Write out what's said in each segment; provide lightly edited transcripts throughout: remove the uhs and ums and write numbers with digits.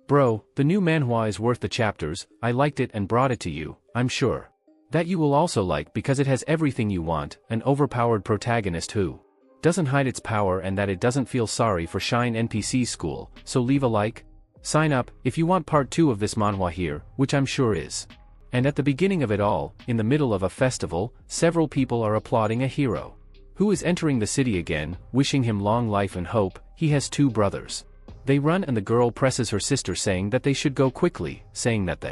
Bro, the new manhwa is worth the chapters, I liked it and brought it to you, I'm sure. That you will also like because it has everything you want, an overpowered protagonist who doesn't hide its power and that it doesn't feel sorry for Shine NPC school, so leave a like. Sign up, if you want part 2 of this manhwa here, which I'm sure is. And at the beginning of it all, in the middle of a festival, several people are applauding a hero who is entering the city again, wishing him long life and hope. He has 2 brothers. They run and the girl presses her sister saying that they should go quickly, saying that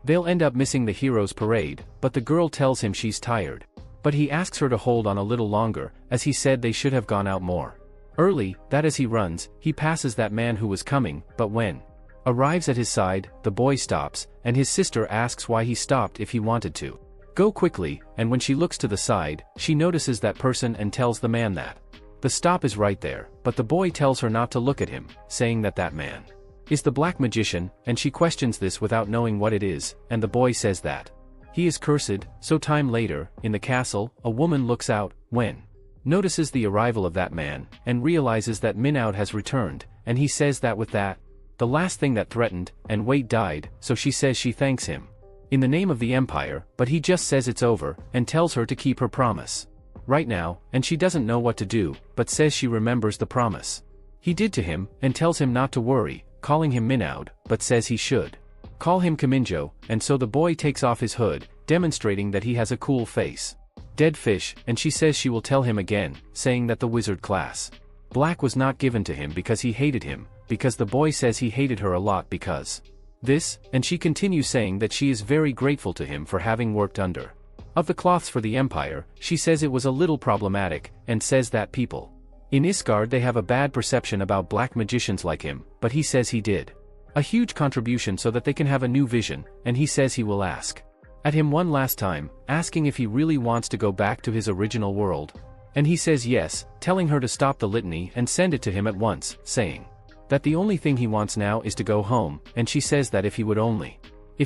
they'll end up missing the hero's parade, but the girl tells him she's tired. But he asks her to hold on a little longer, as he said they should have gone out more early. That as he runs, he passes that man who was coming, but when arrives at his side, the boy stops, and his sister asks why he stopped if he wanted to go quickly, and when she looks to the side, she notices that person and tells the man that the stop is right there, but the boy tells her not to look at him, saying that that man is the black magician, and she questions this without knowing what it is, and the boy says that he is cursed. So time later, in the castle, a woman looks out, when notices the arrival of that man, and realizes that Minout has returned, and he says that with that, the last thing that threatened, and Wade died, so she says she thanks him in the name of the Empire, but he just says it's over, and tells her to keep her promise right now, and she doesn't know what to do, but says she remembers the promise he did to him, and tells him not to worry, calling him Minout, but says he should call him Kaminjo, and so the boy takes off his hood, demonstrating that he has a cool face. Dead fish, and she says she will tell him again, saying that the wizard class black was not given to him because he hated him, because the boy says he hated her a lot because this, and she continues saying that she is very grateful to him for having worked under of the cloths for the Empire. She says it was a little problematic, and says that people in Isgard they have a bad perception about black magicians like him, but he says he did a huge contribution so that they can have a new vision, and he says he will ask at him one last time, asking if he really wants to go back to his original world. And he says yes, telling her to stop the litany and send it to him at once, saying that the only thing he wants now is to go home, and she says that if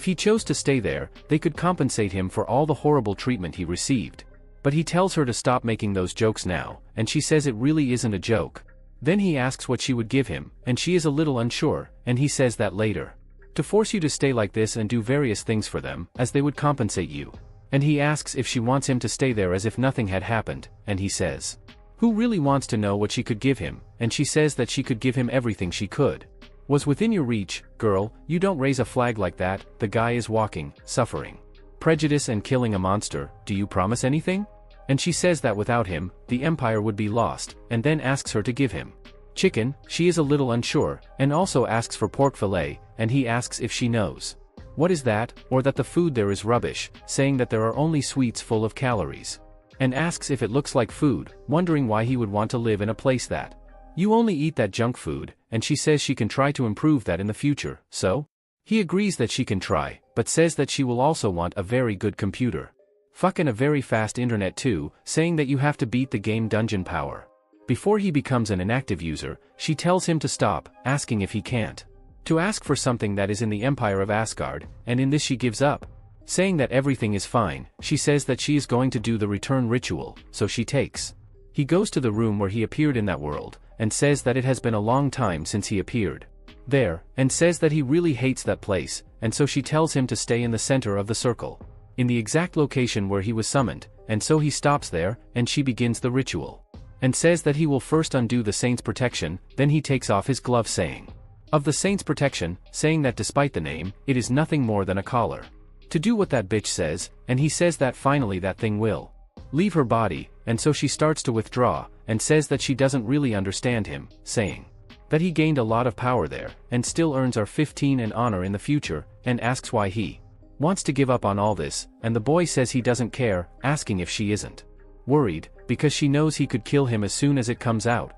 he chose to stay there, they could compensate him for all the horrible treatment he received. But he tells her to stop making those jokes now, and she says it really isn't a joke. Then he asks what she would give him, and she is a little unsure, and he says that later to force you to stay like this and do various things for them, as they would compensate you. And he asks if she wants him to stay there as if nothing had happened, and he says who really wants to know what she could give him, and she says that she could give him everything she could was within your reach. Girl, you don't raise a flag like that. The guy is walking, suffering prejudice and killing a monster. Do you promise anything? And she says that without him, the Empire would be lost, and then asks her to give him chicken. She is a little unsure, and also asks for pork fillet, and he asks if she knows what is that, or that the food there is rubbish, saying that there are only sweets full of calories. And asks if it looks like food, wondering why he would want to live in a place that you only eat that junk food, and she says she can try to improve that in the future. So he agrees that she can try, but says that she will also want a very good computer. Fucking a very fast internet too, saying that you have to beat the game dungeon power before he becomes an inactive user. She tells him to stop, asking if he can't to ask for something that is in the Empire of Asgard, and in this she gives up, saying that everything is fine. She says that she is going to do the return ritual, so he goes to the room where he appeared in that world, and says that it has been a long time since he appeared there, and says that he really hates that place, and so she tells him to stay in the center of the circle, in the exact location where he was summoned, and so he stops there, and she begins the ritual, and says that he will first undo the saint's protection. Then he takes off his glove, saying of the saint's protection, saying that despite the name, it is nothing more than a collar to do what that bitch says, and he says that finally that thing will leave her body, and so she starts to withdraw, and says that she doesn't really understand him, saying that he gained a lot of power there, and still earns our 15 and honor in the future, and asks why he wants to give up on all this, and the boy says he doesn't care, asking if she isn't worried, because she knows he could kill him as soon as it comes out.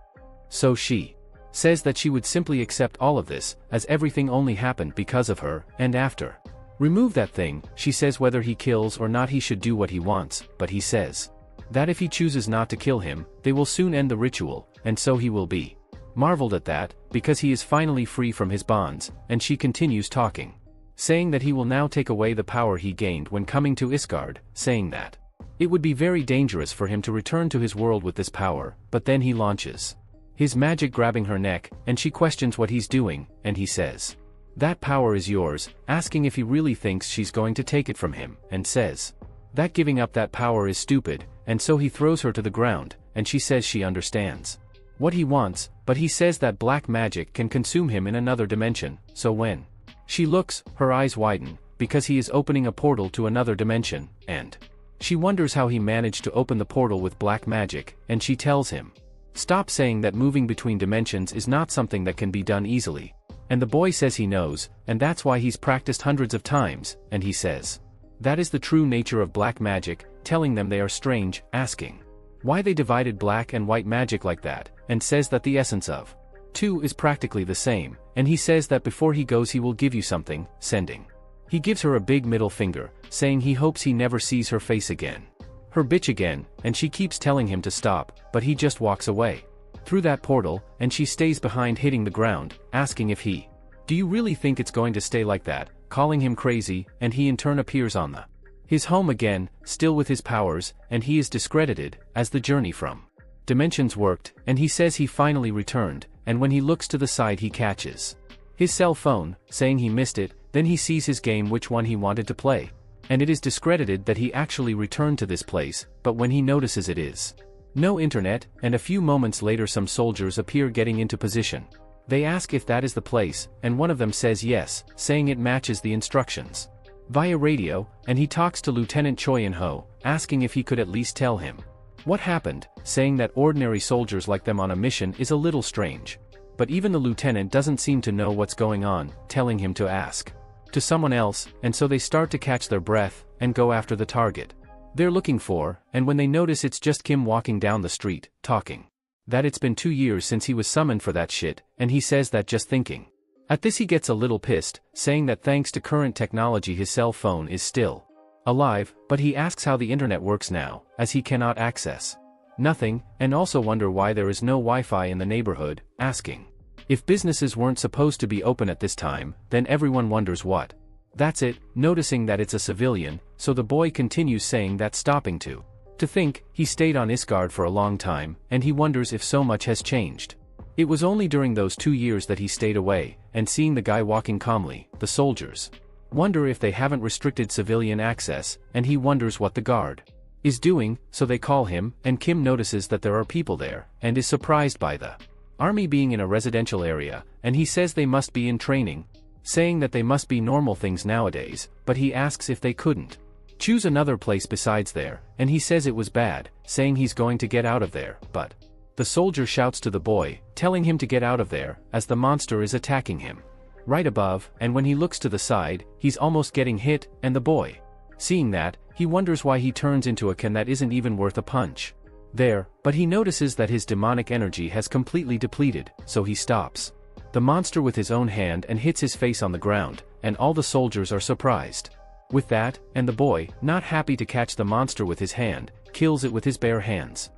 So she says that she would simply accept all of this, as everything only happened because of her, and after remove that thing, she says whether he kills or not he should do what he wants, but he says that if he chooses not to kill him, they will soon end the ritual, and so he will be marveled at that, because he is finally free from his bonds. And she continues talking, saying that he will now take away the power he gained when coming to Isgard, saying that it would be very dangerous for him to return to his world with this power, but then he launches his magic, grabbing her neck, and she questions what he's doing, and he says That power is yours, asking if he really thinks she's going to take it from him, and says that giving up that power is stupid, and so he throws her to the ground, and she says she understands what he wants, but he says that black magic can consume him in another dimension, so when she looks, her eyes widen, because he is opening a portal to another dimension, and she wonders how he managed to open the portal with black magic, and she tells him, stop saying that moving between dimensions is not something that can be done easily. And the boy says he knows, and that's why he's practiced hundreds of times, and he says that is the true nature of black magic, telling them they are strange, asking why they divided black and white magic like that, and says that the essence of two is practically the same, and he says that before he goes he will give you something, sending. He gives her a big middle finger, saying he hopes he never sees her face again. Her bitch again, and she keeps telling him to stop, but he just walks away through that portal, and she stays behind hitting the ground, asking if he do you really think it's going to stay like that, calling him crazy, and he in turn appears on his home again, still with his powers, and he is discredited, as the journey from dimensions worked, and he says he finally returned, and when he looks to the side he catches his cell phone, saying he missed it, then he sees his game which one he wanted to play. And it is discredited that he actually returned to this place, but when he notices it is no internet, and a few moments later some soldiers appear getting into position. They ask if that is the place, and one of them says yes, saying it matches the instructions via radio, and he talks to Lieutenant Choi In-ho, asking if he could at least tell him what happened, saying that ordinary soldiers like them on a mission is a little strange. But even the lieutenant doesn't seem to know what's going on, telling him to ask to someone else, and so they start to catch their breath, and go after the target they're looking for, and when they notice it's just Kim walking down the street, talking that it's been 2 years since he was summoned for that shit, and he says that just thinking. At this he gets a little pissed, saying that thanks to current technology his cell phone is still alive, but he asks how the internet works now, as he cannot access nothing, and also wonder why there is no Wi-Fi in the neighborhood, asking if businesses weren't supposed to be open at this time, then everyone wonders what. That's it, noticing that it's a civilian, so the boy continues saying that stopping to think, he stayed on Isgard for a long time, and he wonders if so much has changed. It was only during those 2 years that he stayed away, and seeing the guy walking calmly, the soldiers wonder if they haven't restricted civilian access, and he wonders what the guard is doing, so they call him, and Kim notices that there are people there, and is surprised by the army being in a residential area, and he says they must be in training, saying that they must be normal things nowadays, but he asks if they couldn't choose another place besides there, and he says it was bad, saying he's going to get out of there, but the soldier shouts to the boy, telling him to get out of there, as the monster is attacking him right above, and when he looks to the side, he's almost getting hit, and the boy, seeing that, he wonders why he turns into a can that isn't even worth a punch there, but he notices that his demonic energy has completely depleted, so he stops the monster with his own hand and hits his face on the ground, and all the soldiers are surprised with that, and the boy, not happy to catch the monster with his hand, kills it with his bare hands.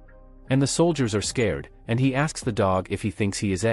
And the soldiers are scared, and he asks the dog if he thinks he is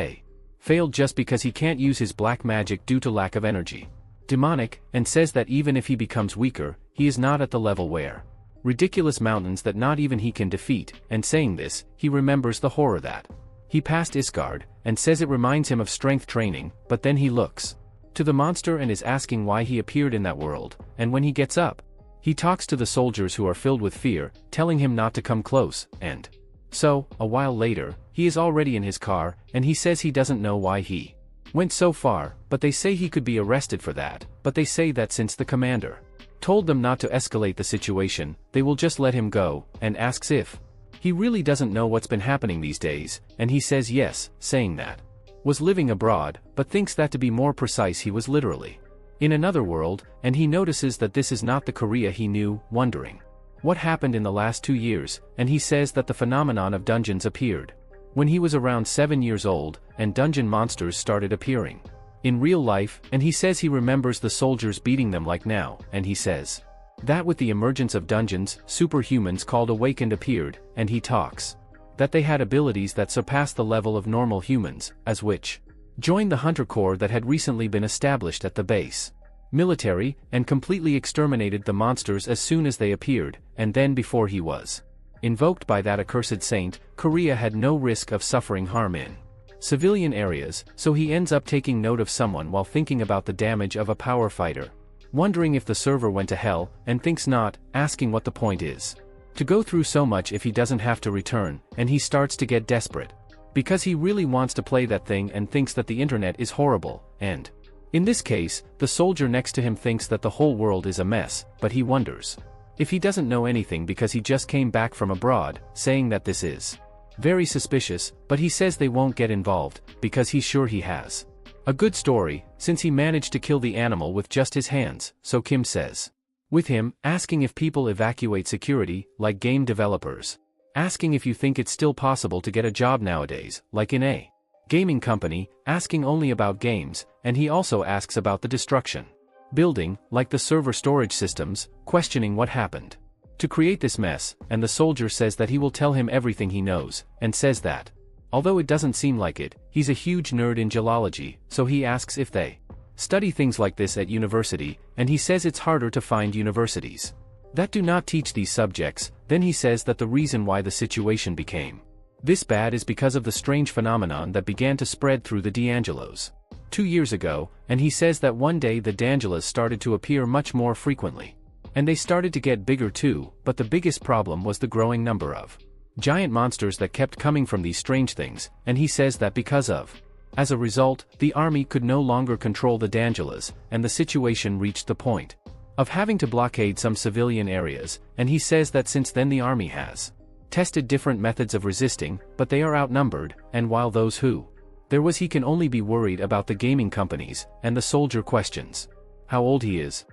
failed just because he can't use his black magic due to lack of energy. Demonic, and says that even if he becomes weaker, he is not at the level where ridiculous mountains that not even he can defeat, and saying this, he remembers the horror that he passed Isgard, and says it reminds him of strength training, but then he looks to the monster and is asking why he appeared in that world, and when he gets up, he talks to the soldiers who are filled with fear, telling him not to come close, and so, a while later, he is already in his car, and he says he doesn't know why he went so far, but they say he could be arrested for that, but they say that since the commander told them not to escalate the situation, they will just let him go, and asks if he really doesn't know what's been happening these days, and he says yes, saying that was living abroad, but thinks that to be more precise he was literally in another world, and he notices that this is not the Korea he knew, wondering what happened in the last 2 years, and he says that the phenomenon of dungeons appeared when he was around 7 years old, and dungeon monsters started appearing in real life, and he says he remembers the soldiers beating them like now, and he says that with the emergence of dungeons, superhumans called Awakened appeared, and he talks that they had abilities that surpassed the level of normal humans, as which joined the Hunter Corps that had recently been established at the base military, and completely exterminated the monsters as soon as they appeared, and then before he was invoked by that accursed saint, Korea had no risk of suffering harm in civilian areas, so he ends up taking note of someone while thinking about the damage of a power fighter. Wondering if the server went to hell, and thinks not, asking what the point is. To go through so much if he doesn't have to return, and he starts to get desperate. Because he really wants to play that thing and thinks that the internet is horrible, and in this case, the soldier next to him thinks that the whole world is a mess, but he wonders if he doesn't know anything because he just came back from abroad, saying that this is very suspicious, but he says they won't get involved, because he's sure he has a good story, since he managed to kill the animal with just his hands, so Kim says. With him, asking if people evacuate security, like game developers. Asking if you think it's still possible to get a job nowadays, like in a gaming company, asking only about games, and he also asks about the destruction. Building, like the server storage systems, questioning what happened to create this mess, and the soldier says that he will tell him everything he knows, and says that, although it doesn't seem like it, he's a huge nerd in geology, so he asks if they study things like this at university, and he says it's harder to find universities that do not teach these subjects. Then he says that the reason why the situation became this bad is because of the strange phenomenon that began to spread through the D'Angelos 2 years ago, and he says that one day the D'Angelos started to appear much more frequently. And they started to get bigger too, but the biggest problem was the growing number of giant monsters that kept coming from these strange things, and he says that because of as a result, the army could no longer control the D'Angelos, and the situation reached the point of having to blockade some civilian areas, and he says that since then the army has tested different methods of resisting, but they are outnumbered, and while those who there was he can only be worried about the gaming companies, and the soldier questions how old he is.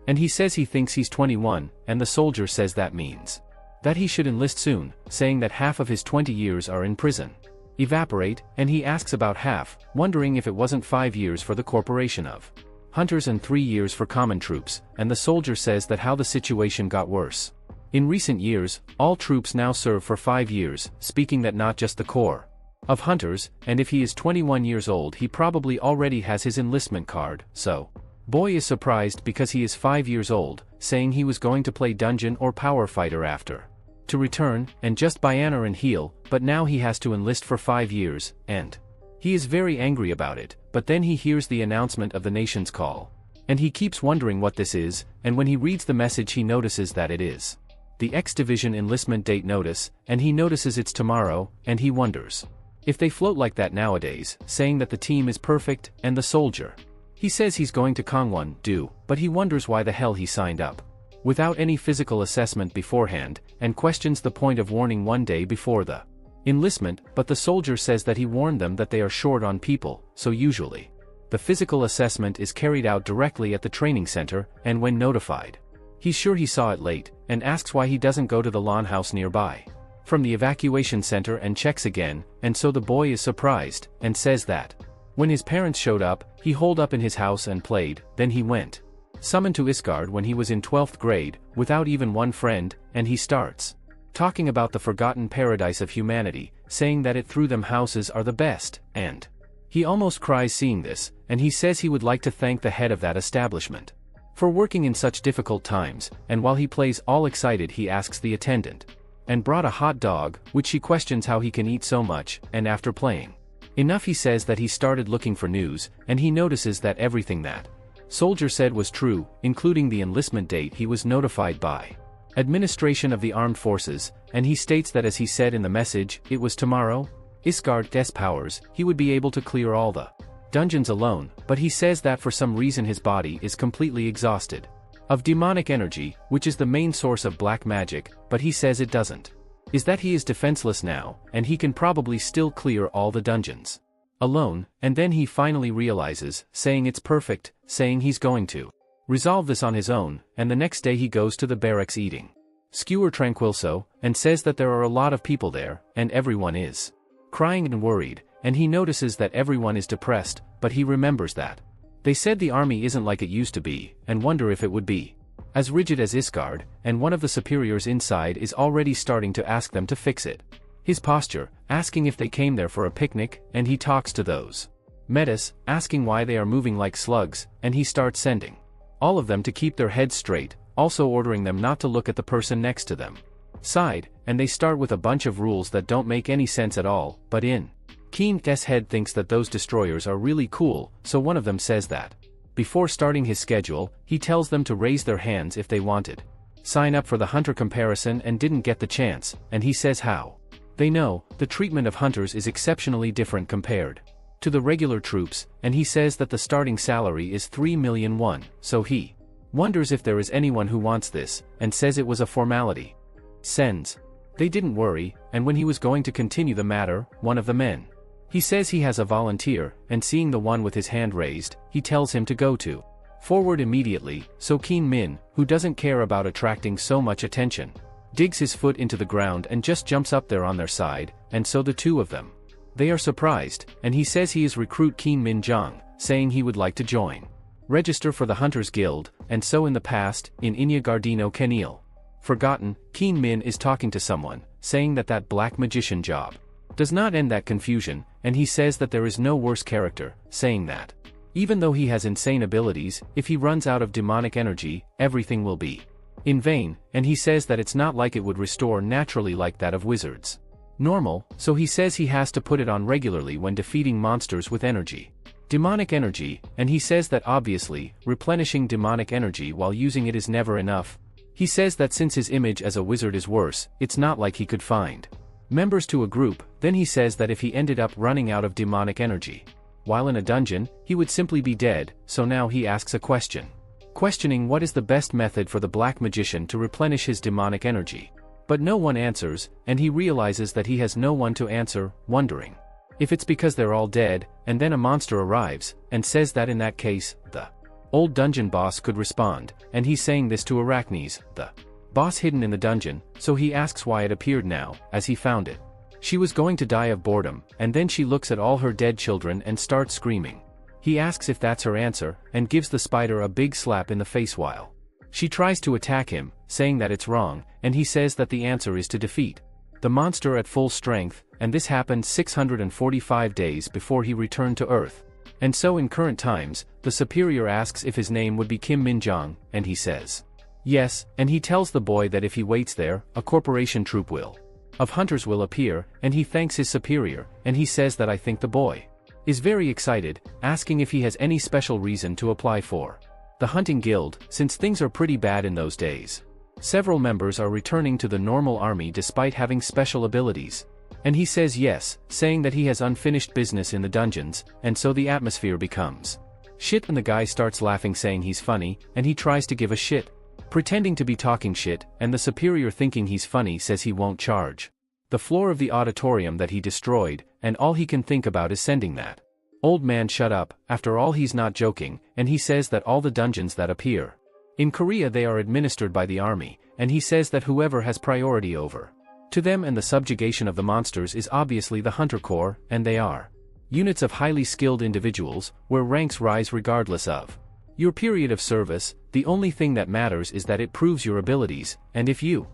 And he says he thinks he's 21, and the soldier says that means that he should enlist soon, saying that half of his 20 years are in prison. Evaporate, and he asks about half, wondering if it wasn't 5 years for the corporation of hunters and 3 years for common troops, and the soldier says that how the situation got worse. In recent years, all troops now serve for 5 years, speaking that not just the corps of hunters, and if he is 21 years old he probably already has his enlistment card, so boy is surprised because he is 5 years old, saying he was going to play dungeon or power fighter after to return, and just banner and heal, but now he has to enlist for 5 years, and he is very angry about it, but then he hears the announcement of the nation's call. And he keeps wondering what this is, and when he reads the message he notices that it is the X Division enlistment date notice, and he notices it's tomorrow, and he wonders if they float like that nowadays, saying that the team is perfect, and the soldier. He says he's going to Kangwon-do, but he wonders why the hell he signed up without any physical assessment beforehand, and questions the point of warning one day before the enlistment, but the soldier says that he warned them that they are short on people, so usually the physical assessment is carried out directly at the training center, and when notified, he's sure he saw it late, and asks why he doesn't go to the lawn house nearby from the evacuation center and checks again, and so the boy is surprised, and says that when his parents showed up, he holed up in his house and played, then he went summoned to Isgard when he was in 12th grade, without even one friend, and he starts talking about the forgotten paradise of humanity, saying that it through them houses are the best, and he almost cries seeing this, and he says he would like to thank the head of that establishment for working in such difficult times, and while he plays all excited he asks the attendant and brought a hot dog, which she questions how he can eat so much, and after playing enough he says that he started looking for news, and he notices that everything that soldier said was true, including the enlistment date he was notified by administration of the armed forces, and he states that as he said in the message, it was tomorrow, Isgard des powers, he would be able to clear all the dungeons alone, but he says that for some reason his body is completely exhausted of demonic energy, which is the main source of black magic, but he says it doesn't is that he is defenseless now, and he can probably still clear all the dungeons alone, and then he finally realizes, saying it's perfect, saying he's going to resolve this on his own, and the next day he goes to the barracks eating skewer tranquilso, and says that there are a lot of people there, and everyone is crying and worried, and he notices that everyone is depressed, but he remembers that they said the army isn't like it used to be, and wonder if it would be as rigid as Isgard, and one of the superiors inside is already starting to ask them to fix it. His posture, asking if they came there for a picnic, and he talks to those metas, asking why they are moving like slugs, and he starts sending all of them to keep their heads straight, also ordering them not to look at the person next to them side, and they start with a bunch of rules that don't make any sense at all, but in Keen's head thinks that those destroyers are really cool, so one of them says that. Before starting his schedule, he tells them to raise their hands if they wanted. Sign up for the hunter comparison and didn't get the chance, and he says how. They know, the treatment of hunters is exceptionally different compared to the regular troops, and he says that the starting salary is 3 million won, so he wonders if there is anyone who wants this, and says it was a formality. Sends. They didn't worry, and when he was going to continue the matter, one of the men. He says he has a volunteer, and seeing the one with his hand raised, he tells him to go to forward immediately, so Keen Min, who doesn't care about attracting so much attention, digs his foot into the ground and just jumps up there on their side, and so the two of them. They are surprised, and he says he is recruit Keen Min Jong, saying he would like to join. Register for the Hunters Guild, and so in the past, in Inya Gardino Kenil. Forgotten, Keen Min is talking to someone, saying that that black magician job does not end that confusion, and he says that there is no worse character, saying that even though he has insane abilities, if he runs out of demonic energy, everything will be in vain, and he says that it's not like it would restore naturally like that of wizards. Normal, so he says he has to put it on regularly when defeating monsters with energy. Demonic energy, and he says that obviously, replenishing demonic energy while using it is never enough. He says that since his image as a wizard is worse, it's not like he could find members to a group. Then he says that if he ended up running out of demonic energy while in a dungeon, he would simply be dead, so now he asks a question. Questioning what is the best method for the black magician to replenish his demonic energy. But no one answers, and he realizes that he has no one to answer, wondering if it's because they're all dead, and then a monster arrives, and says that in that case, the old dungeon boss could respond, and he's saying this to Arachnes, the boss hidden in the dungeon, so he asks why it appeared now, as he found it. She was going to die of boredom, and then she looks at all her dead children and starts screaming. He asks if that's her answer, and gives the spider a big slap in the face while she tries to attack him, saying that it's wrong, and he says that the answer is to defeat the monster at full strength, and this happened 645 days before he returned to Earth. And so in current times, the superior asks if his name would be Kim Min Jong, and he says yes, and he tells the boy that if he waits there, a corporation troop of hunters will appear, and he thanks his superior, and he says that I think the boy is very excited, asking if he has any special reason to apply for the hunting guild, since things are pretty bad in those days. Several members are returning to the normal army despite having special abilities. And he says yes, saying that he has unfinished business in the dungeons, and so the atmosphere becomes shit, and the guy starts laughing saying he's funny, and he tries to give a shit, pretending to be talking shit, and the superior thinking he's funny says he won't charge the floor of the auditorium that he destroyed, and all he can think about is sending that old man shut up. After all, he's not joking, and he says that all the dungeons that appear in Korea they are administered by the army, and he says that whoever has priority over to them and the subjugation of the monsters is obviously the Hunter Corps, and they are units of highly skilled individuals, where ranks rise regardless of your period of service. The only thing that matters is that it proves your abilities, and if you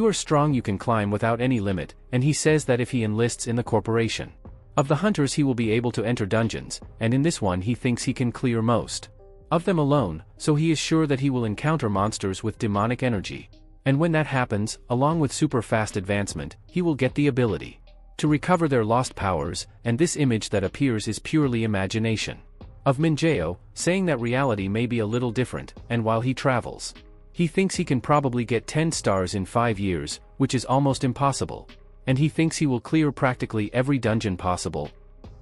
are strong you can climb without any limit, and he says that if he enlists in the corporation of the hunters he will be able to enter dungeons, and in this one he thinks he can clear most of them alone, so he is sure that he will encounter monsters with demonic energy. And when that happens, along with super fast advancement, he will get the ability to recover their lost powers, and this image that appears is purely imagination of Minjeo, saying that reality may be a little different, and while he travels, he thinks he can probably get 10 stars in 5 years, which is almost impossible. And he thinks he will clear practically every dungeon possible.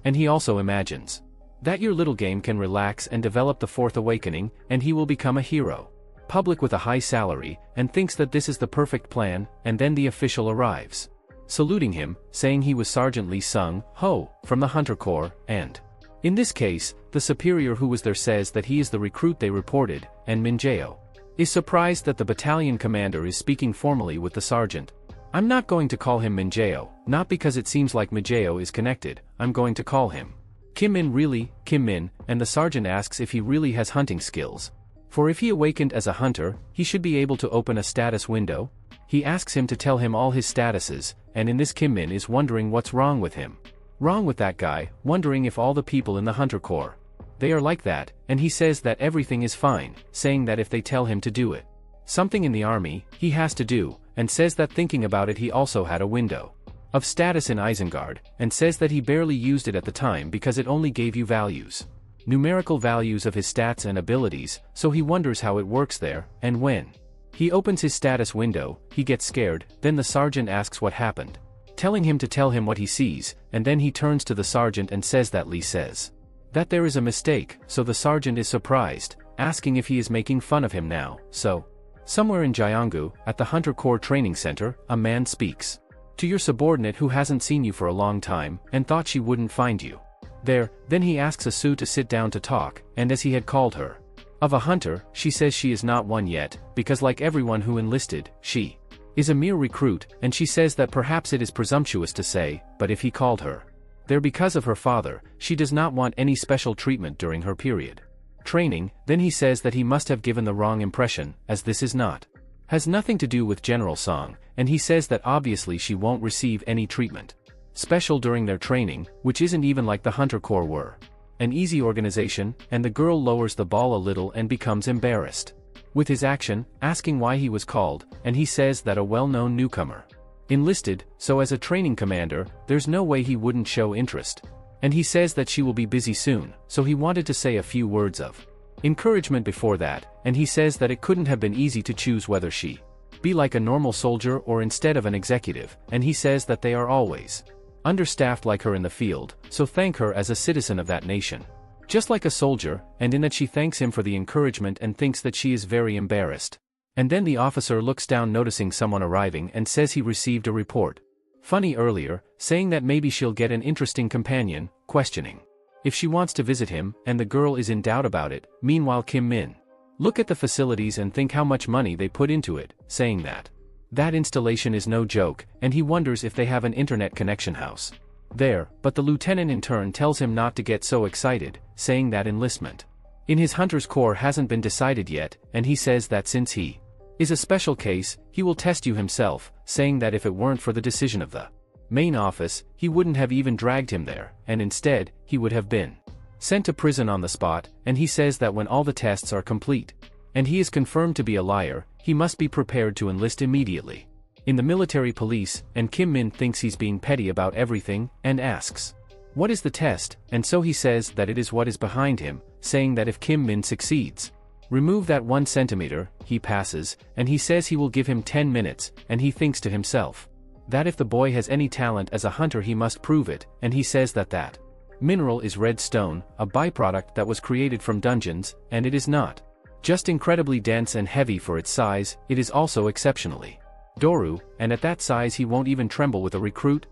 And he also imagines that your little game can relax and develop the fourth awakening, and he will become a hero public with a high salary, and thinks that this is the perfect plan. And then the official arrives, saluting him, saying he was Sergeant Lee Sung Ho from the Hunter Corps, and in this case, the superior who was there says that he is the recruit they reported, and Minjeo is surprised that the battalion commander is speaking formally with the sergeant. I'm not going to call him Minjeo, not because it seems like Minjeo is connected, I'm going to call him Kim Min. Really, Kim Min? And the sergeant asks if he really has hunting skills. For if he awakened as a hunter, he should be able to open a status window. He asks him to tell him all his statuses, and in this Kim Min is wondering what's wrong with him. Wrong with that guy, wondering if all the people in the Hunter Corps, they are like that, and he says that everything is fine, saying that if they tell him to do it, something in the army, he has to do, and says that thinking about it he also had a window of status in Isengard, and says that he barely used it at the time because it only gave you values. Numerical values of his stats and abilities, so he wonders how it works there, and when he opens his status window, he gets scared. Then the sergeant asks what happened, telling him to tell him what he sees, and then he turns to the sergeant and says that Lee says that there is a mistake, so the sergeant is surprised, asking if he is making fun of him now. So, somewhere in Gyeonggu, at the Hunter Corps training center, a man speaks to your subordinate who hasn't seen you for a long time, and thought she wouldn't find you there. Then he asks Asura to sit down to talk, and as he had called her of a hunter, she says she is not one yet, because like everyone who enlisted, she is a mere recruit, and she says that perhaps it is presumptuous to say, but if he called her there because of her father, she does not want any special treatment during her period training. Then he says that he must have given the wrong impression, as this is not has nothing to do with General Song, and he says that obviously she won't receive any treatment special during their training, which isn't even like the Hunter Corps were an easy organization, and the girl lowers the ball a little and becomes embarrassed with his action, asking why he was called, and he says that a well-known newcomer enlisted, so as a training commander, there's no way he wouldn't show interest. And he says that she will be busy soon, so he wanted to say a few words of encouragement before that, and he says that it couldn't have been easy to choose whether she be like a normal soldier or instead of an executive, and he says that they are always understaffed like her in the field, so thank her as a citizen of that nation, just like a soldier, and in that she thanks him for the encouragement and thinks that she is very embarrassed. And then the officer looks down noticing someone arriving and says he received a report funny earlier, saying that maybe she'll get an interesting companion, questioning if she wants to visit him, and the girl is in doubt about it. Meanwhile Kim Min look at the facilities and think how much money they put into it, saying that that installation is no joke, and he wonders if they have an internet connection house there, but the lieutenant in turn tells him not to get so excited, saying that enlistment in his Hunter's Corps hasn't been decided yet, and he says that since he is a special case, he will test you himself, saying that if it weren't for the decision of the main office, he wouldn't have even dragged him there, and instead, he would have been sent to prison on the spot. And he says that when all the tests are complete, and he is confirmed to be a liar, he must be prepared to enlist immediately in the military police. And Kim Min thinks he's being petty about everything, and asks what is the test, and so he says that it is what is behind him, saying that if Kim Min succeeds, remove that 1 centimeter, he passes, and he says he will give him 10 minutes, and he thinks to himself that if the boy has any talent as a hunter he must prove it, and he says that that mineral is red stone, a byproduct that was created from dungeons, and it is not just incredibly dense and heavy for its size, it is also exceptionally Doru, and at that size he won't even tremble with a recruit.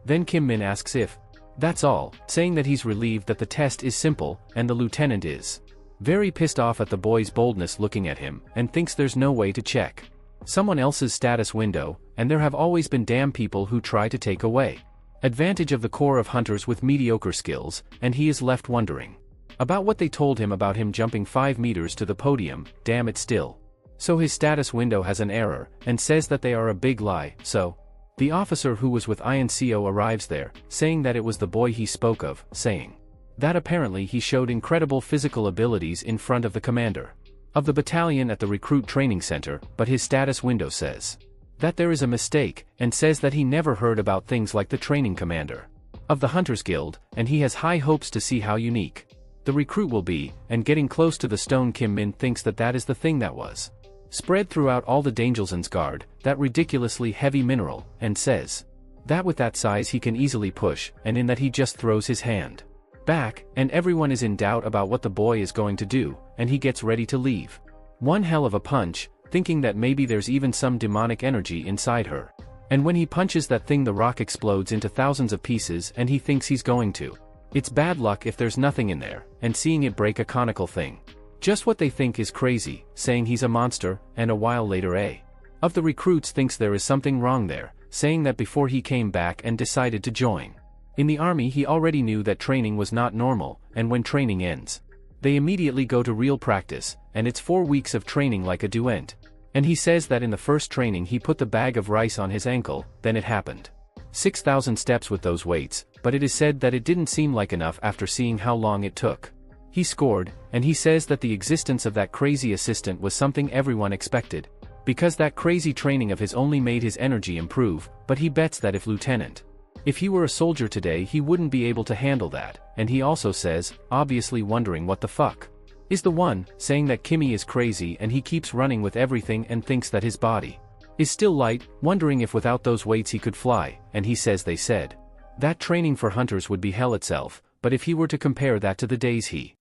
Then Kim Min asks if that's all, saying that he's relieved that the test is simple, and the lieutenant is very pissed off at the boy's boldness looking at him, and thinks there's no way to check someone else's status window, and there have always been damn people who try to take away advantage of the corps of hunters with mediocre skills, and he is left wondering about what they told him about him jumping 5 meters to the podium. Damn it still. So his status window has an error, and says that they are a big lie. So the officer who was with INCO arrives there, saying that it was the boy he spoke of, saying that apparently he showed incredible physical abilities in front of the commander of the battalion at the recruit training center, but his status window says that there is a mistake, and says that he never heard about things like the training commander of the Hunters Guild, and he has high hopes to see how unique the recruit will be. And getting close to the stone, Kim Min thinks that that is the thing that was spread throughout all the Dangelsen's guard, that ridiculously heavy mineral, and says that with that size he can easily push, and in that he just throws his hand back, and everyone is in doubt about what the boy is going to do, and he gets ready to leave one hell of a punch, thinking that maybe there's even some demonic energy inside her. And when he punches that thing, the rock explodes into thousands of pieces, and he thinks he's going to. It's bad luck if there's nothing in there, and seeing it break a conical thing, just what they think is crazy, saying he's a monster. And a while later a of the recruits thinks there is something wrong there, saying that before he came back and decided to join in the army he already knew that training was not normal, and when training ends, they immediately go to real practice, and it's 4 weeks of training like a duent. And he says that in the first training he put the bag of rice on his ankle, then it happened 6,000 steps with those weights, but it is said that it didn't seem like enough after seeing how long it took. He scored, and he says that the existence of that crazy assistant was something everyone expected. because that crazy training of his only made his energy improve, but he bets that if he were a soldier today he wouldn't be able to handle that, and he also says, obviously wondering what the fuck is the one, saying that Kimmy is crazy and he keeps running with everything and thinks that his body is still light, wondering if without those weights he could fly, and he says they said that training for hunters would be hell itself, but if he were to compare that to the days he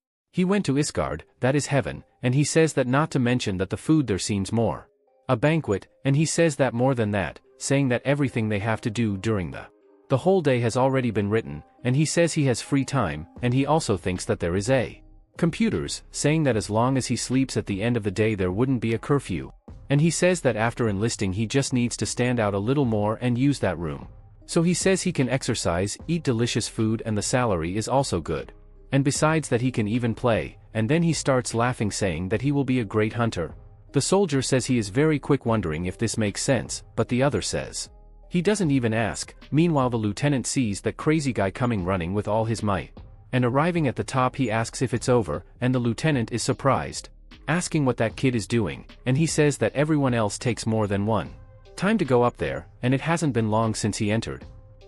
went to Isgard, that is heaven, and he says that not to mention that the food there seems more a banquet, and he says that more than that, saying that everything they have to do during the whole day has already been written, and he says he has free time, and he also thinks that there is a computers, saying that as long as he sleeps at the end of the day there wouldn't be a curfew. And he says that after enlisting he just needs to stand out a little more and use that room. So he says he can exercise, eat delicious food, and the salary is also good. And besides that he can even play, and then he starts laughing saying that he will be a great hunter. The soldier says he is very quick, wondering if this makes sense, but the other says he doesn't even ask. Meanwhile the lieutenant sees that crazy guy coming running with all his might. And arriving at the top he asks if it's over, and the lieutenant is surprised, asking what that kid is doing, and he says that everyone else takes more than one time to go up there, and it hasn't been long since he entered.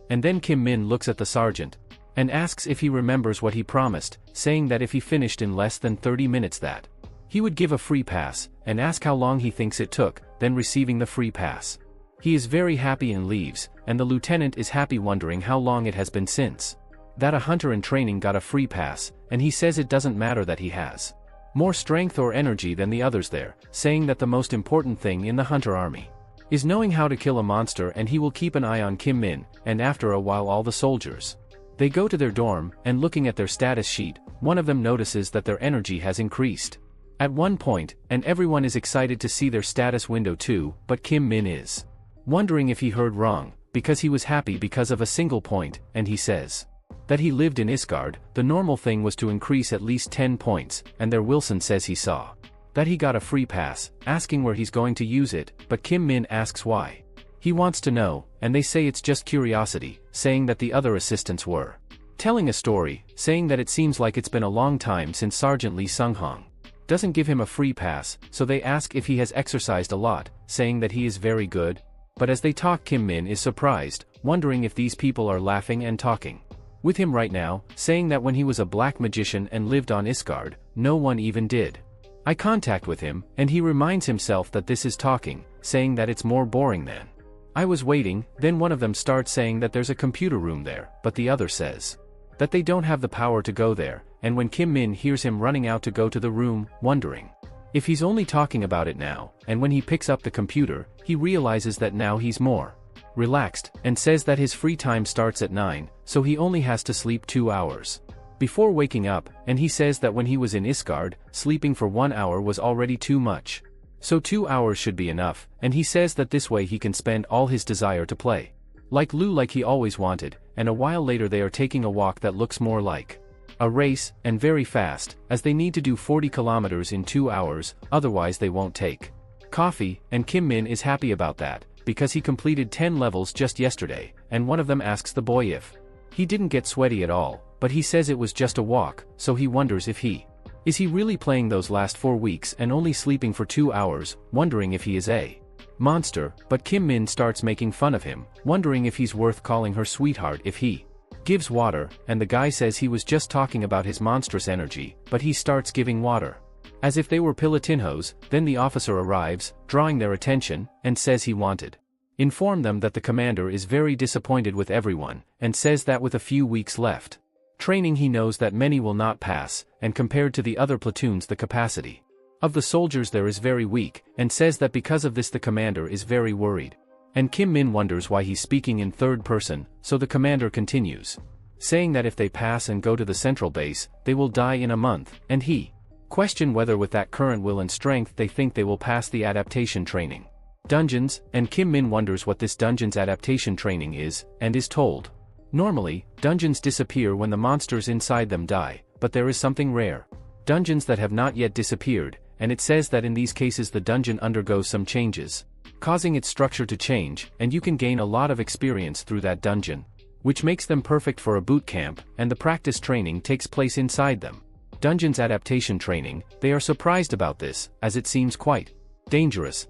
And then Kim Min looks at the sergeant and asks if he remembers what he promised, saying that if he finished in less than 30 minutes that he would give a free pass, and ask how long he thinks it took, then receiving the free pass. He is very happy and leaves, and the lieutenant is happy, wondering how long it has been since that a hunter in training got a free pass, and he says it doesn't matter that he has more strength or energy than the others there, saying that the most important thing in the hunter army is knowing how to kill a monster, and he will keep an eye on Kim Min. And after a while all the soldiers, they go to their dorm, and looking at their status sheet, one of them notices that their energy has increased at one point, and everyone is excited to see their status window too, but Kim Min is wondering if he heard wrong, because he was happy because of a single point, and he says that he lived in Isgard, the normal thing was to increase at least 10 points, and there Wilson says he saw that he got a free pass, asking where he's going to use it, but Kim Min asks why. He wants to know, and they say it's just curiosity, saying that the other assistants were telling a story, saying that it seems like it's been a long time since Sergeant Lee Sung-hong doesn't give him a free pass, so they ask if he has exercised a lot, saying that he is very good. But as they talk Kim Min is surprised, wondering if these people are laughing and talking with him right now, saying that when he was a black magician and lived on Isgard, no one even did eye contact with him, and he reminds himself that this is talking, saying that it's more boring than I was waiting. Then one of them starts saying that there's a computer room there, but the other says that they don't have the power to go there, and when Kim Min hears him running out to go to the room, wondering if he's only talking about it now, and when he picks up the computer, he realizes that now he's more relaxed, and says that his free time starts at 9, so he only has to sleep 2 hours before waking up, and he says that when he was in Isgard, sleeping for 1 hour was already too much. So 2 hours should be enough, and he says that this way he can spend all his desire to play like Lou like he always wanted, and a while later they are taking a walk that looks more like a race, and very fast, as they need to do 40 kilometers in 2 hours, otherwise they won't take coffee, and Kim Min is happy about that, because he completed 10 levels just yesterday, and one of them asks the boy if he didn't get sweaty at all, but he says it was just a walk, so he wonders if is he really playing those last 4 weeks and only sleeping for 2 hours, wondering if he is a monster. But Kim Min starts making fun of him, wondering if he's worth calling her sweetheart if he gives water, and the guy says he was just talking about his monstrous energy, but he starts giving water as if they were Pilatinhos. Then the officer arrives, drawing their attention, and says he wanted inform them that the commander is very disappointed with everyone, and says that with a few weeks left training he knows that many will not pass, and compared to the other platoons the capacity of the soldiers there is very weak, and says that because of this the commander is very worried. And Kim Min wonders why he's speaking in third person, so the commander continues, saying that if they pass and go to the central base, they will die in a month, and he questions whether with that current will and strength they think they will pass the adaptation training dungeons, and Kim Min wonders what this dungeons adaptation training is, and is told normally, dungeons disappear when the monsters inside them die, but there is something rare, dungeons that have not yet disappeared, and it says that in these cases the dungeon undergoes some changes, causing its structure to change, and you can gain a lot of experience through that dungeon, which makes them perfect for a boot camp, and the practice training takes place inside them. Dungeons adaptation training, they are surprised about this, as it seems quite dangerous.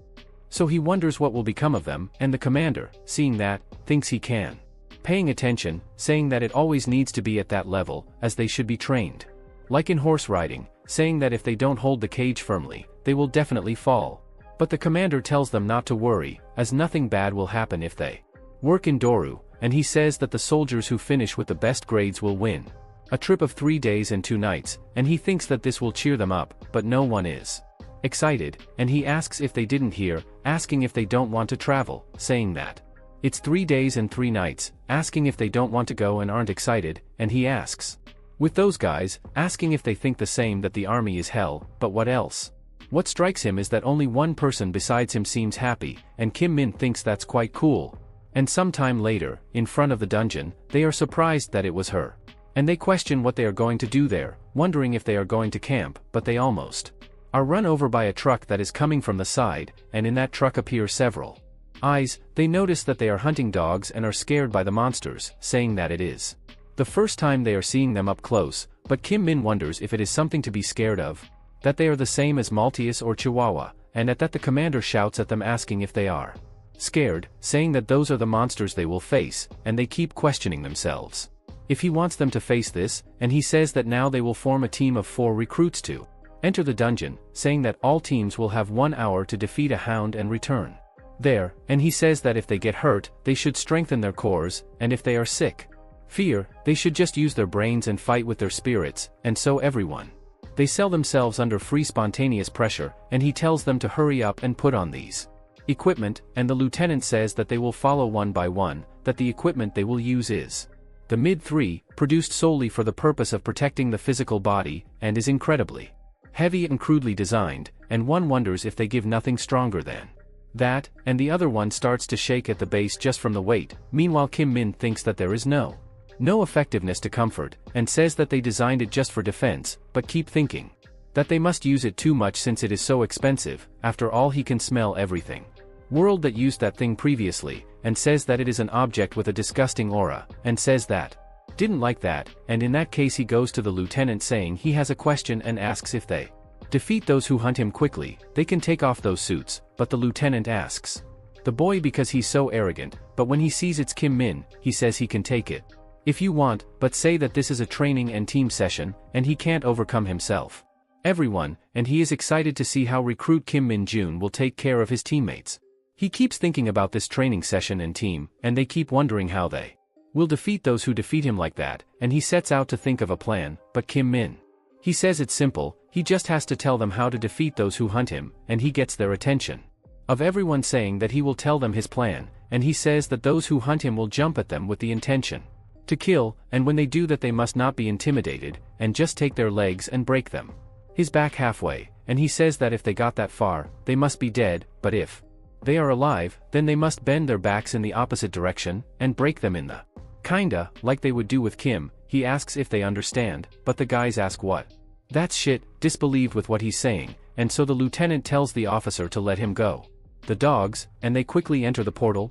So he wonders what will become of them, and the commander, seeing that, thinks he can. Paying attention, saying that it always needs to be at that level, as they should be trained. Like in horse riding, saying that if they don't hold the cage firmly, they will definitely fall. But the commander tells them not to worry, as nothing bad will happen if they work in Doru, and he says that the soldiers who finish with the best grades will win a trip of 3 days and 2 nights, and he thinks that this will cheer them up, but no one is excited, and he asks if they didn't hear, asking if they don't want to travel, saying that it's 3 days and 3 nights, asking if they don't want to go and aren't excited, and he asks with those guys, asking if they think the same, that the army is hell, but what else? What strikes him is that only one person besides him seems happy, and Kim Min thinks that's quite cool. And sometime later, in front of the dungeon, they are surprised that it was her. And they question what they are going to do there, wondering if they are going to camp, but they almost are run over by a truck that is coming from the side, and in that truck appear several eyes. They notice that they are hunting dogs and are scared by the monsters, saying that it is the first time they are seeing them up close, but Kim Min wonders if it is something to be scared of, that they are the same as Maltese or Chihuahua, and at that the commander shouts at them asking if they are scared, saying that those are the monsters they will face, and they keep questioning themselves if he wants them to face this, and he says that now they will form a team of 4 recruits to enter the dungeon, saying that all teams will have 1 hour to defeat a hound and return there, and he says that if they get hurt, they should strengthen their cores, and if they are sick, fear, they should just use their brains and fight with their spirits, and so everyone. They sell themselves under free spontaneous pressure, and he tells them to hurry up and put on these equipment, and the lieutenant says that they will follow one by one, that the equipment they will use is the MID-3, produced solely for the purpose of protecting the physical body, and is incredibly heavy and crudely designed, and one wonders if they give nothing stronger than that, and the other one starts to shake at the base just from the weight. Meanwhile Kim Min thinks that there is no effectiveness to comfort, and says that they designed it just for defense, but keep thinking that they must use it too much since it is so expensive. After all, he can smell everything world that used that thing previously, and says that it is an object with a disgusting aura, and says that didn't like that, and in that case he goes to the lieutenant saying he has a question and asks if they defeat those who hunt him quickly, they can take off those suits, but the lieutenant asks the boy because he's so arrogant, but when he sees it's Kim Min, he says he can take it if you want, but say that this is a training and team session, and he can't overcome himself. Everyone, and he is excited to see how recruit Kim Min Jun will take care of his teammates. He keeps thinking about this training session and team, and they keep wondering how they will defeat those who defeat him like that, and he sets out to think of a plan, but Kim Min, he says it's simple, he just has to tell them how to defeat those who hunt him, and he gets their attention of everyone saying that he will tell them his plan, and he says that those who hunt him will jump at them with the intention to kill, and when they do that they must not be intimidated, and just take their legs and break them his back halfway, and he says that if they got that far, they must be dead, but if they are alive, then they must bend their backs in the opposite direction, and break them in the kinda, like they would do with Kim. He asks if they understand, but the guys ask what? That's shit, disbelieved with what he's saying, and so the lieutenant tells the officer to let him go. The dogs, and they quickly enter the portal,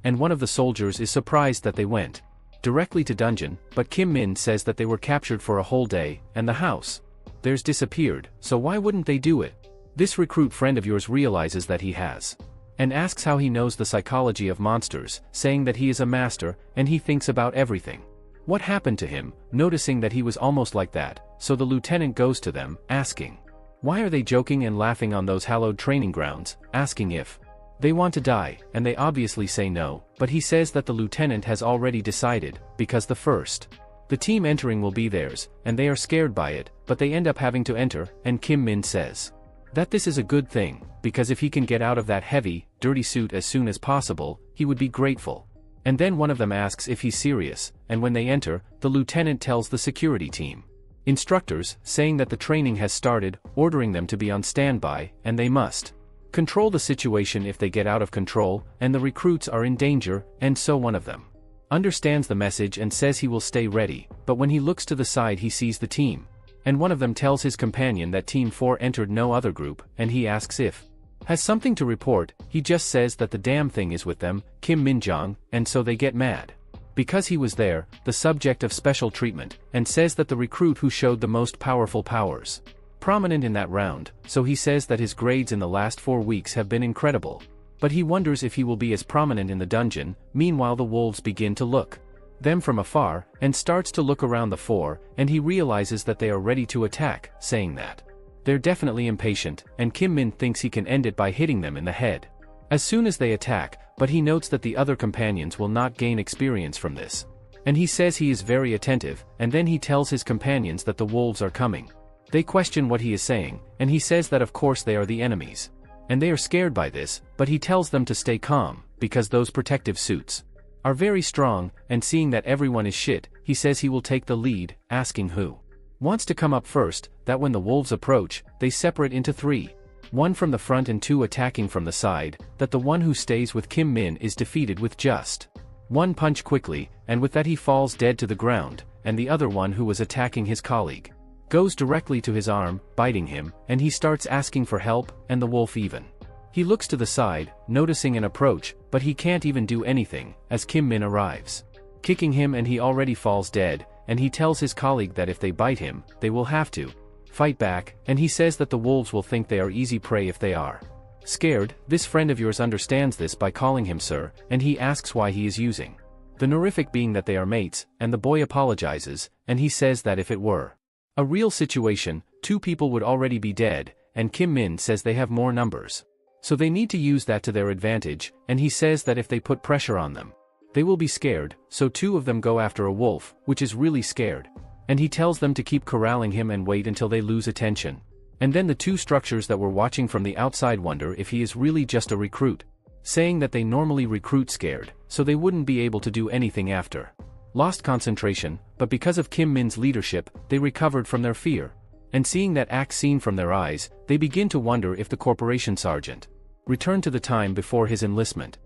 and one of the soldiers is surprised that they went directly to dungeon, but Kim Min says that they were captured for a whole day, and the house theirs disappeared, so why wouldn't they do it? This recruit friend of yours realizes that he has, and asks how he knows the psychology of monsters, saying that he is a master, and he thinks about everything. What happened to him, noticing that he was almost like that, so the lieutenant goes to them, asking, why are they joking and laughing on those hallowed training grounds, asking if they want to die, and they obviously say no, but he says that the lieutenant has already decided, because the team entering will be theirs, and they are scared by it, but they end up having to enter, and Kim Min says that this is a good thing, because if he can get out of that heavy, dirty suit as soon as possible, he would be grateful. And then one of them asks if he's serious, and when they enter, the lieutenant tells the security team instructors, saying that the training has started, ordering them to be on standby, and they must control the situation if they get out of control, and the recruits are in danger, and so one of them understands the message and says he will stay ready, but when he looks to the side he sees the team, and one of them tells his companion that Team 4 entered no other group, and he asks if has something to report. He just says that the damn thing is with them, Kim Min Jong, and so they get mad because he was there, the subject of special treatment, and says that the recruit who showed the most powerful powers prominent in that round, so he says that his grades in the last 4 weeks have been incredible. But he wonders if he will be as prominent in the dungeon. Meanwhile the wolves begin to look them from afar, and starts to look around the four, and he realizes that they are ready to attack, saying that they're definitely impatient, and Kim Min thinks he can end it by hitting them in the head as soon as they attack, but he notes that the other companions will not gain experience from this. And he says he is very attentive, and then he tells his companions that the wolves are coming. They question what he is saying, and he says that of course they are the enemies. And they are scared by this, but he tells them to stay calm, because those protective suits are very strong, and seeing that everyone is shit, he says he will take the lead, asking who wants to come up first, that when the wolves approach, they separate into 3. 1 from the front and 2 attacking from the side, that the one who stays with Kim Min is defeated with just 1 punch quickly, and with that he falls dead to the ground, and the other one who was attacking his colleague goes directly to his arm, biting him, and he starts asking for help, and the wolf even. He looks to the side, noticing an approach, but he can't even do anything, as Kim Min arrives, kicking him, and he already falls dead, and he tells his colleague that if they bite him, they will have to fight back, and he says that the wolves will think they are easy prey if they are scared. This friend of yours understands this by calling him sir, and he asks why he is using the honorific, being that they are mates, and the boy apologizes, and he says that if it were a real situation, 2 people would already be dead, and Kim Min says they have more numbers. So they need to use that to their advantage, and he says that if they put pressure on them, they will be scared, so 2 of them go after a wolf, which is really scared. And he tells them to keep corralling him and wait until they lose attention. And then the 2 structures that were watching from the outside wonder if he is really just a recruit, saying that they normally recruit scared, so they wouldn't be able to do anything after lost concentration, but because of Kim Min's leadership, they recovered from their fear. And seeing that act seen from their eyes, they begin to wonder if the corporation sergeant returned to the time before his enlistment.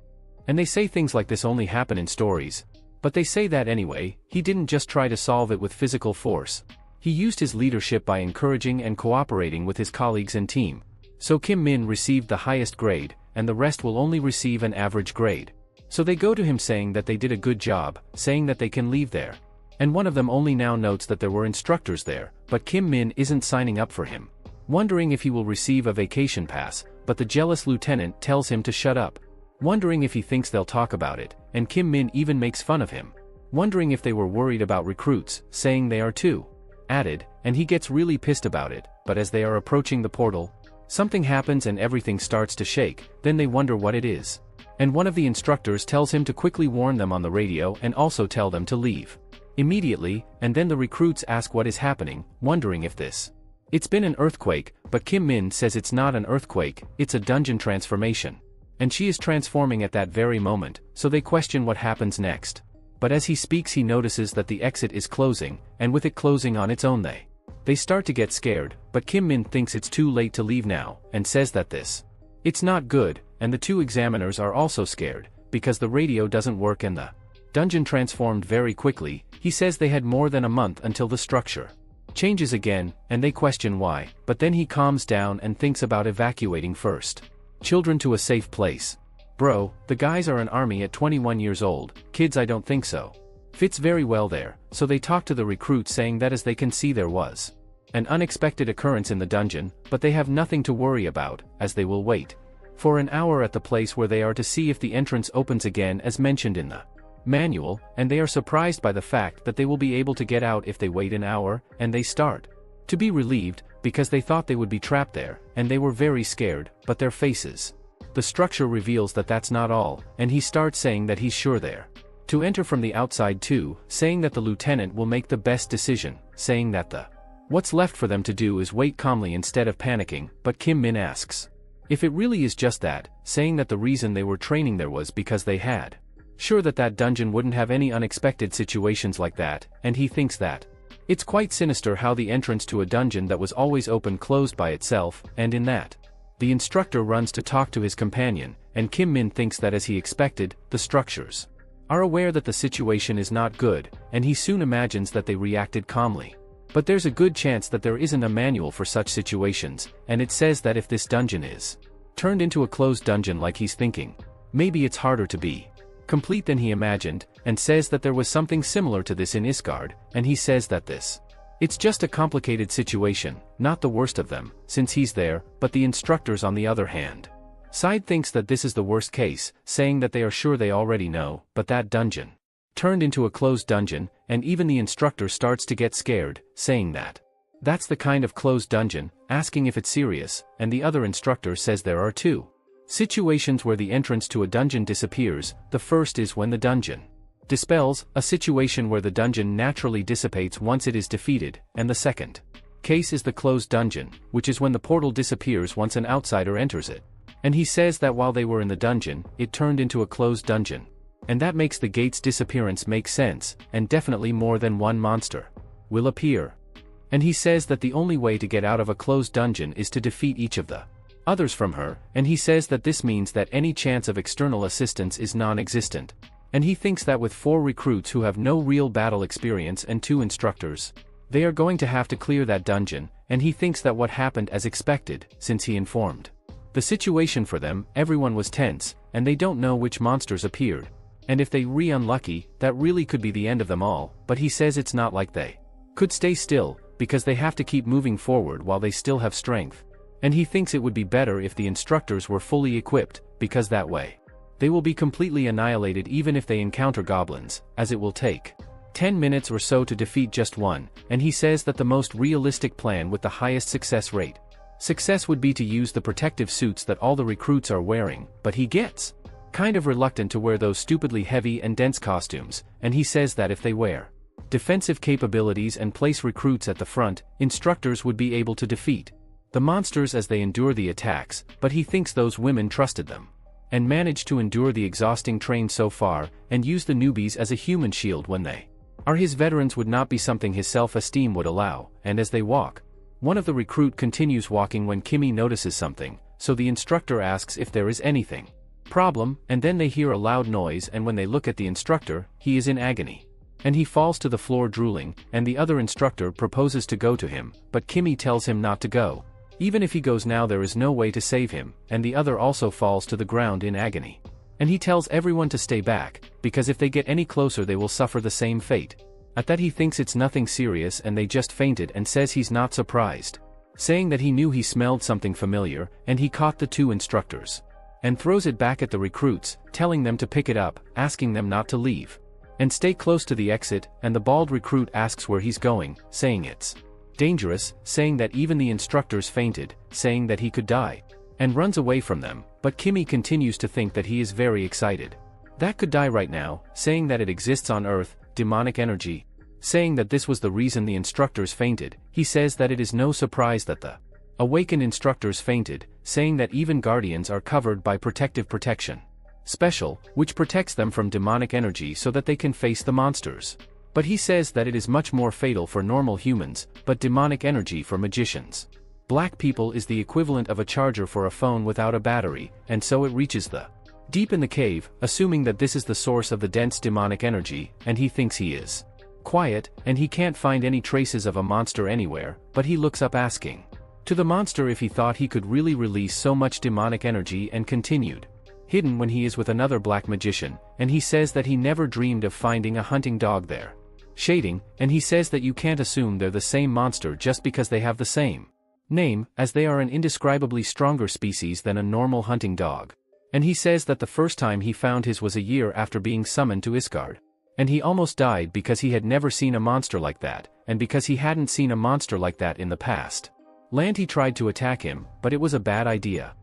And they say things like this only happen in stories. But they say that anyway, he didn't just try to solve it with physical force. He used his leadership by encouraging and cooperating with his colleagues and team. So Kim Min received the highest grade, and the rest will only receive an average grade. So they go to him saying that they did a good job, saying that they can leave there. And one of them only now notes that there were instructors there, but Kim Min isn't signing up for him, wondering if he will receive a vacation pass, but the jealous lieutenant tells him to shut up, wondering if he thinks they'll talk about it, and Kim Min even makes fun of him, wondering if they were worried about recruits, saying they are too. Added, and he gets really pissed about it, but as they are approaching the portal, something happens and everything starts to shake, then they wonder what it is. And one of the instructors tells him to quickly warn them on the radio and also tell them to leave immediately, and then the recruits ask what is happening, wondering if it's been an earthquake, but Kim Min says it's not an earthquake, it's a dungeon transformation. And she is transforming at that very moment, so they question what happens next. But as he speaks he notices that the exit is closing, and with it closing on its own they start to get scared, but Kim Min thinks it's too late to leave now, and says that it's not good, and the 2 examiners are also scared, because the radio doesn't work and the dungeon transformed very quickly. He says they had more than a month until the structure changes again, and they question why, but then he calms down and thinks about evacuating first children to a safe place. Bro, the guys are an army at 21 years old, kids I don't think so. Fits very well there, so they talk to the recruits saying that as they can see there was an unexpected occurrence in the dungeon, but they have nothing to worry about, as they will wait for an hour at the place where they are to see if the entrance opens again as mentioned in the manual, and they are surprised by the fact that they will be able to get out if they wait an hour, and they start to be relieved, because they thought they would be trapped there, and they were very scared, but their faces. The structure reveals that that's not all, and he starts saying that he's sure they're to enter from the outside too, saying that the lieutenant will make the best decision, saying that what's left for them to do is wait calmly instead of panicking, but Kim Min asks if it really is just that, saying that the reason they were training there was because they had sure that dungeon wouldn't have any unexpected situations like that, and he thinks that it's quite sinister how the entrance to a dungeon that was always open closed by itself, and in that the instructor runs to talk to his companion, and Kim Min thinks that as he expected, the structures are aware that the situation is not good, and he soon imagines that they reacted calmly. But there's a good chance that there isn't a manual for such situations, and it says that if this dungeon is turned into a closed dungeon like he's thinking, maybe it's harder to be complete than he imagined, and says that there was something similar to this in Isgard, and he says that it's just a complicated situation, not the worst of them, since he's there, but the instructors on the other hand Side thinks that this is the worst case, saying that they are sure they already know, but that dungeon turned into a closed dungeon, and even the instructor starts to get scared, saying that that's the kind of closed dungeon, asking if it's serious, and the other instructor says there are two situations where the entrance to a dungeon disappears. The first is when the dungeon dispels, a situation where the dungeon naturally dissipates once it is defeated, and the second case is the closed dungeon, which is when the portal disappears once an outsider enters it. And he says that while they were in the dungeon, it turned into a closed dungeon. And that makes the gate's disappearance make sense, and definitely more than one monster will appear. And he says that the only way to get out of a closed dungeon is to defeat each of the others from her, and he says that this means that any chance of external assistance is non-existent. And he thinks that with 4 recruits who have no real battle experience and 2 instructors, they are going to have to clear that dungeon, and he thinks that what happened as expected, since he informed the situation for them, everyone was tense, and they don't know which monsters appeared. And if they unlucky, that really could be the end of them all, but he says it's not like they could stay still, because they have to keep moving forward while they still have strength. And he thinks it would be better if the instructors were fully equipped, because that way they will be completely annihilated even if they encounter goblins, as it will take 10 minutes or so to defeat just one, and he says that the most realistic plan with the highest success rate would be to use the protective suits that all the recruits are wearing, but he gets kind of reluctant to wear those stupidly heavy and dense costumes, and he says that if they wear defensive capabilities and place recruits at the front, instructors would be able to defeat the monsters as they endure the attacks, but he thinks those women trusted them and managed to endure the exhausting train so far, and use the newbies as a human shield when they are his veterans would not be something his self-esteem would allow. And as they walk, one of the recruit continues walking when Kimmy notices something, so the instructor asks if there is anything problem, and then they hear a loud noise, and when they look at the instructor, he is in agony. And he falls to the floor drooling, and the other instructor proposes to go to him, but Kimmy tells him not to go. Even if he goes now there is no way to save him, and the other also falls to the ground in agony. And he tells everyone to stay back, because if they get any closer they will suffer the same fate. At that he thinks it's nothing serious and they just fainted, and says he's not surprised, saying that he knew he smelled something familiar, and he caught the 2 instructors and throws it back at the recruits, telling them to pick it up, asking them not to leave and stay close to the exit, and the bald recruit asks where he's going, saying it's dangerous, saying that even the instructors fainted, saying that he could die, and runs away from them, but Kimmy continues to think that he is very excited that could die right now, saying that it exists on Earth, demonic energy, saying that this was the reason the instructors fainted. He says that it is no surprise that the awakened instructors fainted, saying that even guardians are covered by protective protection special, which protects them from demonic energy so that they can face the monsters. But he says that it is much more fatal for normal humans, but demonic energy for magicians. Black people is the equivalent of a charger for a phone without a battery, and so it reaches the deep in the cave, assuming that this is the source of the dense demonic energy, and he thinks he is quiet, and he can't find any traces of a monster anywhere, but he looks up asking to the monster if he thought he could really release so much demonic energy, and continued hidden when he is with another black magician, and he says that he never dreamed of finding a hunting dog there. Shading, and he says that you can't assume they're the same monster just because they have the same name, as they are an indescribably stronger species than a normal hunting dog. And he says that the first time he found his was a year after being summoned to Isgard. And he almost died because he had never seen a monster like that, and because he hadn't seen a monster like that in the past land he tried to attack him, but it was a bad idea.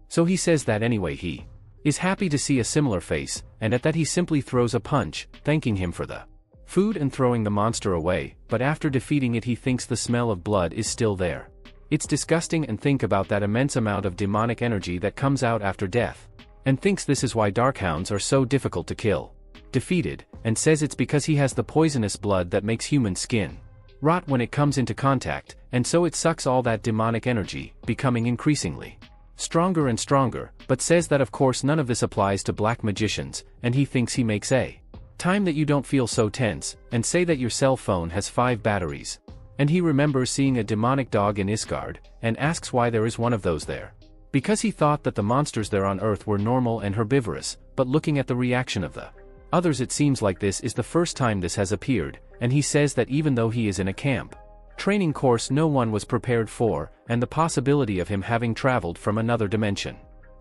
So he says that anyway he is happy to see a similar face, and at that he simply throws a punch, thanking him for the food and throwing the monster away, but after defeating it he thinks the smell of blood is still there. It's disgusting, and think about that immense amount of demonic energy that comes out after death. And thinks this is why darkhounds are so difficult to kill. Defeated, and says it's because he has the poisonous blood that makes human skin rot when it comes into contact, and so it sucks all that demonic energy, becoming increasingly stronger and stronger, but says that of course none of this applies to black magicians, and he thinks he makes a time that you don't feel so tense, and say that your cell phone has 5 batteries. And he remembers seeing a demonic dog in Isgard, and asks why there is one of those there. Because he thought that the monsters there on Earth were normal and herbivorous, but looking at the reaction of the others it seems like this is the first time this has appeared, and he says that even though he is in a camp training course no one was prepared for, and the possibility of him having traveled from another dimension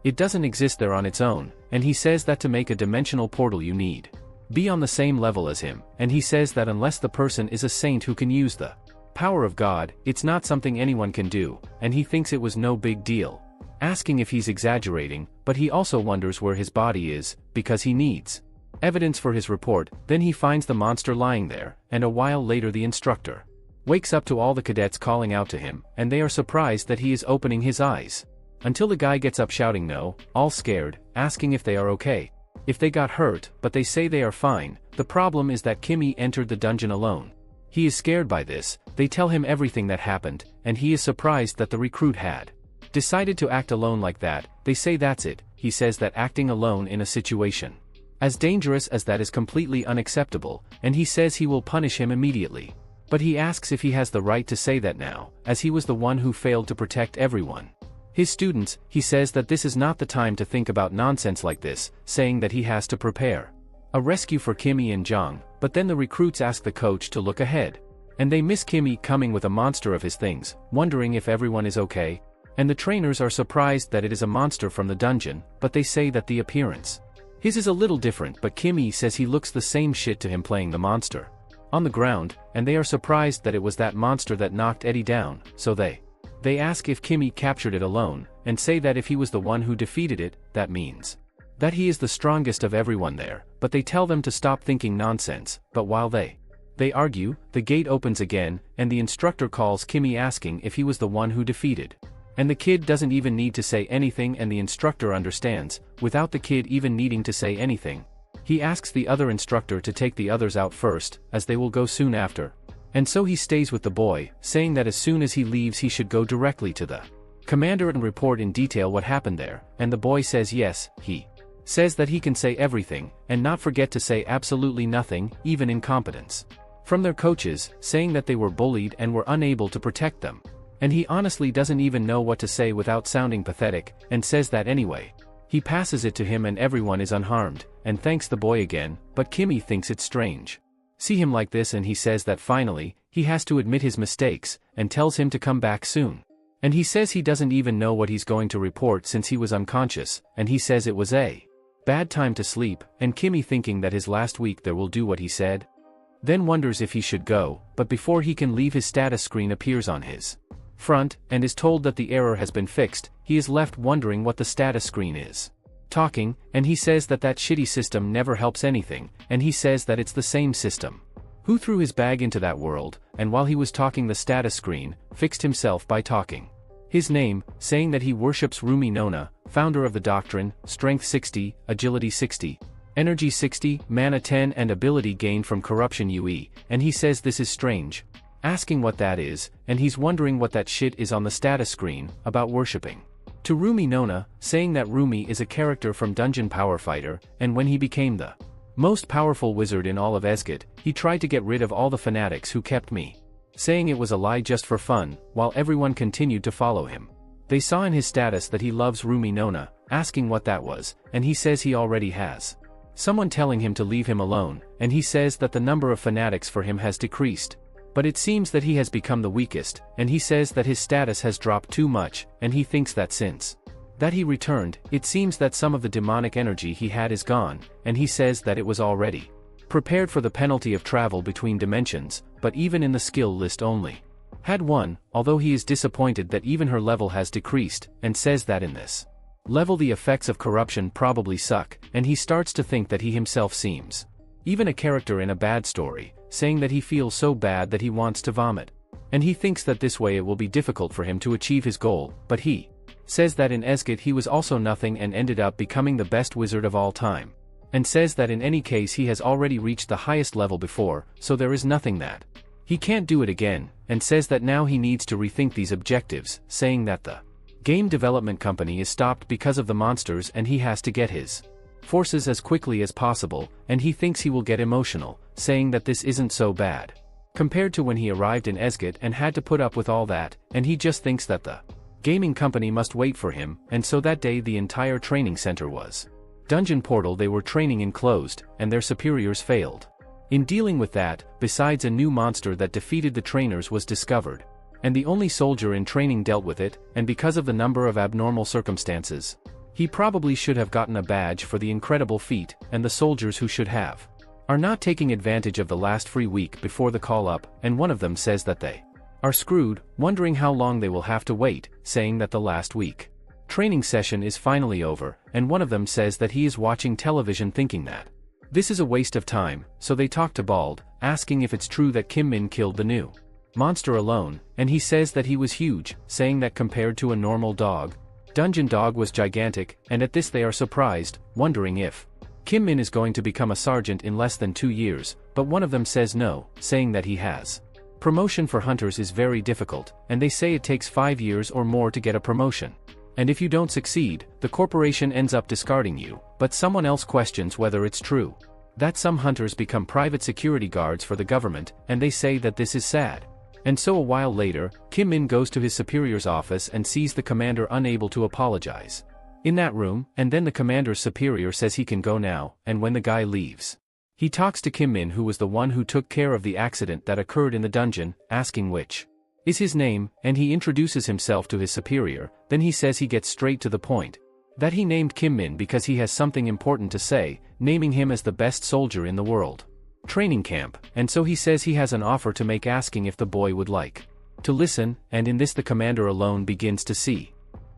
It doesn't exist there on its own, and he says that to make a dimensional portal you need be on the same level as him, and he says that unless the person is a saint who can use the power of God, it's not something anyone can do, and he thinks it was no big deal. Asking if he's exaggerating, but he also wonders where his body is, because he needs evidence for his report. Then he finds the monster lying there, and a while later the instructor wakes up to all the cadets calling out to him, and they are surprised that he is opening his eyes. Until the guy gets up shouting no, all scared, asking if they are okay, if they got hurt, but they say they are fine. The problem is that Kimmy entered the dungeon alone. He is scared by this. They tell him everything that happened, and he is surprised that the recruit had decided to act alone like that. They say that's it. He says that acting alone in a situation as dangerous as that is completely unacceptable, and he says he will punish him immediately. But he asks if he has the right to say that now, as he was the one who failed to protect everyone. His students. He says that this is not the time to think about nonsense like this, saying that he has to prepare a rescue for Kimmy and Jong. But then the recruits ask the coach to look ahead, and they miss Kimmy coming with a monster of his things, wondering if everyone is okay, and the trainers are surprised that it is a monster from the dungeon, but they say that the appearance his is a little different, but Kimmy says he looks the same shit to him playing the monster on the ground, and they are surprised that it was that monster that knocked Eddie down, so they ask if Kimmy captured it alone, and say that if he was the one who defeated it, that means that he is the strongest of everyone there, but they tell them to stop thinking nonsense. But while they argue, the gate opens again, and the instructor calls Kimmy asking if he was the one who defeated. And the kid doesn't even need to say anything, and the instructor understands, without the kid even needing to say anything. He asks the other instructor to take the others out first, as they will go soon after. And so he stays with the boy, saying that as soon as he leaves he should go directly to the commander and report in detail what happened there, and the boy says yes. He says that he can say everything, and not forget to say absolutely nothing, even incompetence from their coaches, saying that they were bullied and were unable to protect them. And he honestly doesn't even know what to say without sounding pathetic, and says that anyway. He passes it to him and everyone is unharmed, and thanks the boy again, but Kimmy thinks it's strange see him like this, and he says that finally, he has to admit his mistakes, and tells him to come back soon. And he says he doesn't even know what he's going to report since he was unconscious, and he says it was a bad time to sleep, and Kimmy, thinking that his last week there will do what he said, then wonders if he should go, but before he can leave his status screen appears on his front, and is told that the error has been fixed. He is left wondering what the status screen is talking, and he says that that shitty system never helps anything, and he says that it's the same system who threw his bag into that world, and while he was talking the status screen fixed himself by talking his name, saying that he worships Rumi Nona, founder of the doctrine, strength 60, agility 60, energy 60, mana 10 and ability gained from corruption UE, and he says this is strange, asking what that is, and he's wondering what that shit is on the status screen, about worshipping to Rumi Nona, saying that Rumi is a character from Dungeon Power Fighter, and when he became the most powerful wizard in all of Esgid, he tried to get rid of all the fanatics who kept me saying it was a lie just for fun, while everyone continued to follow him. They saw in his status that he loves Rumi Nona, asking what that was, and he says he already has someone telling him to leave him alone, and he says that the number of fanatics for him has decreased. But it seems that he has become the weakest, and he says that his status has dropped too much, and he thinks that since that he returned, it seems that some of the demonic energy he had is gone, and he says that it was already prepared for the penalty of travel between dimensions, but even in the skill list only had one, although he is disappointed that even her level has decreased, and says that in this level the effects of corruption probably suck, and he starts to think that he himself seems even a character in a bad story, saying that he feels so bad that he wants to vomit. And he thinks that this way it will be difficult for him to achieve his goal, but he says that in Esgid he was also nothing and ended up becoming the best wizard of all time. And says that in any case he has already reached the highest level before, so there is nothing that he can't do it again, and says that now he needs to rethink these objectives, saying that the game development company is stopped because of the monsters and he has to get his forces as quickly as possible, and he thinks he will get emotional, saying that this isn't so bad compared to when he arrived in Esgid and had to put up with all that, and he just thinks that the gaming company must wait for him, and so that day the entire training center was dungeon portal they were training in closed, and their superiors failed in dealing with that. Besides, a new monster that defeated the trainers was discovered, and the only soldier in training dealt with it, and because of the number of abnormal circumstances He probably should have gotten a badge for the incredible feat, and the soldiers who should have are not taking advantage of the last free week before the call up, and one of them says that they are screwed, wondering how long they will have to wait, saying that the last week training session is finally over, and one of them says that he is watching television thinking that this is a waste of time, so they talk to Bald, asking if it's true that Kim Min killed the new monster alone, and he says that he was huge, saying that compared to a normal dungeon dog was gigantic, and at this they are surprised, wondering if Kim Min is going to become a sergeant in less than 2 years, but one of them says no, saying that he has promotion for hunters is very difficult, and they say it takes 5 years or more to get a promotion. And if you don't succeed, the corporation ends up discarding you, but someone else questions whether it's true that some hunters become private security guards for the government, and they say that this is sad. And so a while later, Kim Min goes to his superior's office and sees the commander unable to apologize in that room, and then the commander's superior says he can go now, and when the guy leaves, he talks to Kim Min, who was the one who took care of the accident that occurred in the dungeon, asking which is his name, and he introduces himself to his superior. Then he says he gets straight to the point that he named Kim Min because he has something important to say, naming him as the best soldier in the world training camp, and so he says he has an offer to make, asking if the boy would like to listen, and in this the commander alone begins to see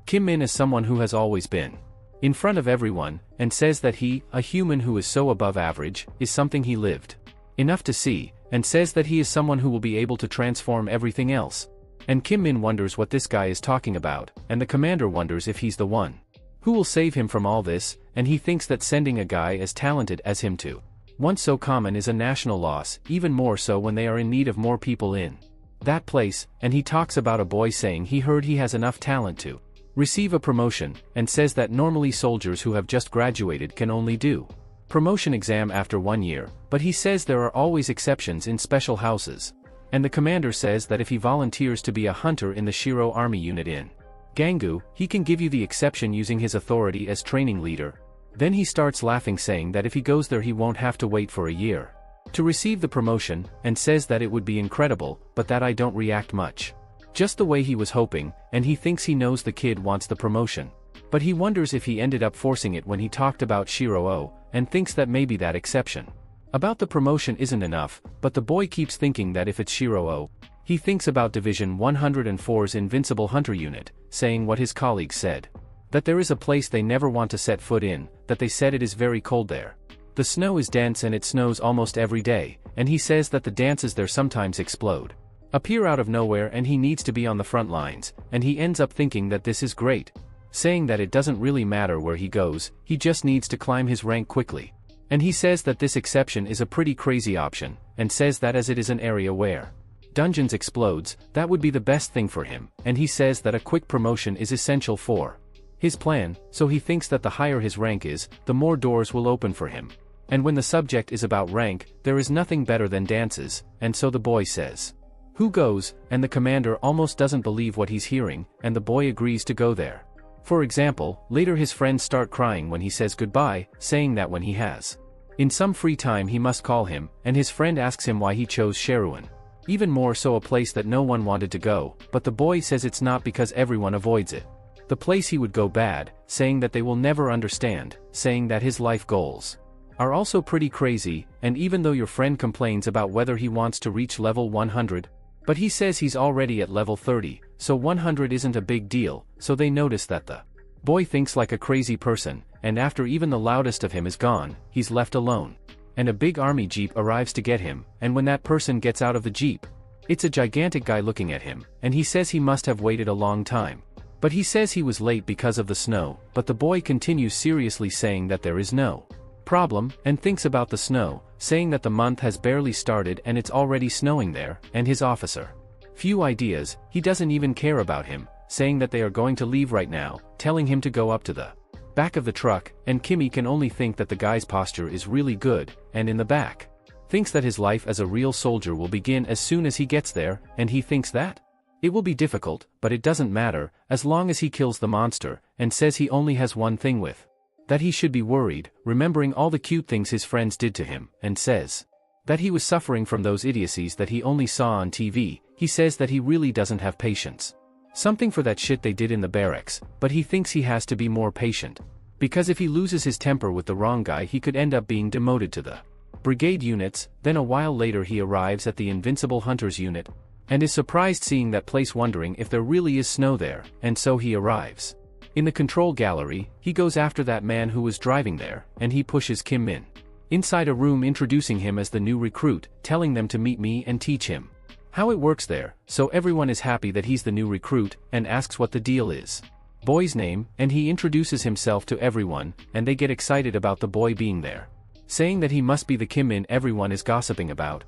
Kim Min as someone who has always been in front of everyone, and says that he, a human who is so above average, is something he lived enough to see, and says that he is someone who will be able to transform everything else. And Kim Min wonders what this guy is talking about, and the commander wonders if he's the one who will save him from all this, and he thinks that sending a guy as talented as him to once so common is a national loss, even more so when they are in need of more people in that place, and he talks about a boy saying he heard he has enough talent to receive a promotion, and says that normally soldiers who have just graduated can only do promotion exam after 1 year, but he says there are always exceptions in special houses. And the commander says that if he volunteers to be a hunter in the Shiro army unit in Gangu, he can give you the exception using his authority as training leader. Then he starts laughing, saying that if he goes there he won't have to wait for a year to receive the promotion, and says that it would be incredible, but that I don't react much just the way he was hoping, and he thinks he knows the kid wants the promotion. But he wonders if he ended up forcing it when he talked about Shiro, and thinks that maybe that exception about the promotion isn't enough, but the boy keeps thinking that if it's Shiro, he thinks about Division 104's Invincible Hunter Unit, saying what his colleagues said. That there is a place they never want to set foot in, that they said it is very cold there. The snow is dense and it snows almost every day, and he says that the dances there sometimes explode, appear out of nowhere, and he needs to be on the front lines, and he ends up thinking that this is great, saying that it doesn't really matter where he goes, he just needs to climb his rank quickly. And he says that this exception is a pretty crazy option, and says that as it is an area where dungeons explodes, that would be the best thing for him, and he says that a quick promotion is essential for his plan, so he thinks that the higher his rank is, the more doors will open for him. And when the subject is about rank, there is nothing better than dances, and so the boy says, "Who goes?" And the commander almost doesn't believe what he's hearing, and the boy agrees to go there. For example, later his friends start crying when he says goodbye, saying that when he has in some free time he must call him, and his friend asks him why he chose Sheruan. Even more so, a place that no one wanted to go, but the boy says it's not because everyone avoids it. The place he would go bad, saying that they will never understand, saying that his life goals are also pretty crazy, and even though your friend complains about whether he wants to reach level 100, but he says he's already at level 30, so 100 isn't a big deal, so they notice that the boy thinks like a crazy person, and after even the loudest of him is gone, he's left alone. And a big army jeep arrives to get him, and when that person gets out of the jeep, it's a gigantic guy looking at him, and he says he must have waited a long time. But he says he was late because of the snow, but the boy continues seriously saying that there is no problem, and thinks about the snow, saying that the month has barely started and it's already snowing there, and his officer few ideas, he doesn't even care about him, saying that they are going to leave right now, telling him to go up to the back of the truck, and Kimmy can only think that the guy's posture is really good, and in the back thinks that his life as a real soldier will begin as soon as he gets there, and he thinks that it will be difficult, but it doesn't matter, as long as he kills the monster, and says he only has one thing with that he should be worried, remembering all the cute things his friends did to him, and says that he was suffering from those idiocies that he only saw on TV. He says that he really doesn't have patience Something for that shit they did in the barracks, but he thinks he has to be more patient. Because if he loses his temper with the wrong guy he could end up being demoted to the brigade units. Then a while later he arrives at the Invincible Hunters unit, and is surprised seeing that place, wondering if there really is snow there, and so he arrives. In the control gallery, he goes after that man who was driving there, and he pushes Kim Min inside a room, introducing him as the new recruit, telling them to meet me and teach him how it works there. So everyone is happy that he's the new recruit, and asks what the deal is. Boy's name, and he introduces himself to everyone, and they get excited about the boy being there, saying that he must be the Kim Min everyone is gossiping about,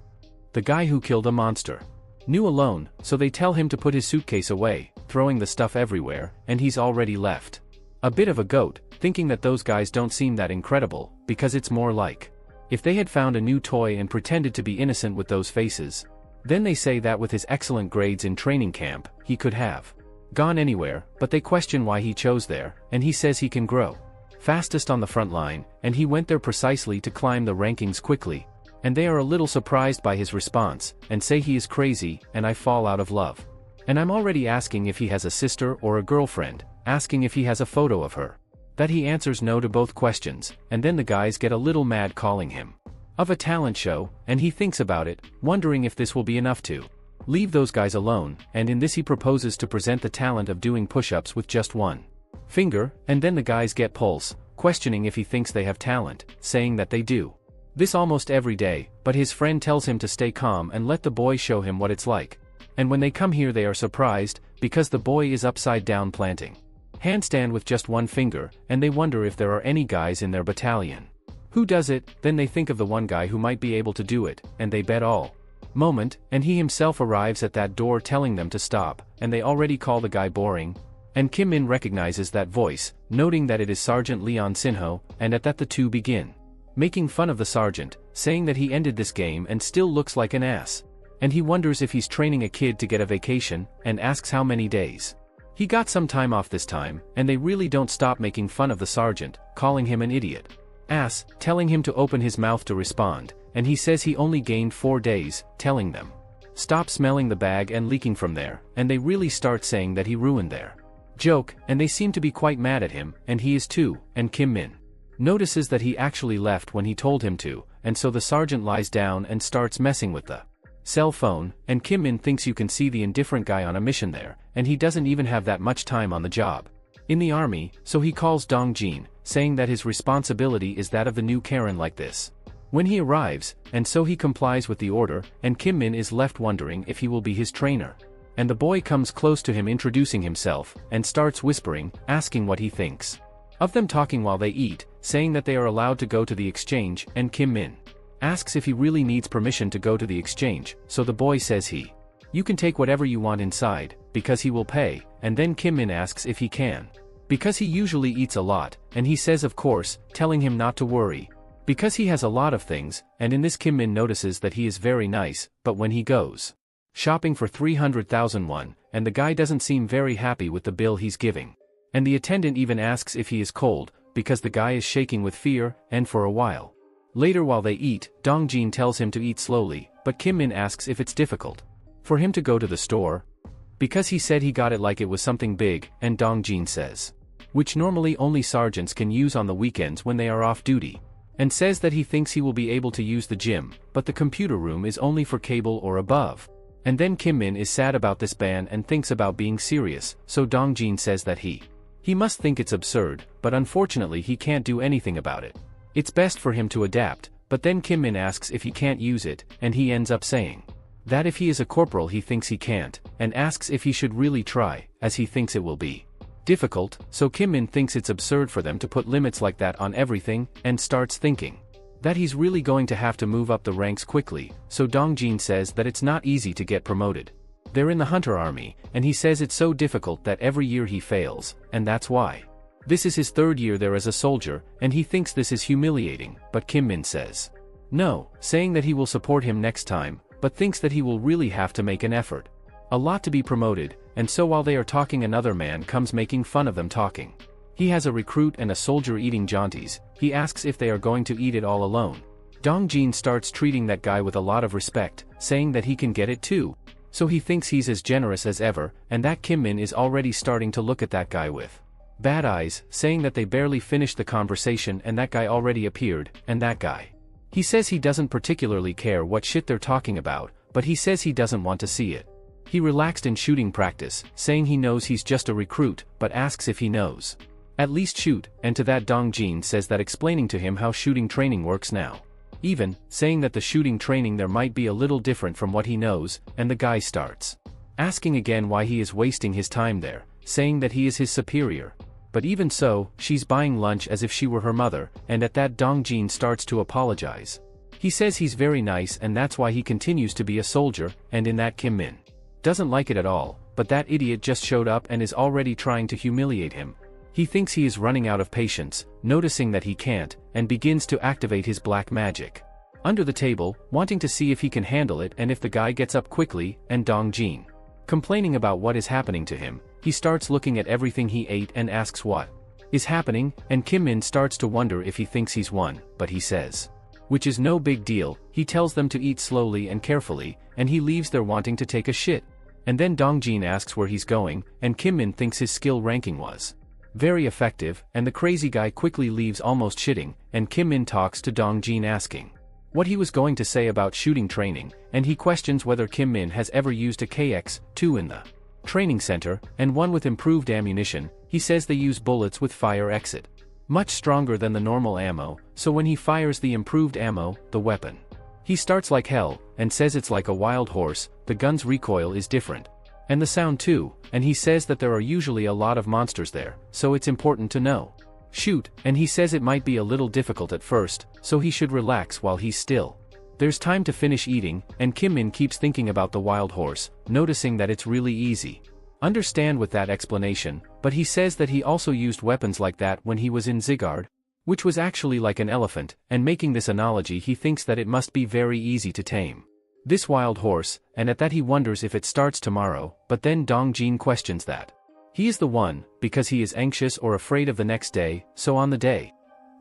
the guy who killed a monster. New alone, so they tell him to put his suitcase away, throwing the stuff everywhere, and he's already left. A bit of a goat, thinking that those guys don't seem that incredible, because it's more like if they had found a new toy and pretended to be innocent with those faces. Then they say that with his excellent grades in training camp, he could have gone anywhere, but they question why he chose there, and he says he can grow fastest on the front line, and he went there precisely to climb the rankings quickly. And they are a little surprised by his response, and say he is crazy, and I fall out of love. And I'm already asking if he has a sister or a girlfriend, asking if he has a photo of her. That he answers no to both questions, and then the guys get a little mad, calling him of a talent show, and he thinks about it, wondering if this will be enough to leave those guys alone, and in this he proposes to present the talent of doing push-ups with just one finger, and then the guys get pulse, questioning if he thinks they have talent, saying that they do this almost every day, but his friend tells him to stay calm and let the boy show him what it's like. And when they come here they are surprised, because the boy is upside down planting handstand with just one finger, and they wonder if there are any guys in their battalion who does it. Then they think of the one guy who might be able to do it, and they bet all moment, and he himself arrives at that door telling them to stop, and they already call the guy boring. And Kim Min recognizes that voice, noting that it is Sergeant Leon Sinho, and at that the two begin making fun of the sergeant, saying that he ended this game and still looks like an ass. And he wonders if he's training a kid to get a vacation, and asks how many days he got some time off this time, and they really don't stop making fun of the sergeant, calling him an idiot ass, telling him to open his mouth to respond, and he says he only gained 4 days, telling them stop smelling the bag and leaking from there, and they really start saying that he ruined their joke, and they seem to be quite mad at him, and he is too, and Kim Min notices that he actually left when he told him to, and so the sergeant lies down and starts messing with the cell phone, and Kim Min thinks you can see the indifferent guy on a mission there, and he doesn't even have that much time on the job in the army, so he calls Dong Jin, saying that his responsibility is that of the new Karen like this when he arrives, and so he complies with the order, and Kim Min is left wondering if he will be his trainer. And the boy comes close to him introducing himself, and starts whispering, asking what he thinks of them talking while they eat, saying that they are allowed to go to the exchange, and Kim Min asks if he really needs permission to go to the exchange, so the boy says you can take whatever you want inside, because he will pay, and then Kim Min asks if he can, because he usually eats a lot, and he says of course, telling him not to worry, because he has a lot of things, and in this Kim Min notices that he is very nice, but when he goes shopping for 300,000 won, and the guy doesn't seem very happy with the bill he's giving. And the attendant even asks if he is cold, because the guy is shaking with fear, and for a while later while they eat, Dong Jin tells him to eat slowly, but Kim Min asks if it's difficult for him to go to the store, because he said he got it like it was something big, and Dong Jin says, which normally only sergeants can use on the weekends when they are off duty, and says that he thinks he will be able to use the gym, but the computer room is only for cable or above. And then Kim Min is sad about this ban and thinks about being serious, so Dong Jin says that he must think it's absurd, but unfortunately he can't do anything about it. It's best for him to adapt, but then Kim Min asks if he can't use it, and he ends up saying that if he is a corporal he thinks he can't, and asks if he should really try, as he thinks it will be difficult, so Kim Min thinks it's absurd for them to put limits like that on everything, and starts thinking that he's really going to have to move up the ranks quickly, so Dong Jin says that it's not easy to get promoted. They're in the hunter army, and he says it's so difficult that every year he fails, and that's why this is his 3rd year there as a soldier, and he thinks this is humiliating, but Kim Min says no, saying that he will support him next time, but thinks that he will really have to make an effort a lot to be promoted, and so while they are talking another man comes making fun of them talking. He has a recruit and a soldier eating jaunties, he asks if they are going to eat it all alone. Dong Jin starts treating that guy with a lot of respect, saying that he can get it too. So he thinks he's as generous as ever, and that Kim Min is already starting to look at that guy with bad eyes, saying that they barely finished the conversation and that guy already appeared, and that guy. He says he doesn't particularly care what shit they're talking about, but he says he doesn't want to see it. He relaxed in shooting practice, saying he knows he's just a recruit, but asks if he knows at least shoot, and to that Dongjin says that explaining to him how shooting training works now. Even, saying that the shooting training there might be a little different from what he knows, and the guy starts asking again why he is wasting his time there, saying that he is his superior. But even so, she's buying lunch as if she were her mother, and at that Dongjin starts to apologize. He says he's very nice and that's why he continues to be a soldier, and in that Kim Min doesn't like it at all, but that idiot just showed up and is already trying to humiliate him. He thinks he is running out of patience, noticing that he can't, and begins to activate his black magic under the table, wanting to see if he can handle it and if the guy gets up quickly, and Dongjin complaining about what is happening to him. He starts looking at everything he ate and asks what is happening, and Kim Min starts to wonder if he thinks he's won, but he says, which is no big deal. He tells them to eat slowly and carefully, and he leaves there wanting to take a shit. And then Dongjin asks where he's going, and Kim Min thinks his skill ranking was very effective, and the crazy guy quickly leaves almost shitting, and Kim Min talks to Dongjin asking what he was going to say about shooting training, and he questions whether Kim Min has ever used a KX-2 in the training center, and one with improved ammunition. He says they use bullets with fire exit much stronger than the normal ammo, so when he fires the improved ammo, the weapon, he starts like hell, and says it's like a wild horse. The gun's recoil is different. And the sound too, and he says that there are usually a lot of monsters there, so it's important to know shoot, and he says it might be a little difficult at first, so he should relax while he's still. There's time to finish eating, and Kim Min keeps thinking about the wild horse, noticing that it's really easy understand with that explanation, but he says that he also used weapons like that when he was in Zigard, which was actually like an elephant, and making this analogy he thinks that it must be very easy to tame this wild horse, and at that he wonders if it starts tomorrow, but then Dongjin questions that he is the one, because he is anxious or afraid of the next day. So on the day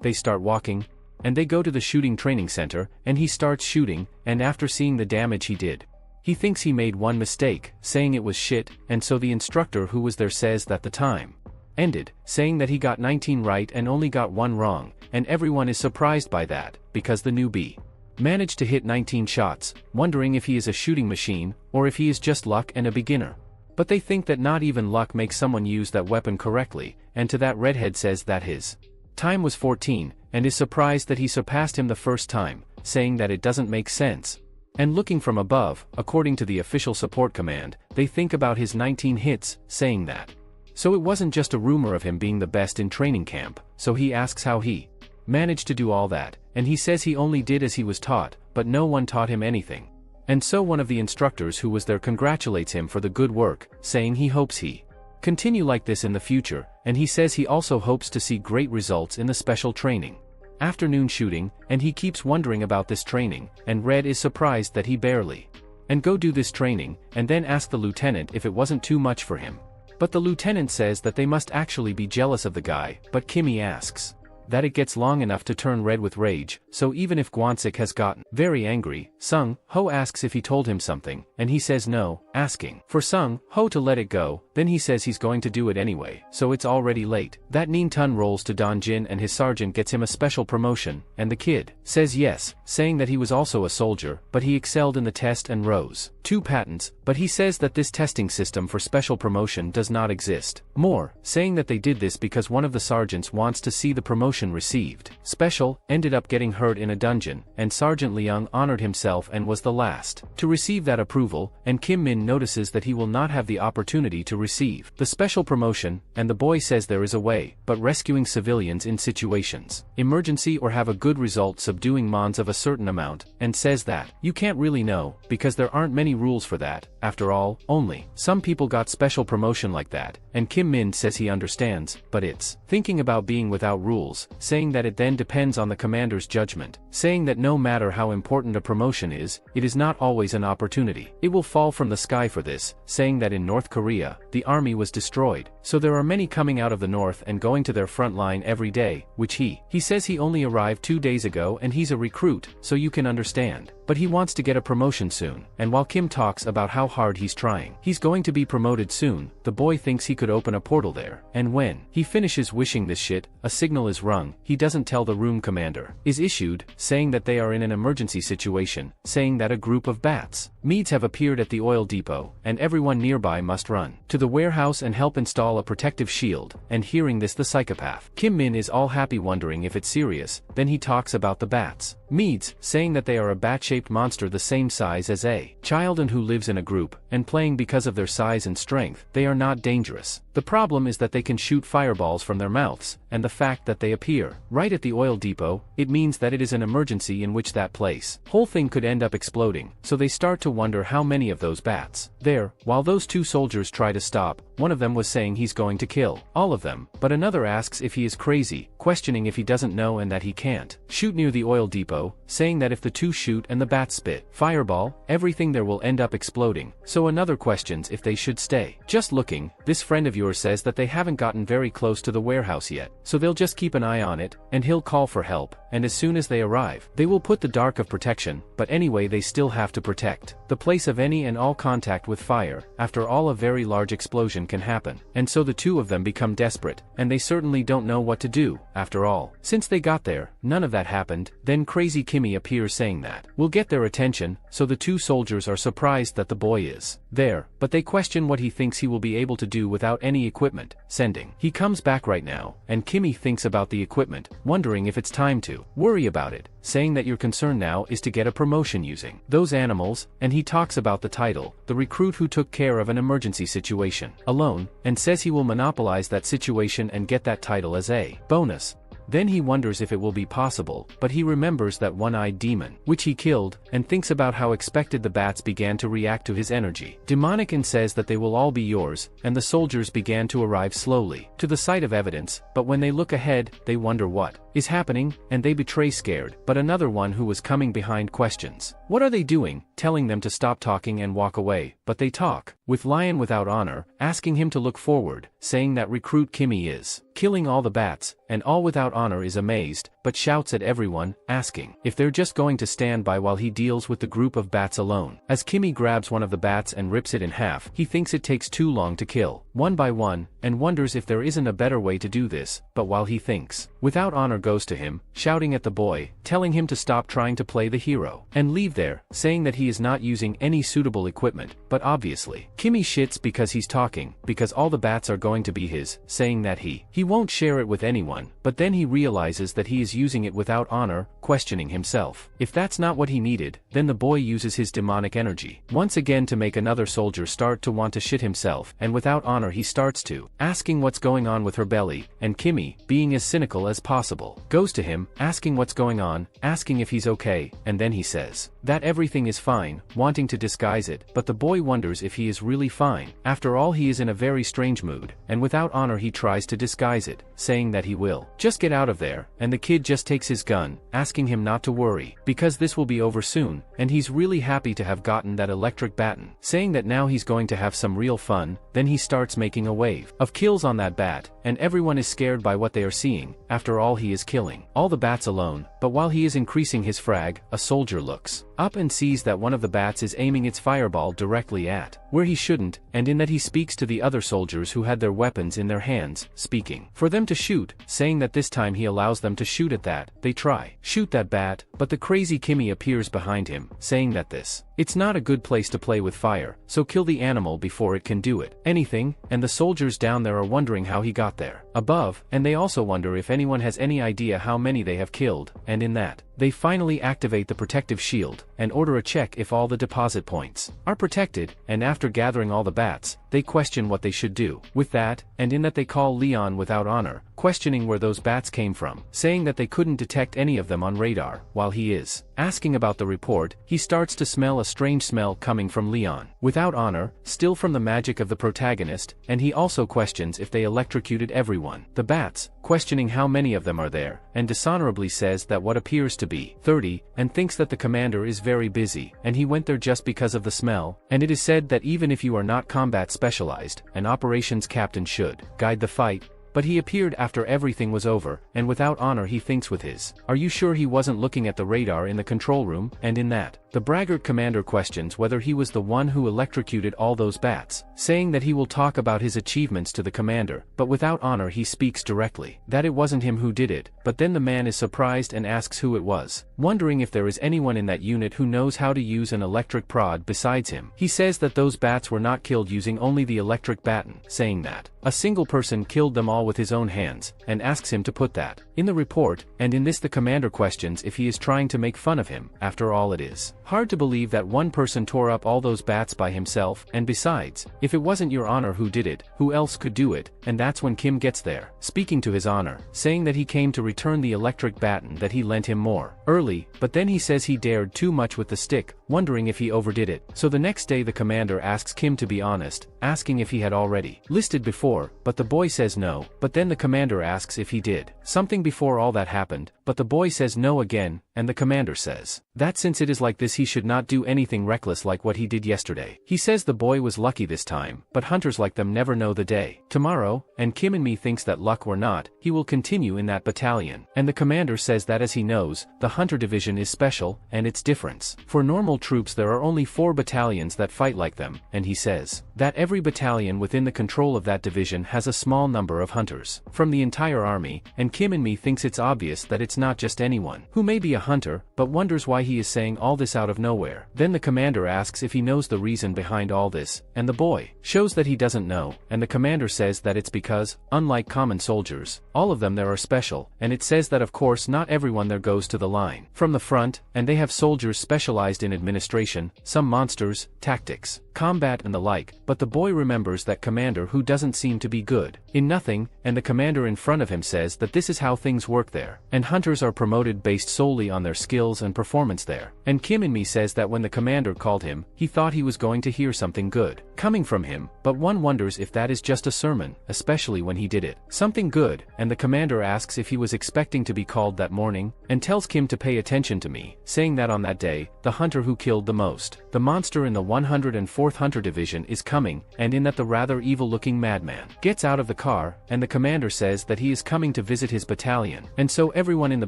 they start walking, and they go to the shooting training center, and he starts shooting, and after seeing the damage he did, he thinks he made one mistake, saying it was shit, and so the instructor who was there says that the time ended, saying that he got 19 right and only got 1 wrong, and everyone is surprised by that, because the newbie managed to hit 19 shots, wondering if he is a shooting machine, or if he is just luck and a beginner. But they think that not even luck makes someone use that weapon correctly, and to that redhead says that his time was 14, and is surprised that he surpassed him the first time, saying that it doesn't make sense. And looking from above, according to the official support command, they think about his 19 hits, saying that so it wasn't just a rumor of him being the best in training camp, so he asks how he managed to do all that, and he says he only did as he was taught, but no one taught him anything. And so one of the instructors who was there congratulates him for the good work, saying he hopes he continue like this in the future, and he says he also hopes to see great results in the special training afternoon shooting, and he keeps wondering about this training, and Red is surprised that he barely and go do this training, and then ask the lieutenant if it wasn't too much for him. But the lieutenant says that they must actually be jealous of the guy, but Kimmy asks that it gets long enough to turn red with rage, so even if Gwansik has gotten very angry, Sung Ho asks if he told him something, and he says no, asking for Sung Ho to let it go. Then he says he's going to do it anyway, so it's already late. That Nin Tun rolls to Donjin and his sergeant gets him a special promotion, and the kid says yes, saying that he was also a soldier, but he excelled in the test and rose 2 patents, but he says that this testing system for special promotion does not exist. More, saying that they did this because one of the sergeants wants to see the promotion received. Special ended up getting hurt in a dungeon, and Sergeant Liang honored himself and was the last to receive that approval, and Kim Min notices that he will not have the opportunity to receive the special promotion, and the boy says there is a way, but rescuing civilians in situations emergency or have a good result subduing mons of a certain amount, and says that you can't really know, because there aren't many rules for that. After all, only some people got special promotion like that, and Kim Min says he understands, but it's thinking about being without rules, saying that it then depends on the commander's judgment, saying that no matter how important a promotion is, it is not always an opportunity. It will fall from the sky for this, saying that in North Korea, the army was destroyed, so there are many coming out of the north and going to their front line every day, which he says he only arrived 2 days ago and he's a recruit, so you can understand. But he wants to get a promotion soon, and while Kim talks about how hard he's trying. He's going to be promoted soon. The boy thinks he could open a portal there, and when he finishes wishing this shit, a signal is rung. He doesn't tell the room commander. Is issued, saying that they are in an emergency situation, saying that a group of bats Meads have appeared at the oil depot, and everyone nearby must run to the warehouse and help install a protective shield. And hearing this, the psychopath Kim Min is all happy, wondering if it's serious. Then he talks about the bats Meads, saying that they are a bat-shaped monster the same size as a child and who lives in a group, and playing because of their size and strength, they are not dangerous. The problem is that they can shoot fireballs from their mouths, and the fact that they appear right at the oil depot, it means that it is an emergency in which that place whole thing could end up exploding. So they start to wonder how many of those bats there. While those two soldiers try to stop, one of them was saying he's going to kill all of them, but another asks if he is crazy, questioning if he doesn't know and that he can't shoot near the oil depot, saying that if the two shoot and the bats spit fireball, everything there will end up exploding. So another questions if they should stay just looking. This friend of yours says that they haven't gotten very close to the warehouse yet, so they'll just keep an eye on it, and he'll call for help, and as soon as they arrive, they will put the dark of protection. But anyway, they still have to protect the place of any and all contact with fire. After all, a very large explosion can happen, and so the two of them become desperate, and they certainly don't know what to do. After all, since they got there, none of that happened. Then crazy Kimmy appears, saying that will get their attention, so the two soldiers are surprised that the boy is there, but they question what he thinks he will be able to do without any equipment sending. He comes back right now, and Kimmy thinks about the equipment, wondering if it's time to worry about it, saying that your concern now is to get a promotion using those animals, and he talks about the title, the recruit who took care of an emergency situation alone, and says he will monopolize that situation and get that title as a bonus. Then he wonders if it will be possible, but he remembers that one-eyed demon, which he killed, and thinks about how expected the bats began to react to his energy. Demonic, and says that they will all be yours, and the soldiers began to arrive slowly to the site of evidence, but when they look ahead, they wonder what is happening, and they betray scared. But another one who was coming behind questions what are they doing, telling them to stop talking and walk away, but they talk with Lion without honor, asking him to look forward, saying that recruit Kimmy is killing all the bats, and all without honor is amazed, but shouts at everyone, asking if they're just going to stand by while he deals with the group of bats alone. As Kimmy grabs one of the bats and rips it in half, he thinks it takes too long to kill one by one, and wonders if there isn't a better way to do this. But while he thinks, without honor goes to him, shouting at the boy, telling him to stop trying to play the hero and leave there, saying that he is not using any suitable equipment. But obviously, Kimmy shits because he's talking, because all the bats are going to be his, saying that he won't share it with anyone. But then he realizes that he is using it without honor, questioning himself if that's not what he needed. Then the boy uses his demonic energy once again to make another soldier start to want to shit himself, and without honor he starts to asking what's going on with her belly, and Kimmy, being as cynical as possible, goes to him, asking what's going on, asking if he's okay, and then he says that everything is fine, wanting to disguise it, but the boy wonders if he is really fine. After all, he is in a very strange mood, and without honor he tries to disguise it, saying that he will just get out of there, and the kid just takes his gun, asking him not to worry, because this will be over soon, and he's really happy to have gotten that electric baton, saying that now he's going to have some real fun. Then he starts making a wave of kills on that bat, and everyone is scared by what they are seeing. After all, he is killing all the bats alone, but while he is increasing his frag, a soldier looks up and sees that one of the bats is aiming its fireball directly at where he shouldn't, and in that he speaks to the other soldiers who had their weapons in their hands, speaking for them to shoot, saying that this time he allows them to shoot at that. They try shoot that bat, but the crazy Kimmy appears behind him, saying that it's not a good place to play with fire, so kill the animal before it can do it anything. And the soldiers down there are wondering how he got there above, and they also wonder if anyone has any idea how many they have killed, and in that, they finally activate the protective shield, and order a check if all the deposit points are protected, and after gathering all the bats, they question what they should do with that, and in that they call Leon without honor, questioning where those bats came from, saying that they couldn't detect any of them on radar. While he is asking about the report, he starts to smell a strange smell coming from Leon without honor, still from the magic of the protagonist, and he also questions if they electrocuted everyone. The bats, questioning how many of them are there, and dishonorably says that what appears to be 30, and thinks that the commander is very busy, and he went there just because of the smell, and it is said that even if you are not combat specialized, an operations captain should guide the fight. But he appeared after everything was over, and without honor he thinks with his, "Are you sure he wasn't looking at the radar in the control room?" And in that, the braggart commander questions whether he was the one who electrocuted all those bats, saying that he will talk about his achievements to the commander, but without honor he speaks directly that it wasn't him who did it. But then the man is surprised and asks who it was, wondering if there is anyone in that unit who knows how to use an electric prod besides him. He says that those bats were not killed using only the electric baton, saying that a single person killed them all with his own hands, and asks him to put that in the report, and in this the commander questions if he is trying to make fun of him. After all, it is hard to believe that one person tore up all those bats by himself, and besides, if it wasn't your honor who did it, who else could do it? And that's when Kim gets there, speaking to his honor, saying that he came to return the electric baton that he lent him more early, but then he says he dared too much with the stick, wondering if he overdid it. So the next day the commander asks Kim to be honest, asking if he had already listed before, but the boy says no. But then the commander asks if he did something before all that happened, but the boy says no again, and the commander says that since it is like this he should not do anything reckless like what he did yesterday. He says the boy was lucky this time, but hunters like them never know the day tomorrow, and Kim and me thinks that luck or not, he will continue in that battalion. And the commander says that as he knows, the hunter division is special, and its difference. For normal troops there are only 4 battalions that fight like them, and he says that every battalion within the control of that division has a small number of hunters from the entire army, and Kim and me thinks it's obvious that it's not just anyone who may be a hunter, but wonders why he is saying all this out of nowhere. Then the commander asks if he knows the reason behind all this, and the boy shows that he doesn't know, and the commander says that it's because, unlike common soldiers, all of them there are special, and it says that of course not everyone there goes to the line from the front, and they have soldiers specialized in administration, some monsters, tactics, combat and the like, but the boy remembers that commander who doesn't seem to be good in nothing, and the commander in front of him says that this is how things work there, and hunters are promoted based solely on their skills and performance there. And Kim and me says that when the commander called him, he thought he was going to hear something good coming from him, but one wonders if that is just a sermon, especially when he did it something good, and the commander asks if he was expecting to be called that morning, and tells Kim to pay attention to me, saying that on that day, the hunter who killed the most, the monster in the 104th Hunter Division is coming, and in that the rather evil-looking madman gets out of the car, and the commander says that he is coming to visit his battalion, and so everyone in the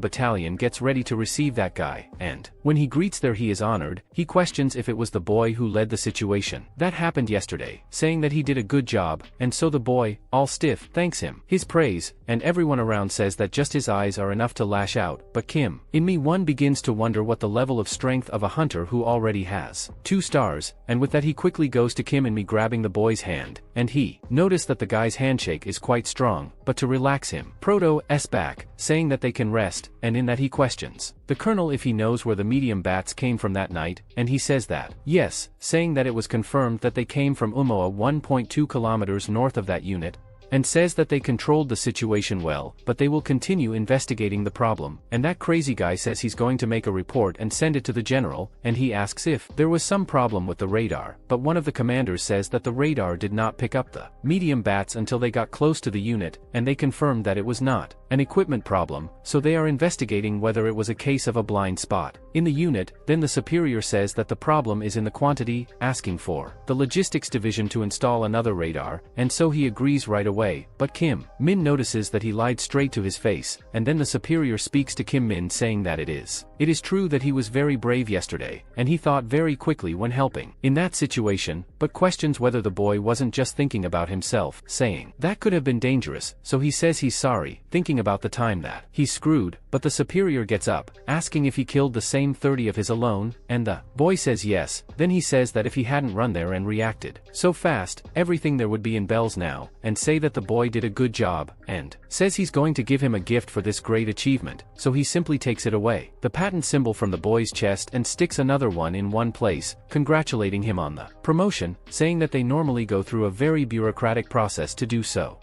battalion gets ready to receive that guy, and when he greets there he is honored. He questions if it was the boy who led the situation that happened yesterday, saying that he did a good job, and so the boy, all stiff, thanks him his praise, and everyone around says that just his eyes are enough to lash out. But Kim, in me one begins to wonder what the level of strength of a hunter who already has 2 stars, and with that he quickly goes to Kim and me grabbing the boy's hand, and he noticed that the guy's handshake is quite strong, but to relax him, Proto's back, saying that they can rest, and in that he questions the colonel if he knows where the medium bats came from that night, and he says that yes, saying that it was confirmed that they came from Umoa 1.2 kilometers north of that unit, and says that they controlled the situation well, but they will continue investigating the problem. And that crazy guy says he's going to make a report and send it to the general, and he asks if there was some problem with the radar, but one of the commanders says that the radar did not pick up the medium bats until they got close to the unit, and they confirmed that it was not an equipment problem, so they are investigating whether it was a case of a blind spot in the unit. Then the superior says that the problem is in the quantity, asking for the logistics division to install another radar, and so he agrees right away. But Kim Min notices that he lied straight to his face, and then the superior speaks to Kim Min saying that it is true that he was very brave yesterday, and he thought very quickly when helping in that situation, but questions whether the boy wasn't just thinking about himself, saying that could have been dangerous, so he says he's sorry, thinking about the time that he's screwed. But the superior gets up, asking if he killed the same 30 of his alone, and the boy says yes. Then he says that if he hadn't run there and reacted so fast, everything there would be in bells now, and say that the boy did a good job, and says he's going to give him a gift for this great achievement, so he simply takes it away, the patent symbol from the boy's chest, and sticks another one in one place, congratulating him on the promotion, saying that they normally go through a very bureaucratic process to do so,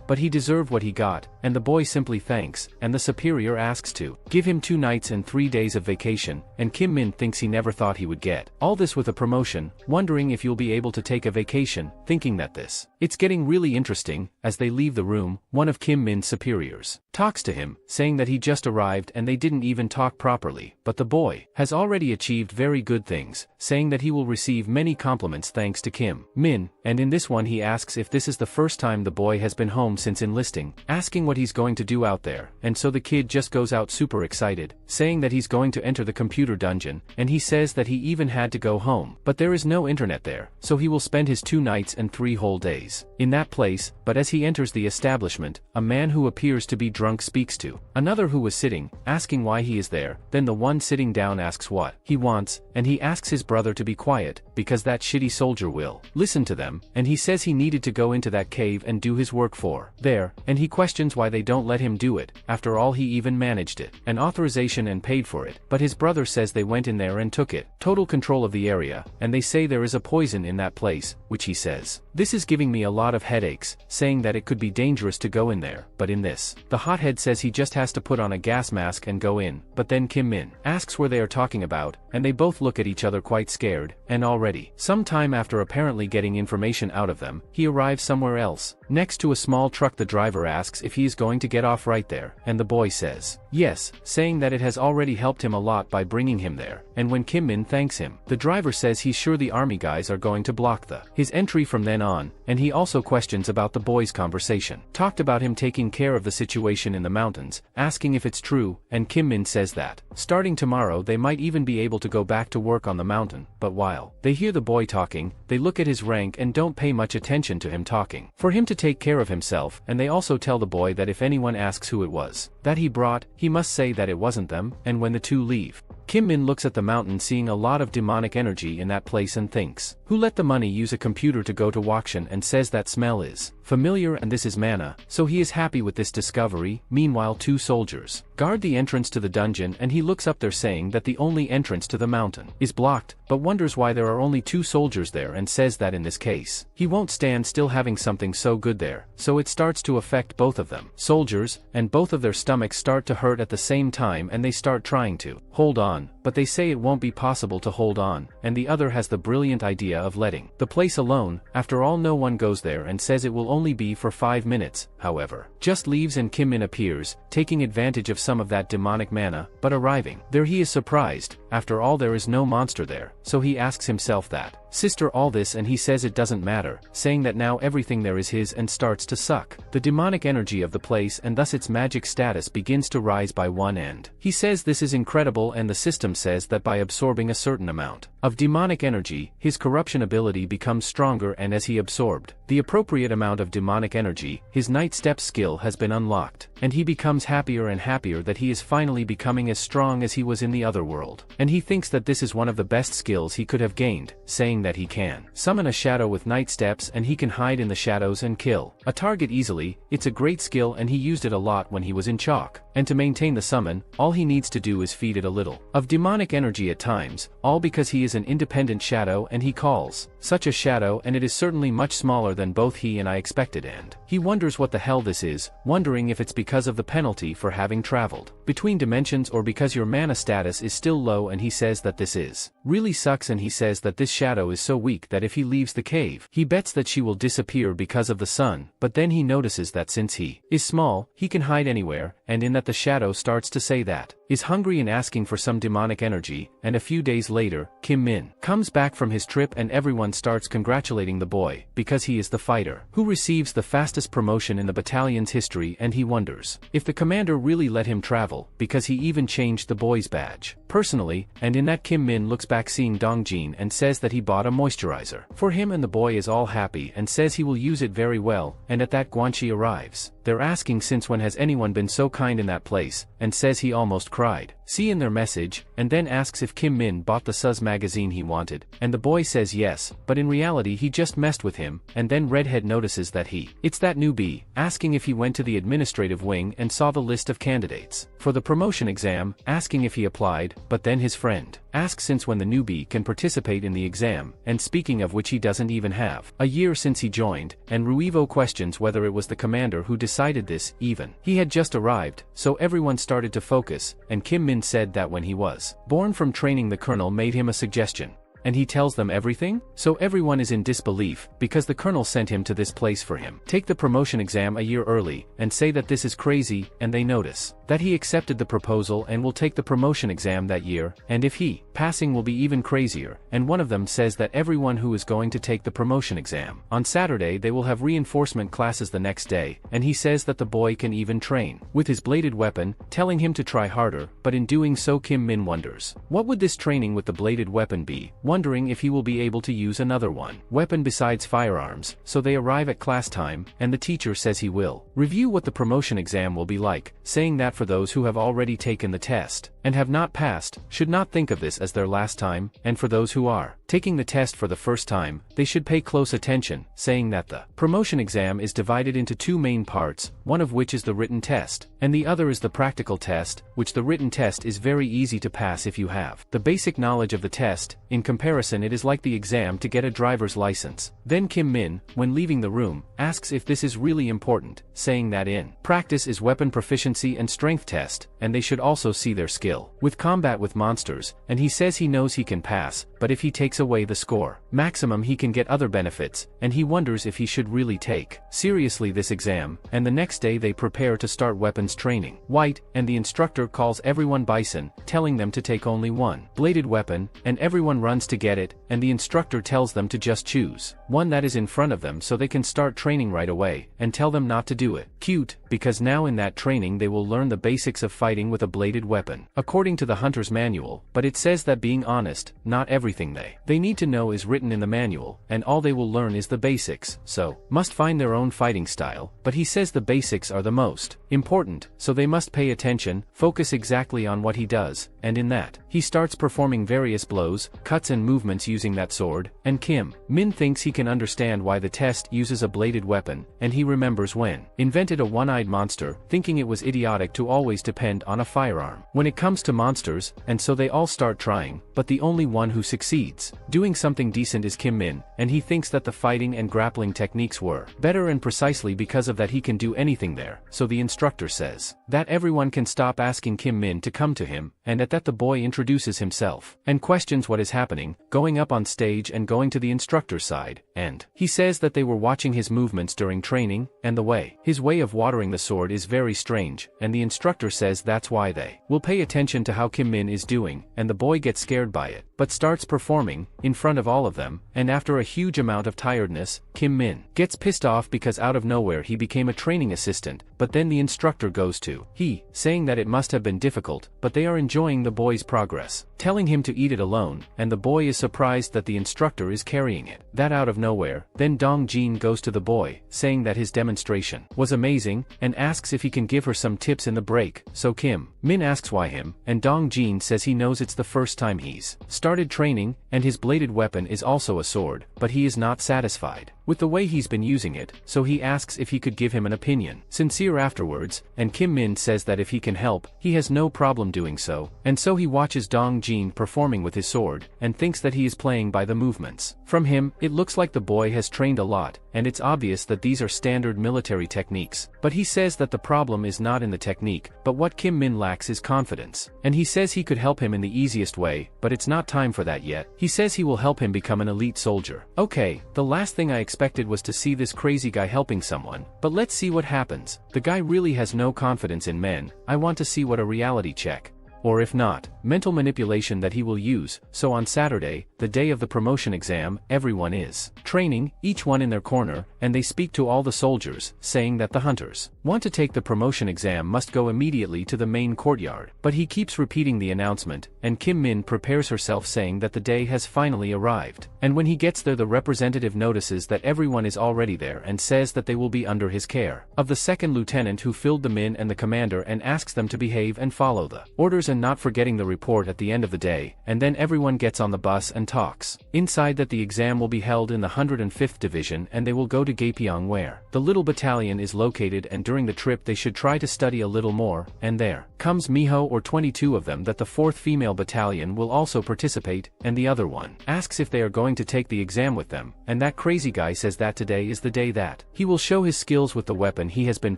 but he deserved what he got, and the boy simply thanks, and the superior asks to give him 2 nights and 3 days of vacation vacation, and Kim Min thinks he never thought he would get all this with a promotion, wondering if you'll be able to take a vacation, thinking that this. It's getting really interesting. As they leave the room, one of Kim Min's superiors talks to him, saying that he just arrived and they didn't even talk properly, but the boy has already achieved very good things, saying that he will receive many compliments thanks to Kim Min, and in this one he asks if this is the first time the boy has been home since enlisting, asking what he's going to do out there, and so the kid just goes out super excited, saying that he's going to enter the computer dungeon, and he says that he even had to go home, but there is no internet there, so he will spend his 2 nights and 3 whole days in that place. But as he enters the establishment, a man who appears to be drunk speaks to another who was sitting, asking why he is there. Then the one sitting down asks what he wants, and he asks his brother to be quiet, because that shitty soldier will listen to them, and he says he needed to go into that cave and do his work for there, and he questions why they don't let him do it. After all, he even managed it, an authorization, and paid for it, but his brother says they went in there and took it, total control of the area, and they say there is a poison in that place, which he says, this is giving me a lot of headaches, saying that it could be dangerous to go in there. But in this, the hothead says he just has to put on a gas mask and go in, but then Kim Min asks where they are talking about, and they both look at each other quite scared, and already, some time after apparently getting information out of them, he arrives somewhere else, next to a small truck. The driver asks if he is going to get off right there, and the boy says yes, saying that it has already helped him a lot by bringing him there, and when Kim Min thanks him, the driver says he's sure the army guys are going to block his entry from then on, and he also questions about the boy's conversation, talked about him taking care of the situation in the mountains, asking if it's true, and Kim Min says that starting tomorrow they might even be able to go back to work on the mountain. But while they hear the boy talking, they look at his rank and don't pay much attention to him talking for him to take care of himself, and they also tell the boy that if anyone asks who it was that he brought, he must say that it wasn't them. And when the two leave, Kim Min looks at the mountain, seeing a lot of demonic energy in that place, and thinks, who let the money use a computer to go to auction, and says that smell is familiar and this is mana, so he is happy with this discovery. Meanwhile, 2 soldiers guard the entrance to the dungeon, and he looks up there saying that the only entrance to the mountain is blocked, but wonders why there are only 2 soldiers there, and says that in this case, he won't stand still having something so good there, so it starts to affect both of them soldiers, and both of their stomachs start to hurt at the same time, and they start trying to hold on, but they say it won't be possible to hold on, and the other has the brilliant idea of letting the place alone. After all, no one goes there, and says it will only be for 5 minutes, however, just leaves, and Kim Min appears, taking advantage of some of that demonic mana, but arriving there he is surprised. After all, there is no monster there, so he asks himself that sister all this, and he says it doesn't matter, saying that now everything there is his, and starts to suck the demonic energy of the place, and thus its magic status begins to rise by 1 end. He says this is incredible, and the system says that by absorbing a certain amount of demonic energy, his corruption ability becomes stronger, and as he absorbed the appropriate amount of demonic energy, his night step skill has been unlocked, and he becomes happier and happier that he is finally becoming as strong as he was in the other world, and he thinks that this is one of the best skills he could have gained, saying that he can summon a shadow with night steps, and he can hide in the shadows and kill a target easily. It's a great skill, and he used it a lot when he was in chalk, and to maintain the summon, all he needs to do is feed it a little of demonic energy at times, all because he is an independent shadow, and he calls such a shadow, and it is certainly much smaller than both he and I expected, and he wonders what the hell this is, wondering if it's because of the penalty for having traveled between dimensions, or because your mana status is still low, and he says that this is really sucks, and he says that this shadow is so weak that if he leaves the cave, he bets that she will disappear because of the sun. But then he notices that since he is small, he can hide anywhere, and in that the shadow starts to say that is hungry and asking for some demonic energy. And a few days later, Kim Min comes back from his trip, and everyone starts congratulating the boy because he is the fighter who receives the fastest promotion in the battalion's history, and he wonders if the commander really let him travel, because he even changed the boy's badge personally. And in that, Kim Min looks back seeing Dongjin and says that he bought a moisturizer for him, and the boy is all happy and says he will use it very well. And at that, Guanxi arrives. They're asking since when has anyone been so kind in that place, and says he almost cried see in their message, and then asks if Kim Min bought the Sus magazine he wanted, and the boy says yes, but in reality he just messed with him. And then Redhead notices that it's that newbie, asking if he went to the administrative wing and saw the list of candidates for the promotion exam, asking if he applied, but then his friend asks since when the newbie can participate in the exam, and speaking of which he doesn't even have a year since he joined, and Ruivo questions whether it was the commander who decided this, even. He had just arrived, so everyone started to focus, and Kim Min said that when he was born from training the colonel made him a suggestion. And he tells them everything? So everyone is in disbelief, because the colonel sent him to this place for him. Take the promotion exam a year early, and say that this is crazy, and they notice that he accepted the proposal and will take the promotion exam that year, and if he passing will be even crazier, and one of them says that everyone who is going to take the promotion exam on Saturday they will have reinforcement classes the next day, and he says that the boy can even train with his bladed weapon, telling him to try harder, but in doing so Kim Min wonders, what would this training with the bladed weapon be, wondering if he will be able to use another weapon besides firearms, so they arrive at class time, and the teacher says he will review what the promotion exam will be like, saying that for those who have already taken the test and have not passed, should not think of this as their last time, and for those who are taking the test for the first time, they should pay close attention, saying that the promotion exam is divided into two main parts, one of which is the written test, and the other is the practical test, which the written test is very easy to pass if you have the basic knowledge of the test. In comparison, it is like the exam to get a driver's license. Then Kim Min, when leaving the room, asks if this is really important, saying that in practice is weapon proficiency and strength test, and they should also see their skill with combat with monsters, and he says he knows he can pass, but if he takes away the score maximum he can get other benefits, and he wonders if he should really take seriously this exam, and the next day they prepare to start weapons training. White, and the instructor calls everyone Bison, telling them to take only one bladed weapon, and everyone runs to get it, and the instructor tells them to just choose one that is in front of them so they can start training right away, and tell them not to do it. Cute, because now in that training they will learn the basics of fighting with a bladed weapon, according to the hunter's manual, but it says that being honest, not everything they need to know is written in the manual, and all they will learn is the basics, so must find their own fighting style, but he says the basics are the most important, so they must pay attention, focus exactly on what he does, and in that, he starts performing various blows, cuts and movements using that sword, and Kim Min thinks he can understand why the test uses a bladed weapon, and he remembers when invented a one-eyed monster, thinking it was idiotic to always depend on a firearm when it comes to monsters, and so they all start trying, but the only one who succeeds doing something decent is Kim Min, and he thinks that the fighting and grappling techniques were better, and precisely because of that he can do anything there, so the instructor says that everyone can stop asking Kim Min to come to him, and at that the boy introduces himself and questions what is happening, going up on stage and going to the instructor's side, and he says that they were watching his movements during training, and his way of watering the sword is very strange, and the instructor says that's why they will pay attention to how Kim Min is doing, and the boy gets scared by it, but starts performing in front of all of them, and after a huge amount of tiredness, Kim Min gets pissed off because out of nowhere he became a training assistant, but then the instructor goes to saying that it must have been difficult, but they are enjoying the boy's progress, telling him to eat it alone, and the boy is surprised that the instructor is carrying it. That out of nowhere, then Dong Jin goes to the boy, saying that his demonstration was amazing, and asks if he can give her some tips in the break, so Kim Min asks why him, and Dong Jin says he knows it's the first time he's started training, and his bladed weapon is also a sword, but he is not satisfied with the way he's been using it, so he asks if he could give him an opinion. Sincere afterwards, and Kim Min says that if he can help, he has no problem doing so, and so he watches Dong Jin performing with his sword, and thinks that he is playing by the movements. From him, it looks like the boy has trained a lot, and it's obvious that these are standard military techniques, but he says that the problem is not in the technique, but what Kim Min lacks is confidence, and he says he could help him in the easiest way, but it's not time for that yet. He says he will help him become an elite soldier. Okay, the last thing I expected was to see this crazy guy helping someone, but let's see what happens. The guy really has no confidence in men. I want to see what a reality check, or if not, mental manipulation that he will use. So on Saturday, the day of the promotion exam, everyone is training, each one in their corner, and they speak to all the soldiers, saying that the hunters want to take the promotion exam must go immediately to the main courtyard. But he keeps repeating the announcement, and Kim Min prepares herself saying that the day has finally arrived. And when he gets there, the representative notices that everyone is already there and says that they will be under his care of the second lieutenant who filled them in and the commander, and asks them to behave and follow the orders remembers and not forgetting the report at the end of the day, and then everyone gets on the bus and talks. Inside that the exam will be held in the 105th Division and they will go to Gapyeong where the little battalion is located, and during the trip they should try to study a little more, and there comes Miho or 22 of them that the 4th female battalion will also participate, and the other one asks if they are going to take the exam with them, and that crazy guy says that today is the day that he will show his skills with the weapon he has been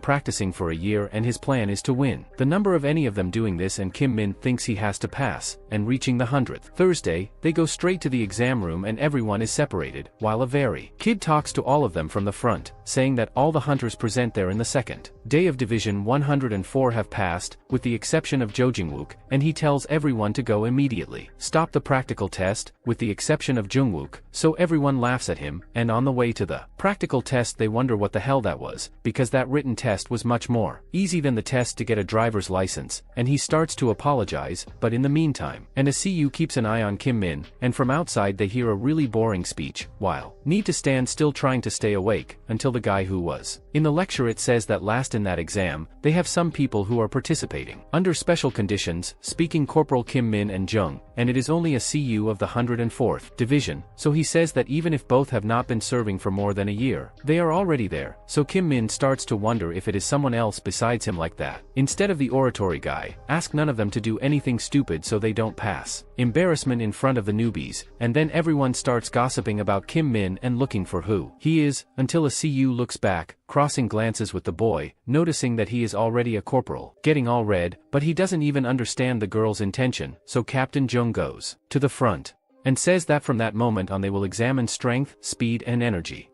practicing for a year, and his plan is to win the number of any of them doing this, and Kim Min thinks he has to pass, and reaching the 100th Thursday, they go straight to the exam room and everyone is separated, while a very kid talks to all of them from the front, saying that all the hunters present there in the second day of Division 104 have passed, with the exception of Jo Jingwook, and he tells everyone to go immediately stop the practical test, with the exception of Jungwook, so everyone laughs at him, and on the way to the practical test they wonder what the hell that was, because that written test was much more easy than the test to get a driver's license, and he starts to apologize, but in the meantime, and a CU keeps an eye on Kim Min, and from outside they hear a really boring speech, while need to stand still trying to stay awake, until the guy who was in the lecture it says that last in that exam, they have some people who are participating under special conditions, speaking Corporal Kim Min and Jung, and it is only a CU of the 104th Division, so he says that even if both have not been serving for more than a year, they are already there, so Kim Min starts to wonder if it is someone else besides him like that. Instead of the oratory guy, ask none of them to do anything stupid so they don't pass embarrassment in front of the newbies, and then everyone starts gossiping about Kim Min and looking for who he is, until a CU looks back, crossing glances with the boy, noticing that he is already a corporal, getting all red, but he doesn't even understand the girl's intention, so Captain Jung goes to the front and says that from that moment on they will examine strength, speed and energy.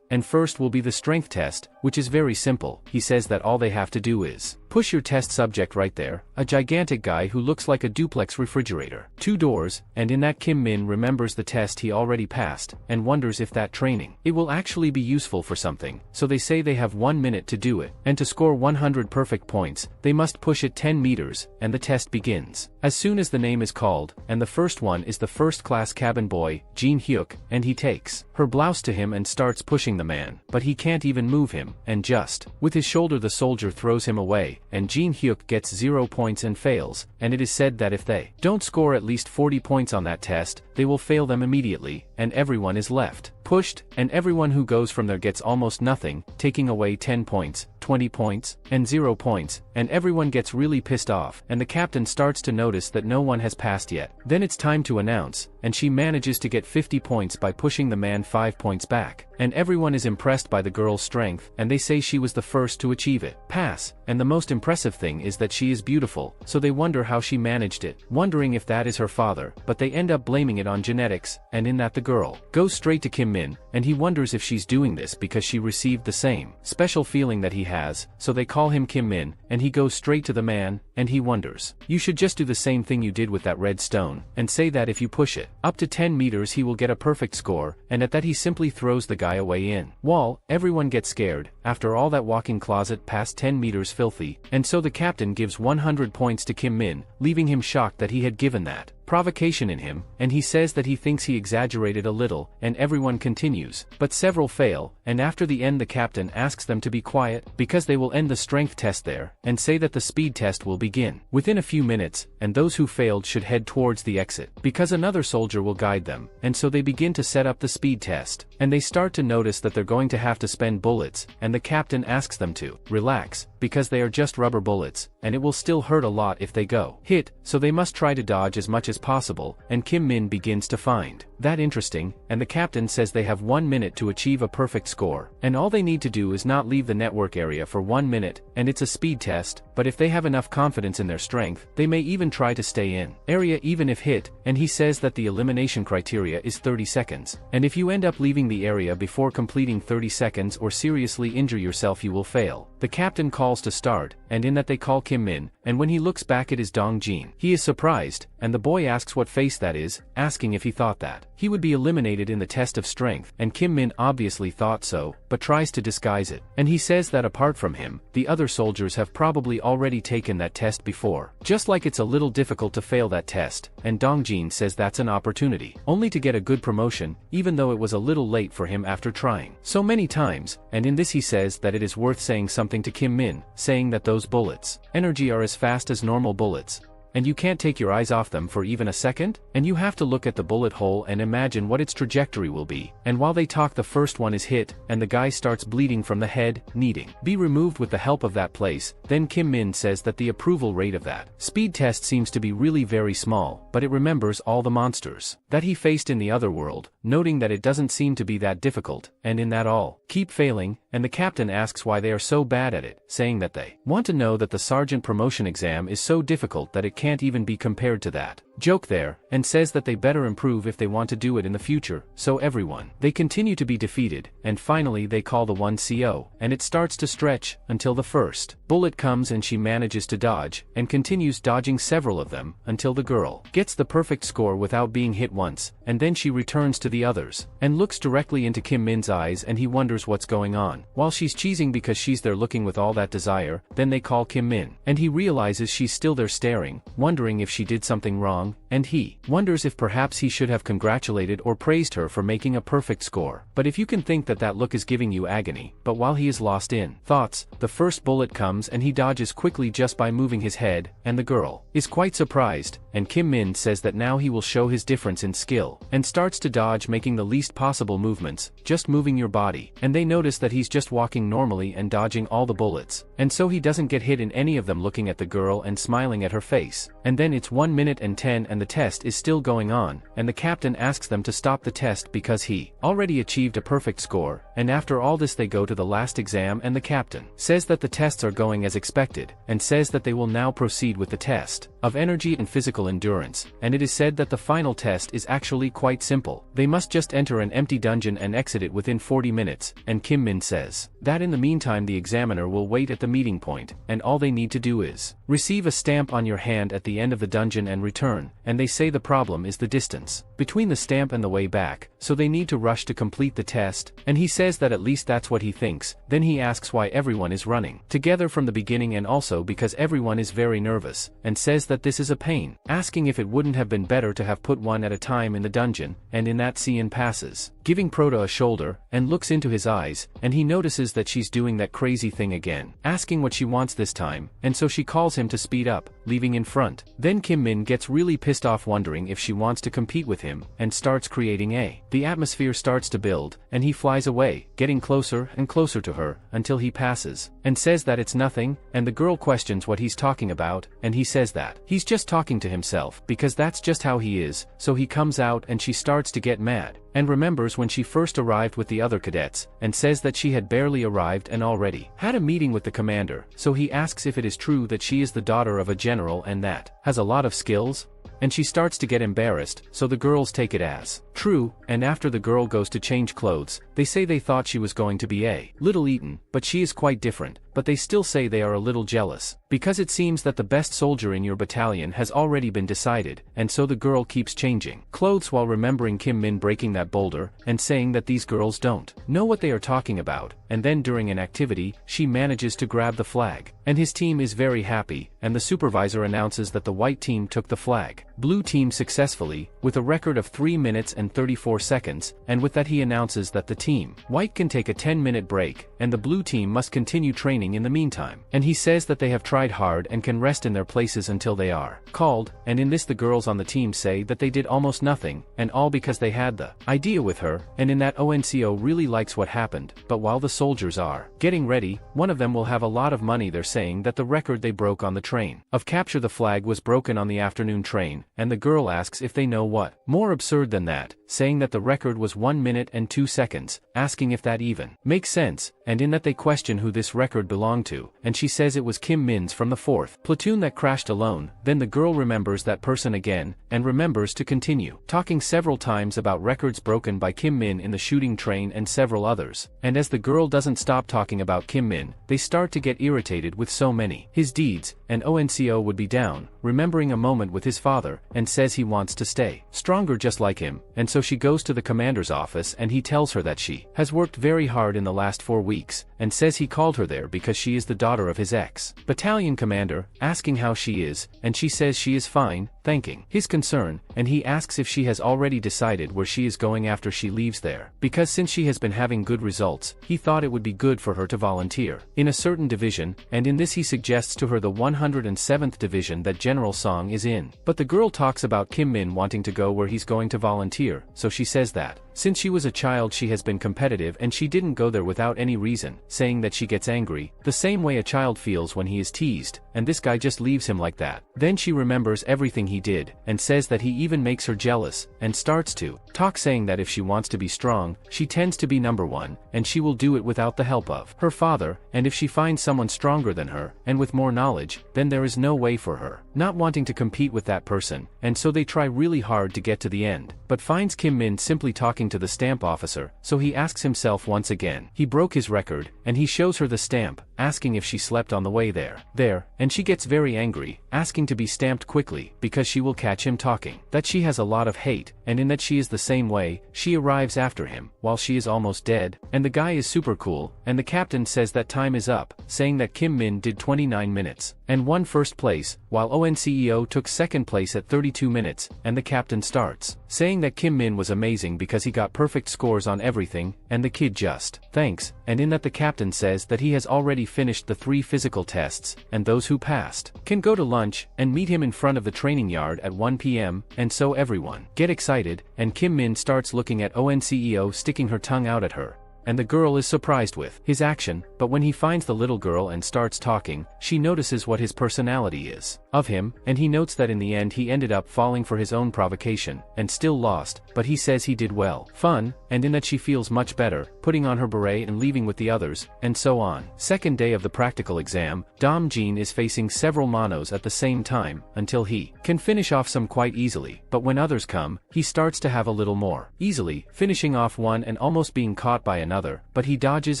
And first will be the strength test, which is very simple. He says that all they have to do is push your test subject right there, a gigantic guy who looks like a duplex refrigerator, 2 doors, and in that Kim Min remembers the test he already passed, and wonders if that training it will actually be useful for something, so they say they have 1 minute to do it, and to score 100 perfect points, they must push it 10 meters, and the test begins as soon as the name is called, and the first one is the first-class cabin boy, Jin Hyuk, and he takes her blouse to him and starts pushing the man, but he can't even move him, and just with his shoulder the soldier throws him away, and Jin Hyuk gets 0 points and fails, and it is said that if they don't score at least 40 points on that test, they will fail them immediately, and everyone is left pushed, and everyone who goes from there gets almost nothing, taking away 10 points, 20 points, and 0 points, and everyone gets really pissed off, and the captain starts to notice that no one has passed yet. Then it's time to announce, and she manages to get 50 points by pushing the man 5 points back, and everyone is impressed by the girl's strength, and they say she was the first to achieve it. Pass, and the most impressive thing is that she is beautiful, so they wonder how she managed it, wondering if that is her father, but they end up blaming it on genetics, and in that the girl goes straight to Kim Min, and he wonders if she's doing this because she received the same special feeling that he has, so they call him Kim Min, and he goes straight to the man, and he wonders, you should just do the same thing you did with that red stone, and say that if you push it up to 10 meters he will get a perfect score, and at that he simply throws the guy away in wall. Everyone gets scared, after all that walk-in closet past 10 meters filthy, and so the captain gives 100 points to Kim Min, leaving him shocked that he had given that provocation in him, and he says that he thinks he exaggerated a little, and everyone continues, but several fail, and after the end the captain asks them to be quiet, because they will end the strength test there, and say that the speed test will begin within a few minutes, and those who failed should head towards the exit, because another soldier will guide them, and so they begin to set up the speed test, and they start to notice that they're going to have to spend bullets, and the captain asks them to relax, because they are just rubber bullets, and it will still hurt a lot if they go hit, so they must try to dodge as much as possible, and Kim Min begins to find that interesting, and the captain says they have 1 minute to achieve a perfect score, and all they need to do is not leave the network area for 1 minute, and it's a speed test, but if they have enough confidence in their strength, they may even try to stay in area even if hit, and he says that the elimination criteria is 30 seconds, and if you end up leaving the area before completing 30 seconds or seriously injure yourself you will fail. The captain calls to start, and in that they call Kim Min, and when he looks back it is Dong Jin. He is surprised, and the boy asks what face that is, asking if he thought that he would be eliminated in the test of strength, and Kim Min obviously thought so, but tries to disguise it, and he says that apart from him, the other soldiers have probably already taken that test before, just like it's a little difficult to fail that test, and Dong Jin says that's an opportunity, only to get a good promotion, even though it was a little late for him after trying so many times, and in this he says that it is worth saying something to Kim Min, saying that those bullets' energy are as fast as normal bullets, and you can't take your eyes off them for even a second? And you have to look at the bullet hole and imagine what its trajectory will be. And while they talk, the first one is hit, and the guy starts bleeding from the head, needing be removed with the help of that place. Then Kim Min says that the approval rate of that speed test seems to be really very small, but it remembers all the monsters that he faced in the other world, noting that it doesn't seem to be that difficult, and in that all keep failing, and the captain asks why they are so bad at it, saying that they want to know that the sergeant promotion exam is so difficult that it can't even be compared to that joke there, and says that they better improve if they want to do it in the future. So everyone, they continue to be defeated, and finally they call the 1CO, and it starts to stretch until the first bullet comes, and she manages to dodge and continues dodging several of them until the girl gets the perfect score without being hit once, and then she returns to the others and looks directly into Kim Min's eyes, and he wonders what's going on. While she's cheesing because she's there looking with all that desire, then they call Kim Min, and he realizes she's still there staring, wondering if she did something wrong, and he wonders if perhaps he should have congratulated or praised her for making a perfect score. But if you can think that that look is giving you agony. But while he is lost in thoughts, the first bullet comes, and he dodges quickly just by moving his head, and the girl is quite surprised, and Kim Min says that now he will show his difference in skill, and starts to dodge, making the least possible movements, just moving your body, and they notice that he's just walking normally and dodging all the bullets, and so he doesn't get hit in any of them, looking at the girl and smiling at her face. And then it's 1 minute and 10 and the test is still going on, and the captain asks them to stop the test because he already achieved a perfect score, and after all this they go to the last exam, and the captain says that the tests are going as expected, and says that they will now proceed with the test of energy and physical endurance, and it is said that the final test is actually quite simple. They must just enter an empty dungeon and exit it within 40 minutes, and Kim Min says that in the meantime the examiner will wait at the meeting point, and all they need to do is receive a stamp on your hand at the end of the dungeon and return, and they say the problem is the distance between the stamp and the way back, so they need to rush to complete the test, and he says that at least that's what he thinks. Then he asks why everyone is running together from the beginning, and also because everyone is very nervous, and says that this is a pain, asking if it wouldn't have been better to have put one at a time in the dungeon, and in that Cian passes, giving Proto a shoulder, and looks into his eyes, and he notices that she's doing that crazy thing again, asking what she wants this time, and so she calls him to speed up, leaving in front. Then Kim Min gets really pissed off, wondering if she wants to compete with him, and starts creating the atmosphere starts to build, and he flies away, getting closer and closer to her, until he passes, and says that it's nothing, and the girl questions what he's talking about, and he says that he's just talking to himself, because that's just how he is. So he comes out, and she starts to get mad, and remembers when she first arrived with the other cadets, and says that she had barely arrived and already had a meeting with the commander. So he asks if it is true that she is the daughter of a general and that has a lot of skills, and she starts to get embarrassed, so the girls take it as true, and after the girl goes to change clothes, they say they thought she was going to be a little eaten, but she is quite different, but they still say they are a little jealous, because it seems that the best soldier in your battalion has already been decided, and so the girl keeps changing clothes while remembering Kim Min breaking that boulder, and saying that these girls don't know what they are talking about, and then during an activity, she manages to grab the flag, and his team is very happy, and the supervisor announces that the white team took the flag, blue team successfully, with a record of 3 minutes and 34 seconds, and with that he announces that the team white can take a 10-minute break, and the blue team must continue training in the meantime, and he says that they have tried hard and can rest in their places until they are called, and in this the girls on the team say that they did almost nothing, and all because they had the idea with her, and in that ONCO really likes what happened. But while the soldiers are getting ready, one of them will have a lot of money. They're saying that the record they broke on the train of capture the flag was broken on the afternoon train, and the girl asks if they know what more absurd than that, saying that the record was 1 minute and 2 seconds, asking if that even makes sense, and in that they question who this record belonged to, and she says it was Kim Min's from the 4th platoon that crashed alone. Then the girl remembers that person again, and remembers to continue talking several times about records broken by Kim Min in the shooting train and several others, and as the girl doesn't stop talking about Kim Min, they start to get irritated with so many his deeds, and ONCO would be down, remembering a moment with his father, and says he wants to stay stronger just like him, and so she goes to the commander's office, and he tells her that she has worked very hard in the last 4 weeks, and says he called her there because she is the daughter of his ex-battalion commander, asking how she is, and she says she is fine, thanking his concern, and he asks if she has already decided where she is going after she leaves there, because since she has been having good results, he thought it would be good for her to volunteer in a certain division, and in this he suggests to her the 107th division that General Song is in. But the girl talks about Kim Min wanting to go where he's going to volunteer, so she says that since she was a child she has been competitive and she didn't go there without any reason, saying that she gets angry, the same way a child feels when he is teased, and this guy just leaves him like that. Then she remembers everything he did, and says that he even makes her jealous, and starts to talk, saying that if she wants to be strong, she tends to be number one, and she will do it without the help of her father, and if she finds someone stronger than her, and with more knowledge, then there is no way for her not wanting to compete with that person, and so they try really hard to get to the end, but finds Kim Min simply talking to the stamp officer, so he asks himself once again. He broke his record, and he shows her the stamp, asking if she slept on the way there, and she gets very angry, asking to be stamped quickly, because she will catch him talking that she has a lot of hate, and in that she is the same way, she arrives after him, while she is almost dead, and the guy is super cool, and the captain says that time is up, saying that Kim Min did 29 minutes, and won first place, while ONCEO took second place at 32 minutes, and the captain starts saying that Kim Min was amazing because he got perfect scores on everything, and the kid just thanks, and in that the captain says that he has already finished the 3 physical tests, and those who passed can go to lunch, and meet him in front of the training yard at 1 p.m, and so everyone get excited, and Kim Min starts looking at ONCEO sticking her tongue out at her. And the girl is surprised with his action, but when he finds the little girl and starts talking, she notices what his personality is of him, and he notes that in the end he ended up falling for his own provocation, and still lost, but he says he did well. Fun, and in that she feels much better, putting on her beret and leaving with the others, and so on. Second day of the practical exam, Dom Jin is facing several monos at the same time, until he can finish off some quite easily, but when others come, he starts to have a little more easily, finishing off one and almost being caught by another, but he dodges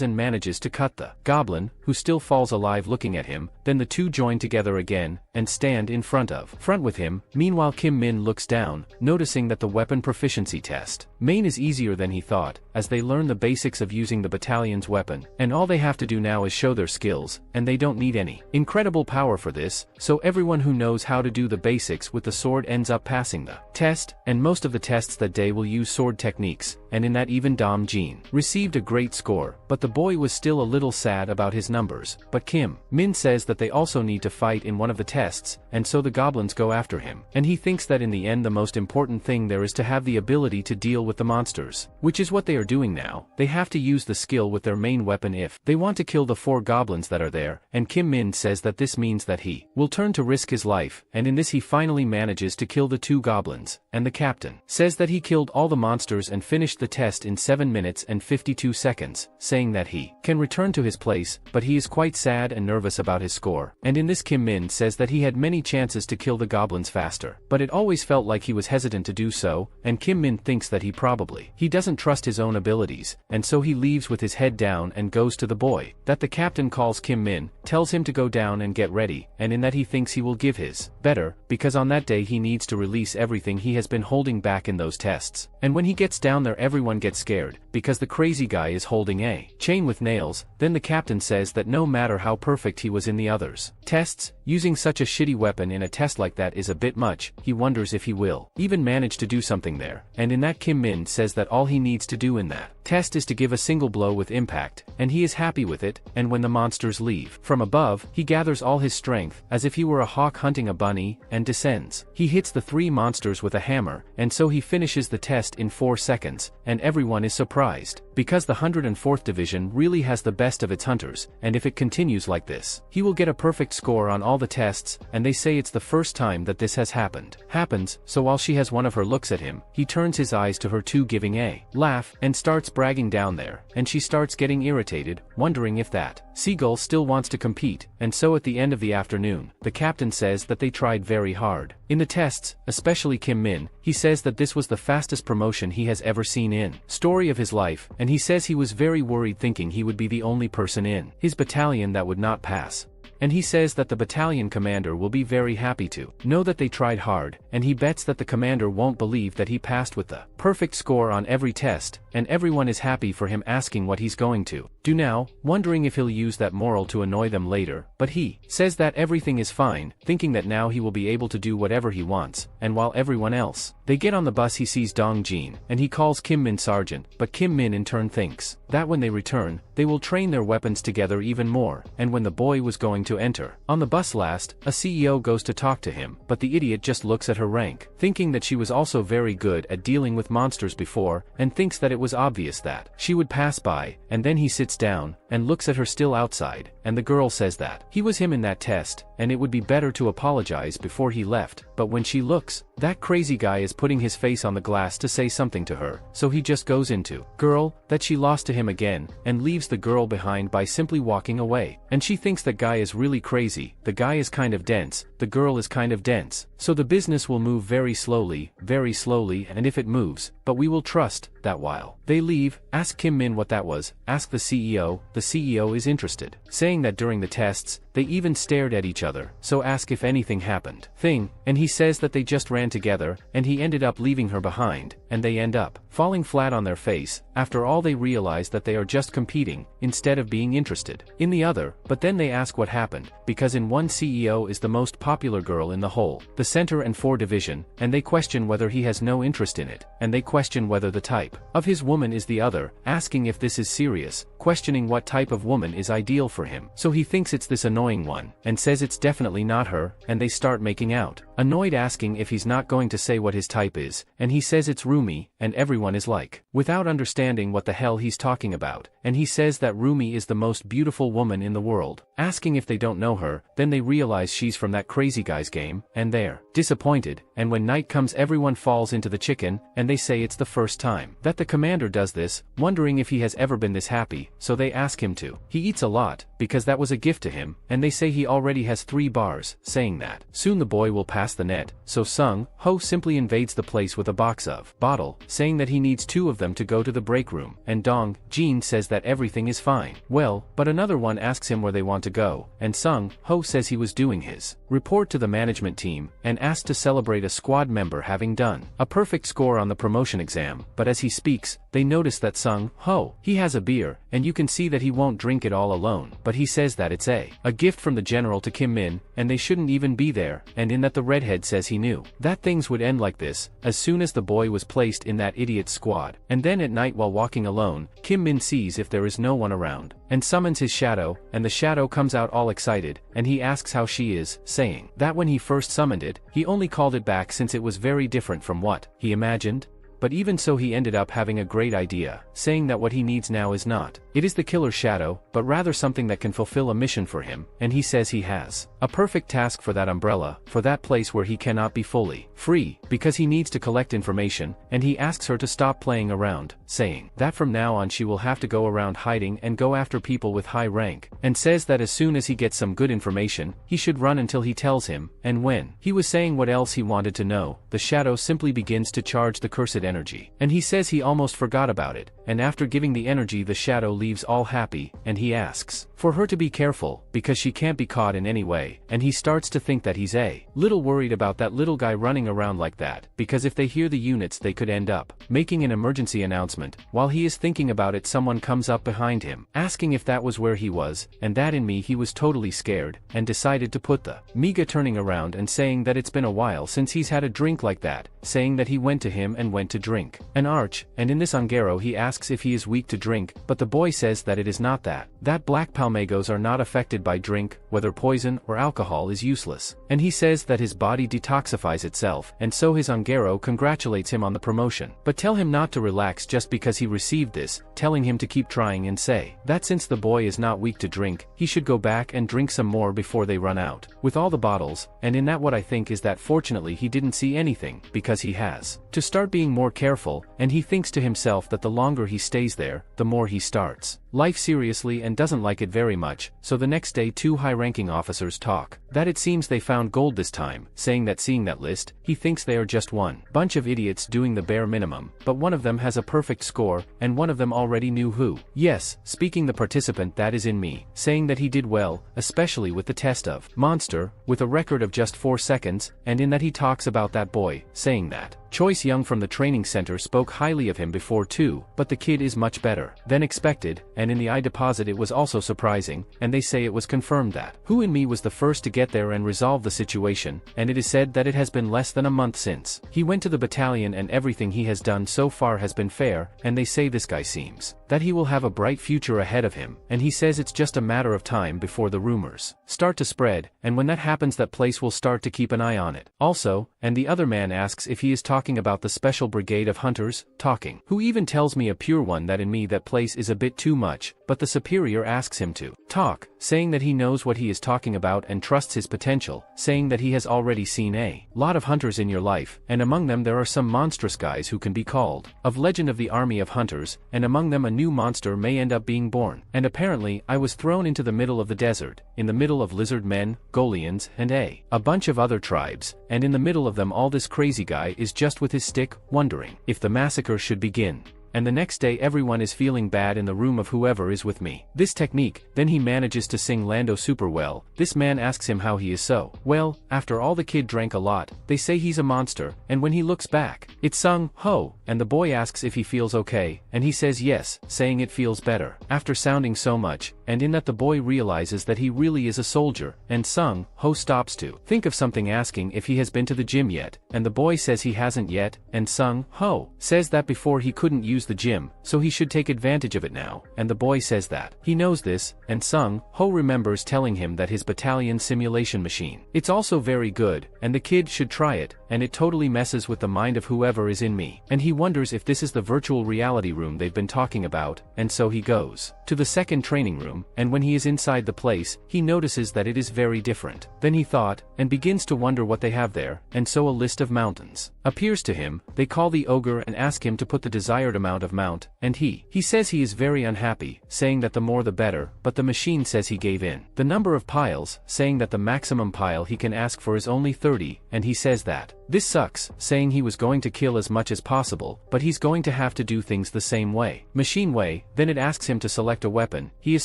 and manages to cut the goblin, who still falls alive looking at him. Then the two join together again, and stand in front with him. Meanwhile Kim Min looks down, noticing that the weapon proficiency test main is easier than he thought, as they learn the basics of using the battalion's weapon, and all they have to do now is show their skills, and they don't need any incredible power for this, so everyone who knows how to do the basics with the sword ends up passing the test, and most of the tests that day will use sword techniques, and in that even Dom Jin received a great score, but the boy was still a little sad about his numbers. But Kim Min says that they also need to fight in one of the tests, and so the goblins go after him, and he thinks that in the end the most important thing there is to have the ability to deal with the monsters, which is what they are doing now. They have to use the skill with their main weapon if they want to kill the 4 goblins that are there, and Kim Min says that this means that he will turn to risk his life, and in this he finally manages to kill the 2 goblins, and the captain says that he killed all the monsters and finished the test in 7 minutes and 52 seconds, saying that he can return to his place, but he is quite sad and nervous about his score, and in this Kim Min says that he had many chances to kill the goblins faster, but it always felt like he was hesitant to do so, and Kim Min thinks that he doesn't trust his own abilities, and so he leaves with his head down and goes to the boy that the captain calls Kim Min, tells him to go down and get ready, and in that he thinks he will give his better, because on that day he needs to release everything he has been holding back in those tests, and when he gets down there everyone gets scared, because the crazy guy is holding a chain with nails. Then the captain says that no matter how perfect he was in the others tests, using such a shitty weapon in a test like that is a bit much. He wonders if he will even manage to do something there, and in that Kim Min says that all he needs to do in that test is to give a single blow with impact, and he is happy with it, and when the monsters leave from above, he gathers all his strength, as if he were a hawk hunting a bunny, and descends. He hits the 3 monsters with a hammer, and so he finishes the test in 4 seconds, and everyone is surprised, because the 104th Division really has the best of its hunters, and if it continues like this, he will get a perfect score on all the tests, and they say it's the first time that this has happens, so while she has one of her looks at him, he turns his eyes to her too, giving a laugh, and starts bragging down there, and she starts getting irritated, wondering if that seagull still wants to compete, and so at the end of the afternoon, the captain says that they tried very hard in the tests, especially Kim Min. He says that this was the fastest promotion he has ever seen in story of his life, and he says he was very worried thinking he would be the only person in his battalion that would not pass. and he says that the battalion commander will be very happy to know that they tried hard, and he bets that the commander won't believe that he passed with the perfect score on every test, and everyone is happy for him, asking what he's going to do now, wondering if he'll use that moral to annoy them later, but he says that everything is fine, thinking that now he will be able to do whatever he wants, and while everyone else, they get on the bus, he sees Dong Jin, and he calls Kim Min sergeant, but Kim Min in turn thinks that when they return, they will train their weapons together even more, and when the boy was going to enter on the bus last, a CEO goes to talk to him, but the idiot just looks at her rank, thinking that she was also very good at dealing with monsters before, and thinks that it was obvious that she would pass by, and then he sits down, and looks at her still outside, and the girl says that he was him in that test, and it would be better to apologize before he left, but when she looks, that crazy guy is putting his face on the glass to say something to her, so he just goes into girl, that she lost to him again, and leaves the girl behind by simply walking away, and she thinks that guy is really crazy, the guy is kind of dense, the girl is kind of dense, so the business will move very slowly, and if it moves, but we will trust that while they leave, ask Kim Min what that was, ask the CEO is interested, saying that during the tests, they even stared at each other, so ask if anything happened, and he says that they just ran together, and he ended up leaving her behind, and they end up falling flat on their face, after all they realize that they are just competing, instead of being interested in the other, but then they ask what happened, because in one CEO is the most popular girl in the whole, the center and 4 division, and they question whether he has no interest in it, and they question whether the type of his woman is the other, asking if this is serious, questioning what type of woman is ideal for him, so he thinks it's this annoying one, and says it's definitely not her, and they start making out, annoyed, asking if he's not going to say what his type is, and he says it's Rumi, and everyone is like, without understanding what the hell he's talking about, and he says that Rumi is the most beautiful woman in the world, asking if they don't know her, then they realize she's from that crazy guy's game, and they're disappointed, and when night comes everyone falls into the chicken, and they say it's the first time that the commander does this, wondering if he has ever been this happy, so they ask him to. He eats a lot, because that was a gift to him, and they say he already has 3 bars, saying that soon the boy will pass the net, so Sung Ho simply invades the place with a box of bottle, saying that he needs 2 of them to go to the break room, and Dong Jin says that everything is fine. Well, but another one asks him where they want to go, and Sung Ho says he was doing his report to the management team, and asked to celebrate a squad member having done a perfect score on the promotion exam, but as he speaks, they notice that Sung Ho, he has a beer, and you can see that he won't drink it all alone, but he says that it's a gift from the general to Kim Min, and they shouldn't even be there, and in that the redhead says he knew that things would end like this, as soon as the boy was placed in that idiot's squad, and then at night while walking alone, Kim Min sees if there is no one around, and summons his shadow, and the shadow comes out all excited, and he asks how she is, saying that when he first summoned it, he only called it back since it was very different from what he imagined. But even so he ended up having a great idea, saying that what he needs now is not it is the killer shadow, but rather something that can fulfill a mission for him, and he says he has a perfect task for that umbrella, for that place where he cannot be fully free, because he needs to collect information, and he asks her to stop playing around, saying that from now on she will have to go around hiding and go after people with high rank, and says that as soon as he gets some good information, he should run until he tells him, and when he was saying what else he wanted to know, the shadow simply begins to charge the cursed energy, and he says he almost forgot about it, and after giving the energy the shadow leaves all happy, and he asks for her to be careful, because she can't be caught in any way, and he starts to think that he's a little worried about that little guy running around like that, because if they hear the units they could end up making an emergency announcement. While he is thinking about it, someone comes up behind him, asking if that was where he was, and that in me he was totally scared, and decided to put the Miga, turning around and saying that it's been a while since he's had a drink like that, saying that he went to him and went to drink an arch, and in this Ongero he asks if he is weak to drink, but the boy says that it is not that black palmagos are not affected by drink, whether poison or alcohol is useless, and he says that his body detoxifies itself, and so his Ongero congratulates him on the promotion, but tell him not to relax just because he received this, telling him to keep trying and say that since the boy is not weak to drink, he should go back and drink some more before they run out with all the bottles, and in that what I think is that fortunately he didn't see anything, because he has to start being more careful, and he thinks to himself that the longer longer he stays there, the more he starts life seriously and doesn't like it very much. So the next day two high-ranking officers talk that it seems they found gold this time, saying that seeing that list, he thinks they are just one bunch of idiots doing the bare minimum, but one of them has a perfect score, and one of them already knew who. Yes, speaking the participant that is in me, saying that he did well, especially with the test of monster, with a record of just 4 seconds, and in that he talks about that boy, saying that Choice Young from the training center spoke highly of him before too, but the kid is much better than expected, and in the I deposit it was also surprising, and they say it was confirmed that Who in Me was the first to get there and resolve the situation, and it is said that it has been less than a month since he went to the battalion, and everything he has done so far has been fair, and they say this guy seems that he will have a bright future ahead of him, and he says it's just a matter of time before the rumors start to spread, and when that happens that place will start to keep an eye on it. Also, and the other man asks if he is talking about the special brigade of hunters, talking, who even tells me a pure one that in me that place is a bit too much, but the superior asks him to talk, saying that he knows what he is talking about and trusts his potential, saying that he has already seen a lot of hunters in your life, and among them there are some monstrous guys who can be called of legend of the army of hunters, and among them a new monster may end up being born, and apparently I was thrown into the middle of the desert, in the middle of lizard men, Golians, and a bunch of other tribes, and in the middle of them all this crazy guy is just with his stick, wondering if the massacre should begin. And the next day everyone is feeling bad in the room of whoever is with me. This technique, then he manages to sing Lando super well. This man asks him how he is so well, after all the kid drank a lot, they say he's a monster, and when he looks back, it's sung, ho, and the boy asks if he feels okay, and he says yes, saying it feels better, after sounding so much, and in that the boy realizes that he really is a soldier, and sung, ho stops to think of something asking if he has been to the gym yet, and the boy says he hasn't yet, and sung, ho, says that before he couldn't use the gym, so he should take advantage of it now, and the boy says that he knows this, and Sung Ho remembers telling him that his battalion simulation machine, it's also very good, and the kid should try it, and it totally messes with the mind of whoever is in me, and he wonders if this is the virtual reality room they've been talking about, and so he goes to the second training room, and when he is inside the place, he notices that it is very different than he thought, and begins to wonder what they have there, and so a list of mountains appears to him. They call the ogre and ask him to put the desired amount of mount, and he says he is very unhappy, saying that the more the better, but the machine says he gave in the number of piles, saying that the maximum pile he can ask for is only 30, and he says that this sucks, saying he was going to kill as much as possible, but he's going to have to do things the same way, machine way. Then it asks him to select a weapon. He is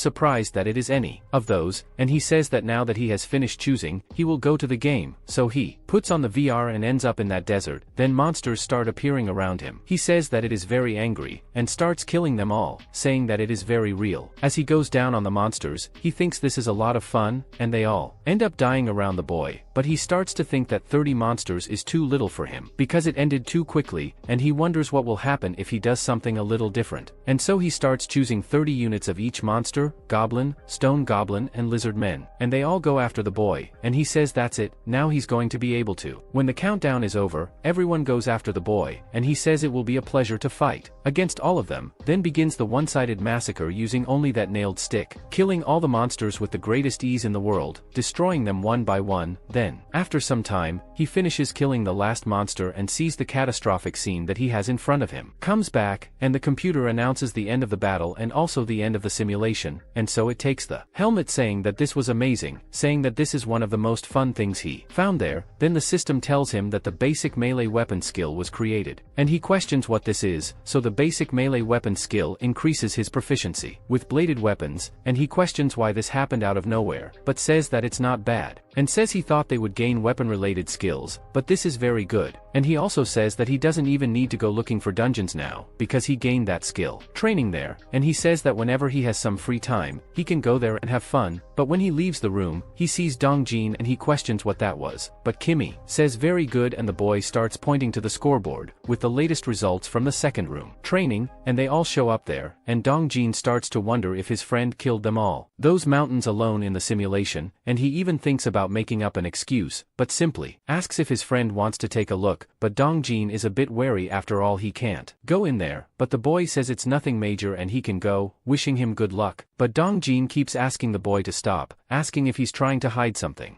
surprised that it is any of those, and he says that now that he has finished choosing, he will go to the game, so he puts on the VR and ends up in that desert. Then monsters start appearing around him. He says that it is very angry, and starts killing them all, saying that it is very real. As he goes down on the monsters, he thinks this is a lot of fun, and they all end up dying around the boy, but he starts to think that 30 monsters is too little for him, because it ended too quickly, and he wonders what will happen if he does something a little different, and so he starts choosing 30 units of each monster, goblin, stone goblin, and lizard men, and they all go after the boy, and he says that's it, now he's going to be able to. When the countdown is over, everyone goes after the boy, and he says it will be a pleasure to fight against all of them. Then begins the one-sided massacre using only that nailed stick, killing all the monsters with the greatest ease in the world, destroying them one by one. Then, after some time, he finishes killing the last monster and sees the catastrophic scene that he has in front of him, comes back, and the computer announces the end of the battle and also the end of the simulation, and so it takes the helmet, saying that this was amazing, saying that this is one of the most fun things he found there. Then the system tells him that the basic melee weapon skill was created, and he questions what this is, so the basic melee weapon skill increases his proficiency with bladed weapons, and he questions why this happened out of nowhere, but says that it's not bad, and says he thought they would gain weapon-related skills, but this is very good, and he also says that he doesn't even need to go looking for dungeons now, because he gained that skill training there, and he says that whenever he has some free time, he can go there and have fun, but when he leaves the room, he sees Dongjin and he questions what that was, but Kimmy says very good, and the boy starts pointing to the scoreboard, with the latest results from the second room training, and they all show up there, and Dongjin starts to wonder if his friend killed them all, those mountains alone in the simulation, and he even thinks about making up an excuse, but simply asks if his friend wants to take a look, but Dongjin is a bit wary after all, he can't go in there, but the boy says it's nothing major and he can go, wishing him good luck, but Dongjin keeps asking the boy to stop, asking if he's trying to hide something,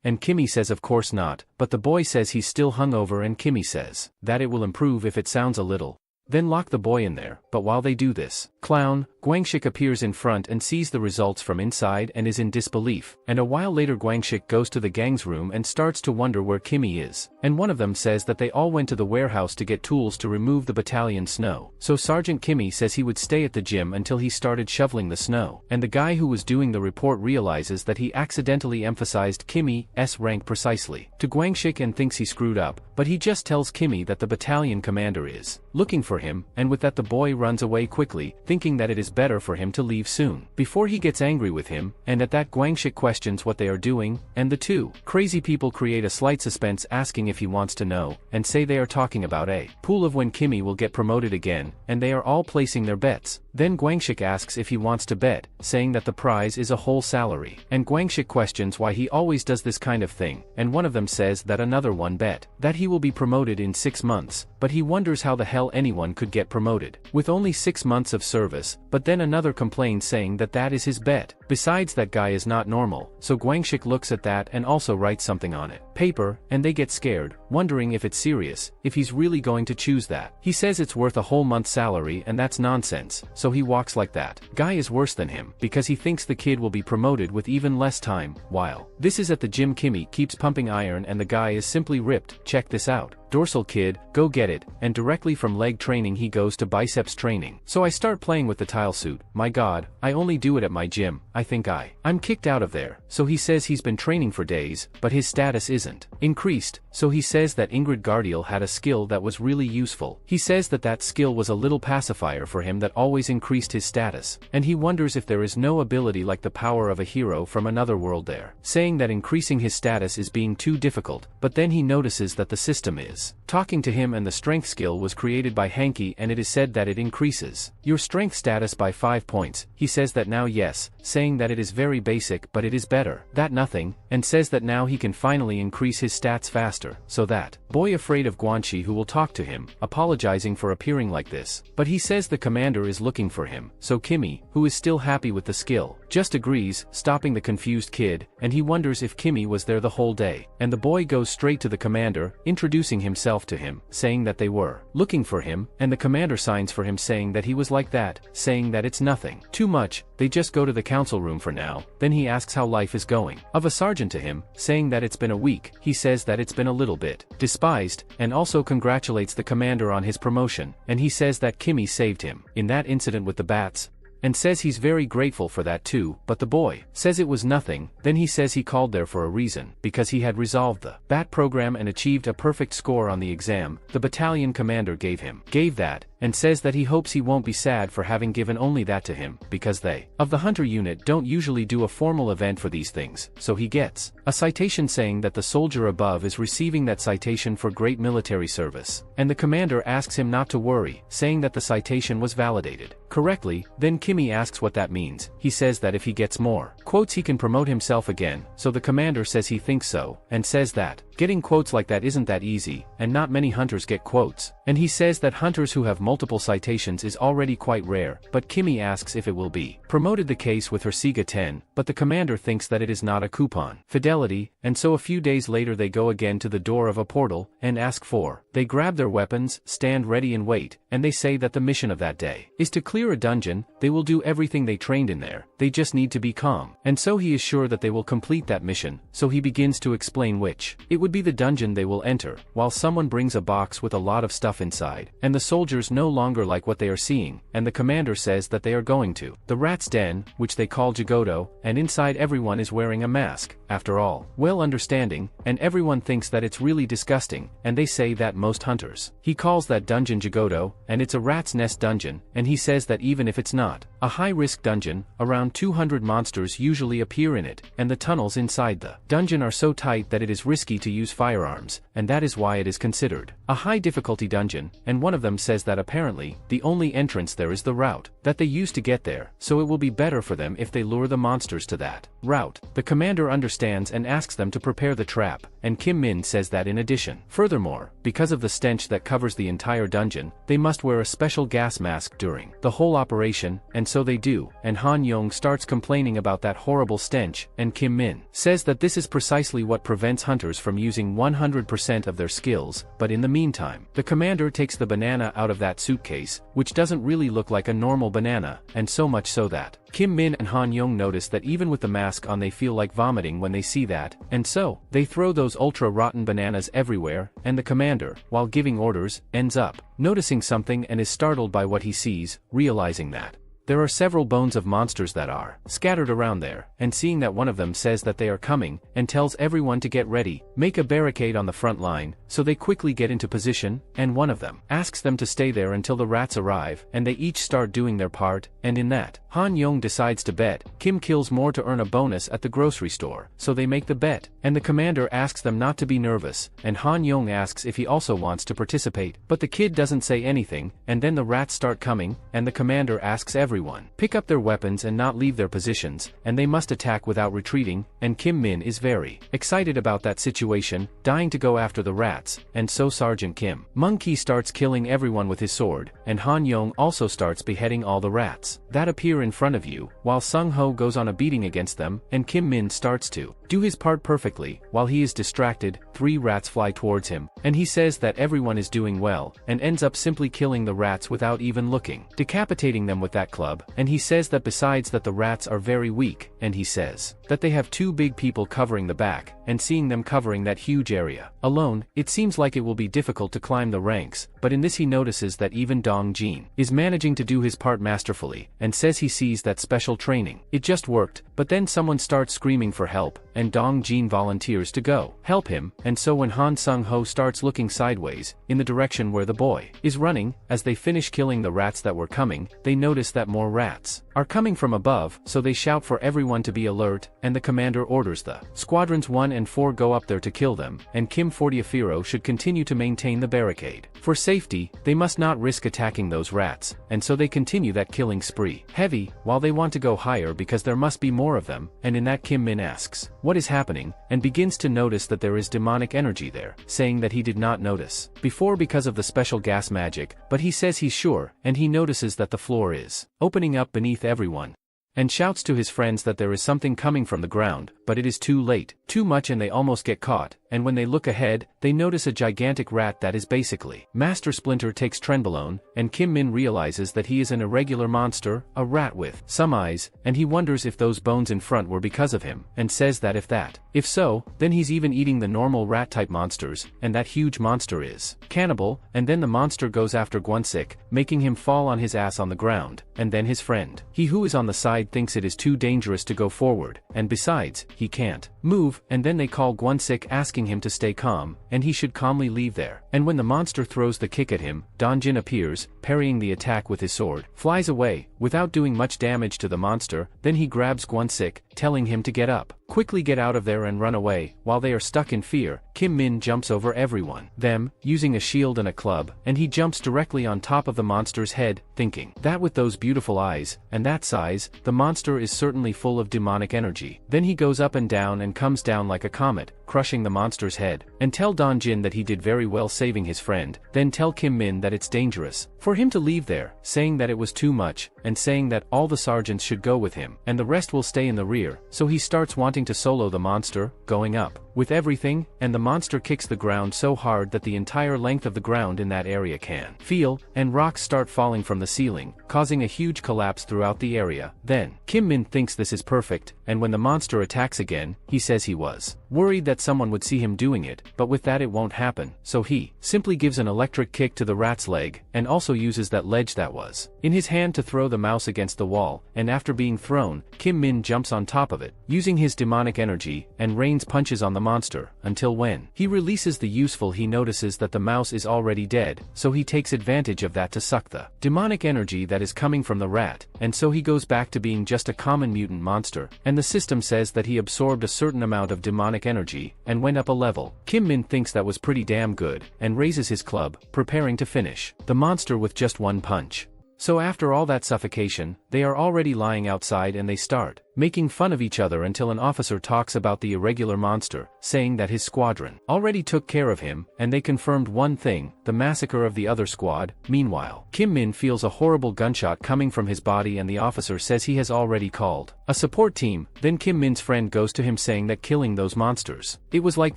and Kimmy says of course not, but the boy says he's still hungover, and Kimmy says that it will improve if it sounds a little then lock the boy in there. But while they do this, Clown, Guangxik appears in front and sees the results from inside and is in disbelief. And a while later Guangxik goes to the gang's room and starts to wonder where Kimmy is. And one of them says that they all went to the warehouse to get tools to remove the battalion snow. So Sergeant Kimmy says he would stay at the gym until he started shoveling the snow. And the guy who was doing the report realizes that he accidentally emphasized Kimmy's rank precisely to Guangxik and thinks he screwed up, but he just tells Kimmy that the battalion commander is looking for him, and with that the boy runs away quickly, thinking that it is better for him to leave soon, before he gets angry with him, and at that Guangxik questions what they are doing, and the two crazy people create a slight suspense asking if he wants to know, and say they are talking about a pool of when Kimmy will get promoted again, and they are all placing their bets. Then Guangxik asks if he wants to bet, saying that the prize is a whole salary, and Guangxik questions why he always does this kind of thing, and one of them says that another one bet that he will be promoted in 6 months, but he wonders how the hell anyone could get promoted with only 6 months of service, but then another complains saying that that is his bet. Besides, that guy is not normal, so Guangxik looks at that and also writes something on it paper, and they get scared, wondering if it's serious, if he's really going to choose that. He says it's worth a whole month's salary and that's nonsense, so he walks like that. Guy is worse than him, because he thinks the kid will be promoted with even less time. While this is at the gym, Kimmy keeps pumping iron and the guy is simply ripped. Check this out. Dorsal kid, go get it, and directly from leg training he goes to biceps training. So I start playing with the tile suit. My god, I only do it at my gym. I think I'm kicked out of there. So he says he's been training for days, but his status isn't increased, so he says that Ingrid Gardiel had a skill that was really useful. He says that that skill was a little pacifier for him that always increased his status, and he wonders if there is no ability like the power of a hero from another world there, saying that increasing his status is being too difficult, but then he notices that the system is talking to him and the strength skill was created by Hanky and it is said that it increases your strength status by 5 points. He says that now yes, saying that it is very basic but it is better that nothing, and says that now he can finally increase his stats faster, so that boy afraid of Guanxi who will talk to him, apologizing for appearing like this, but he says the commander is looking for him, so Kimmy, who is still happy with the skill, just agrees, stopping the confused kid, and he wonders if Kimmy was there the whole day, and the boy goes straight to the commander, introducing himself to him, saying that they were looking for him, and the commander signs for him saying that he was like that, saying that it's nothing too much. They just go to the council room for now. Then he asks how life is going of a sergeant to him, saying that it's been a week. He says that it's been a little bit despised, and also congratulates the commander on his promotion, and he says that Kimmy saved him in that incident with the bats, and says he's very grateful for that too, but the boy says it was nothing. Then he says he called there for a reason, because he had resolved the BAT program and achieved a perfect score on the exam the battalion commander gave that, and says that he hopes he won't be sad for having given only that to him, because they of the hunter unit don't usually do a formal event for these things, so he gets a citation saying that the soldier above is receiving that citation for great military service, and the commander asks him not to worry, saying that the citation was validated correctly. Then Kimmy asks what that means. He says that if he gets more quotes he can promote himself again, so the commander says he thinks so, and says that getting quotes like that isn't that easy, and not many hunters get quotes, and he says that hunters who have multiple citations is already quite rare, but Kimmy asks if it will be promoted the case with her Sega 10, but the commander thinks that it is not a coupon fidelity, and so a few days later they go again to the door of a portal, and ask for, they grab their weapons, stand ready and wait, and they say that the mission of that day is to clear a dungeon. They will do everything they trained in there, they just need to be calm, and so he is sure that they will complete that mission, so he begins to explain which it would be the dungeon they will enter, while someone brings a box with a lot of stuff inside, and the soldiers no longer like what they are seeing, and the commander says that they are going to the rat's den, which they call Jagodo, and inside everyone is wearing a mask, after all, well understanding, and everyone thinks that it's really disgusting, and they say that most hunters, he calls that dungeon Jagodo, and it's a rat's nest dungeon, and he says that even if it's not a high-risk dungeon, around 200 monsters usually appear in it, and the tunnels inside the dungeon are so tight that it is risky to use firearms, and that is why it is considered a high-difficulty dungeon, and one of them says that apparently, the only entrance there is the route that they use to get there, so it will be better for them if they lure the monsters to that route. The commander understands understands and asks them to prepare the trap, and Kim Min says that in addition. Furthermore, because of the stench that covers the entire dungeon, they must wear a special gas mask during the whole operation, and so they do, and Han Yong starts complaining about that horrible stench, and Kim Min says that this is precisely what prevents hunters from using 100% of their skills, but in the meantime, the commander takes the banana out of that suitcase, which doesn't really look like a normal banana, and so much so that Kim Min and Han Yong notice that even with the mask on they feel like vomiting when they see that, and so, they throw those ultra-rotten bananas everywhere, and the commander, while giving orders, ends up noticing something and is startled by what he sees, realizing that there are several bones of monsters that are scattered around there, and seeing that one of them says that they are coming, and tells everyone to get ready, make a barricade on the front line, so they quickly get into position, and one of them asks them to stay there until the rats arrive, and they each start doing their part, and in that, Han Yong decides to bet Kim kills more to earn a bonus at the grocery store, so they make the bet, and the commander asks them not to be nervous, and Han Yong asks if he also wants to participate, but the kid doesn't say anything, and then the rats start coming, and the commander asks everyone pick up their weapons and not leave their positions, and they must attack without retreating, and Kim Min is very excited about that situation, dying to go after the rats, and so Sergeant Kim Monkey starts killing everyone with his sword, and Han Yong also starts beheading all the rats that appear in front of you, while Sung Ho goes on a beating against them, and Kim Min starts to do his part perfectly. While he is distracted, 3 rats fly towards him, and he says that everyone is doing well, and ends up simply killing the rats without even looking, decapitating them with that club, and he says that besides that the rats are very weak, and he says that they have 2 big people covering the back, and seeing them covering that huge area alone, it seems like it will be difficult to climb the ranks, but in this he notices that even Dong Jin is managing to do his part masterfully, and says he sees that special training. It just worked, but then someone starts screaming for help, and Dong Jin volunteers to go help him, and so when Han Sung Ho starts looking sideways, in the direction where the boy is running, as they finish killing the rats that were coming, they notice that more rats are coming from above, so they shout for everyone to be alert, and the commander orders the Squadrons 1 and 4 go up there to kill them, and Kim Fortiafiro should continue to maintain the barricade. For safety, they must not risk attacking those rats, and so they continue that killing spree. Heavy, while they want to go higher because there must be more of them, and in that Kim Min asks what is happening, and begins to notice that there is demonic energy there, saying that he did not notice before because of the special gas magic, but he says he's sure, and he notices that the floor is opening up beneath everyone, and shouts to his friends that there is something coming from the ground, but it is too late, too much, and they almost get caught, and when they look ahead, they notice a gigantic rat that is basically Master Splinter takes Trenbolone, and Kim Min realizes that he is an irregular monster, a rat with some eyes, and he wonders if those bones in front were because of him, and says that if so, then he's even eating the normal rat-type monsters, and that huge monster is cannibal, and then the monster goes after Gwonsik, making him fall on his ass on the ground, and then his friend, he who is on the side, thinks it is too dangerous to go forward, and besides, he can't move, and then they call Gwonsik asking him to stay calm, and he should calmly leave there, and when the monster throws the kick at him, Donjin appears, parrying the attack with his sword, flies away, without doing much damage to the monster, then he grabs Gwonsik, telling him to get up, quickly get out of there and run away. While they are stuck in fear, Kim Min jumps over everyone, them, using a shield and a club, and he jumps directly on top of the monster's head, thinking that with those beautiful eyes, and that size, the monster is certainly full of demonic energy. Then he goes up and down and comes down like a comet, crushing the monster's head, and tell Donjin that he did very well saving his friend, then tell Kim Min that it's dangerous for him to leave there, saying that it was too much, and saying that all the sergeants should go with him, and the rest will stay in the rear, so he starts wanting to solo the monster, going up with everything, and the monster kicks the ground so hard that the entire length of the ground in that area can feel, and rocks start falling from the ceiling, causing a huge collapse throughout the area. Then, Kim Min thinks this is perfect, and when the monster attacks again, he says he was worried that someone would see him doing it, but with that it won't happen, so he simply gives an electric kick to the rat's leg, and also uses that ledge that was in his hand to throw the mouse against the wall, and after being thrown, Kim Min jumps on top of it, using his demonic energy, and rains punches on the monster, until when he releases the useful he notices that the mouse is already dead, so he takes advantage of that to suck the demonic energy that is coming from the rat, and so he goes back to being just a common mutant monster, and the system says that he absorbed a certain amount of demonic energy, and went up a level. Kim Min thinks that was pretty damn good, and raises his club, preparing to finish the monster with just one punch. So after all that suffocation, they are already lying outside and they start making fun of each other until an officer talks about the irregular monster, saying that his squadron already took care of him, and they confirmed one thing, the massacre of the other squad. Meanwhile, Kim Min feels a horrible gunshot coming from his body and the officer says he has already called a support team. Then Kim Min's friend goes to him saying that killing those monsters, it was like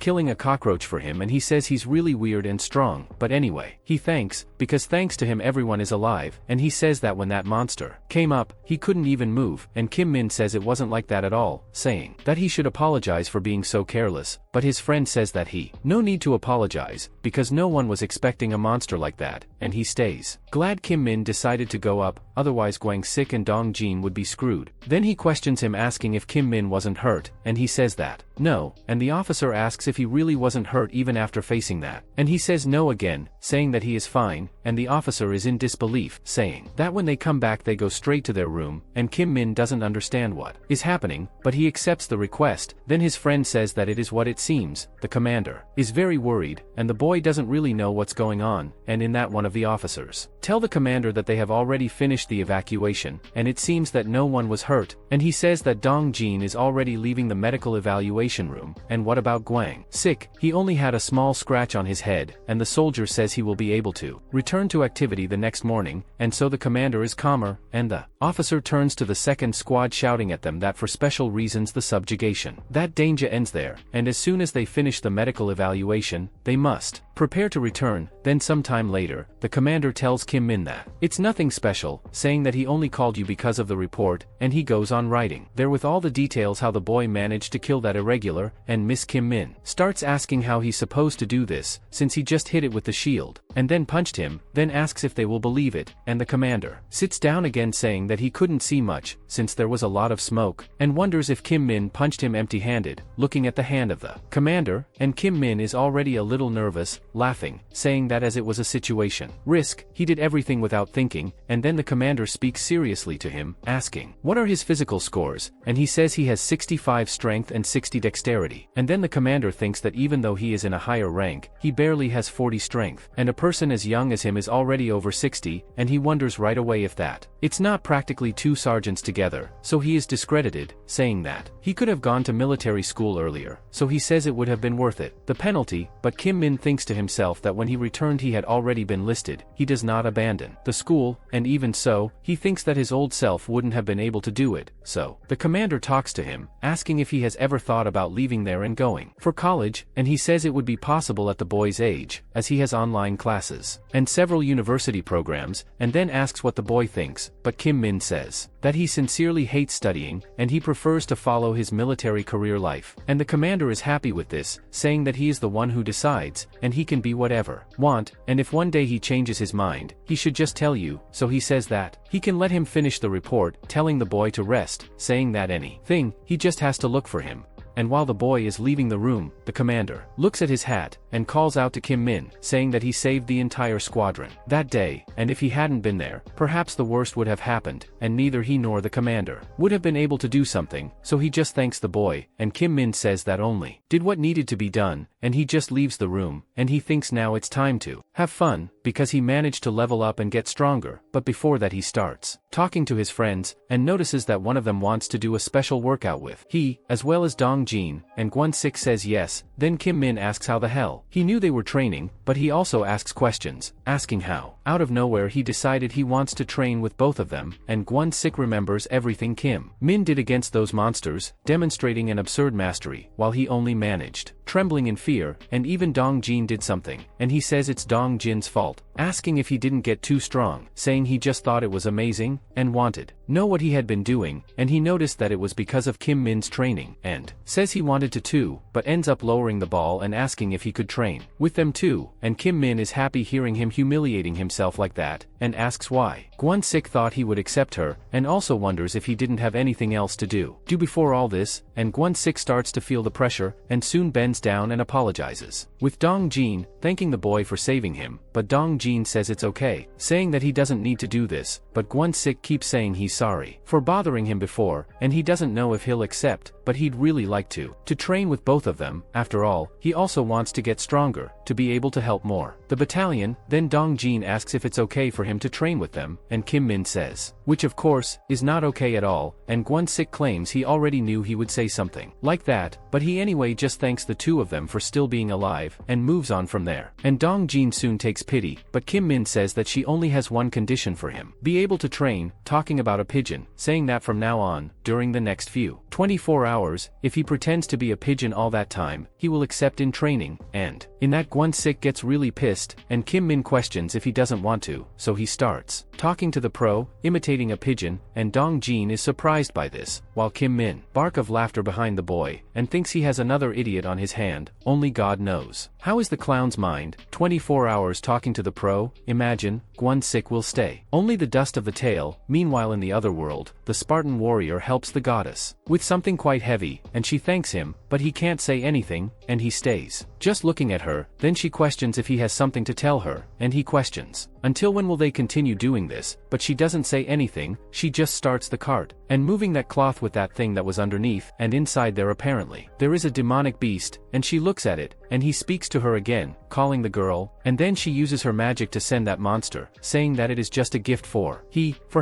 killing a cockroach for him, and he says he's really weird and strong, but anyway, he thanks, because thanks to him everyone is alive, and he says that when that monster came up, he couldn't even move, and Kim Min says it wasn't like that at all, saying that he should apologize for being so careless, but his friend says that no need to apologize, because no one was expecting a monster like that, and he stays glad Kim Min decided to go up, otherwise Gwang-sik and Dong-jin would be screwed. Then he questions him asking if Kim Min wasn't hurt, and he says that no, and the officer asks if he really wasn't hurt even after facing that, and he says no again, saying that he is fine, and the officer is in disbelief, saying that when they come back they go straight to their room, and Kim Min doesn't understand what is happening, but he accepts the request. Then his friend says that it is what it seems, the commander is very worried, and the boy doesn't really know what's going on, and in that one of the officers tell the commander that they have already finished the evacuation, and it seems that no one was hurt, and he says that Dong-jin is already leaving the medical evaluation room, and what about Gwang-sik? He only had a small scratch on his head, and the soldier says he will be able to return to activity the next morning, and so the commander is calmer, and the officer turns to the second squad shouting at them that for special reasons the subjugation that danger ends there, and as soon as they finish the medical evaluation, they must prepare to return. Then sometime later, the commander tells Kim Min that it's nothing special, saying that he only called you because of the report, and he goes on writing there with all the details how the boy managed to kill that irregular, and Miss Kim Min starts asking how he's supposed to do this, since he just hit it with the shield, and then punched him, then asks if they will believe it, and the commander sits down again saying that he couldn't see much, since there was a lot of smoke, and wonders if Kim Min punched him empty-handed, looking at the hand of the commander, and Kim Min is already a little nervous, laughing, saying that as it was a situation risk, he did everything without thinking, and then the commander speaks seriously to him, asking what are his physical scores, and he says he has 65 strength and 60 dexterity, and then the commander thinks that even though he is in a higher rank, he barely has 40 strength, and a person as young as him is already over 60, and he wonders right away if that it's not practically two sergeants together, so he is discredited, saying that he could have gone to military school earlier, so he says it would have been worth it, the penalty, but Kim Min thinks to himself that when he returned he had already been listed, he does not abandon the school, and even so, he thinks that his old self wouldn't have been able to do it, so the commander talks to him, asking if he has ever thought about leaving there and going for college, and he says it would be possible at the boy's age, as he has online classes and several university programs, and then asks what the boy thinks, but Kim Min says that he sincerely hates studying, and he prefers to follow his military career life, and the commander is happy with this, saying that he is the one who decides, and he can be whatever want, and if one day he changes his mind, he should just tell you, so he says that he can let him finish the report, telling the boy to rest, saying that anything, he just has to look for him. And while the boy is leaving the room, the commander looks at his hat, and calls out to Kim Min, saying that he saved the entire squadron that day, and if he hadn't been there, perhaps the worst would have happened, and neither he nor the commander would have been able to do something, so he just thanks the boy, and Kim Min says that only did what needed to be done, and he just leaves the room, and he thinks now it's time to have fun, because he managed to level up and get stronger, but before that he starts talking to his friends, and notices that one of them wants to do a special workout with he, as well as Dong-jin, and Gwon-sik says yes. Then Kim Min asks how the hell he knew they were training, but he also asks questions, asking how, out of nowhere he decided he wants to train with both of them, and Gwon-sik remembers everything Kim Min did against those monsters, demonstrating an absurd mastery, while he only managed trembling in fear, and even Dong-jin did something, and he says it's Dong-jin's fault, asking if he didn't get too strong, saying he just thought it was amazing, and wanted know what he had been doing, and he noticed that it was because of Kim Min's training, and says he wanted to too, but ends up lowering the ball and asking if he could train with them too, and Kim Min is happy hearing him humiliating himself like that, and asks why. Gwon-sik thought he would accept her, and also wonders if he didn't have anything else to do before all this, and Gwon-sik starts to feel the pressure, and soon bends down and apologizes, with Dong-jin thanking the boy for saving him, but Dong-jin says it's okay, saying that he doesn't need to do this, but Gwon-sik keeps saying he's sorry for bothering him before, and he doesn't know if he'll accept, but he'd really like to train with both of them. After all, he also wants to get stronger, to be able to help more. The battalion, then Dongjin asks if it's okay for him to train with them, and Kim Min says, which of course, is not okay at all, and Gwon-sik claims he already knew he would say something like that, but he anyway just thanks the two of them for still being alive, and moves on from there. And Dongjin soon takes pity, but Kim Min says that she only has one condition for him: be able to train, talking about a pigeon, saying that from now on, during the next few 24 hours, if he pretends to be a pigeon all that time, he will accept in training, and in that Gwon-sik gets really pissed, and Kim Min questions if he doesn't want to, so he starts talking to the pro, imitating a pigeon, and Dongjin is surprised by this, while Kim Min bark of laughter behind the boy, and thinks he has another idiot on his hand. Only God knows how is the clown's mind. 24 hours talking to the pro, imagine, Gwon-sik will stay only the dust of the tail. Meanwhile in the other world, the Spartan warrior helps the goddess with something quite heavy, and she thanks him, but he can't say anything, and he stays just looking at her. Then she questions if he has something to tell her, and he questions, until when will they continue doing this? But she doesn't say anything, she just starts the cart, and moving that cloth with that thing that was underneath, and inside there apparently there is a demonic beast, and she looks at it, and he speaks to her again, calling the girl, and then she uses her magic to send that monster, saying that it is just a gift for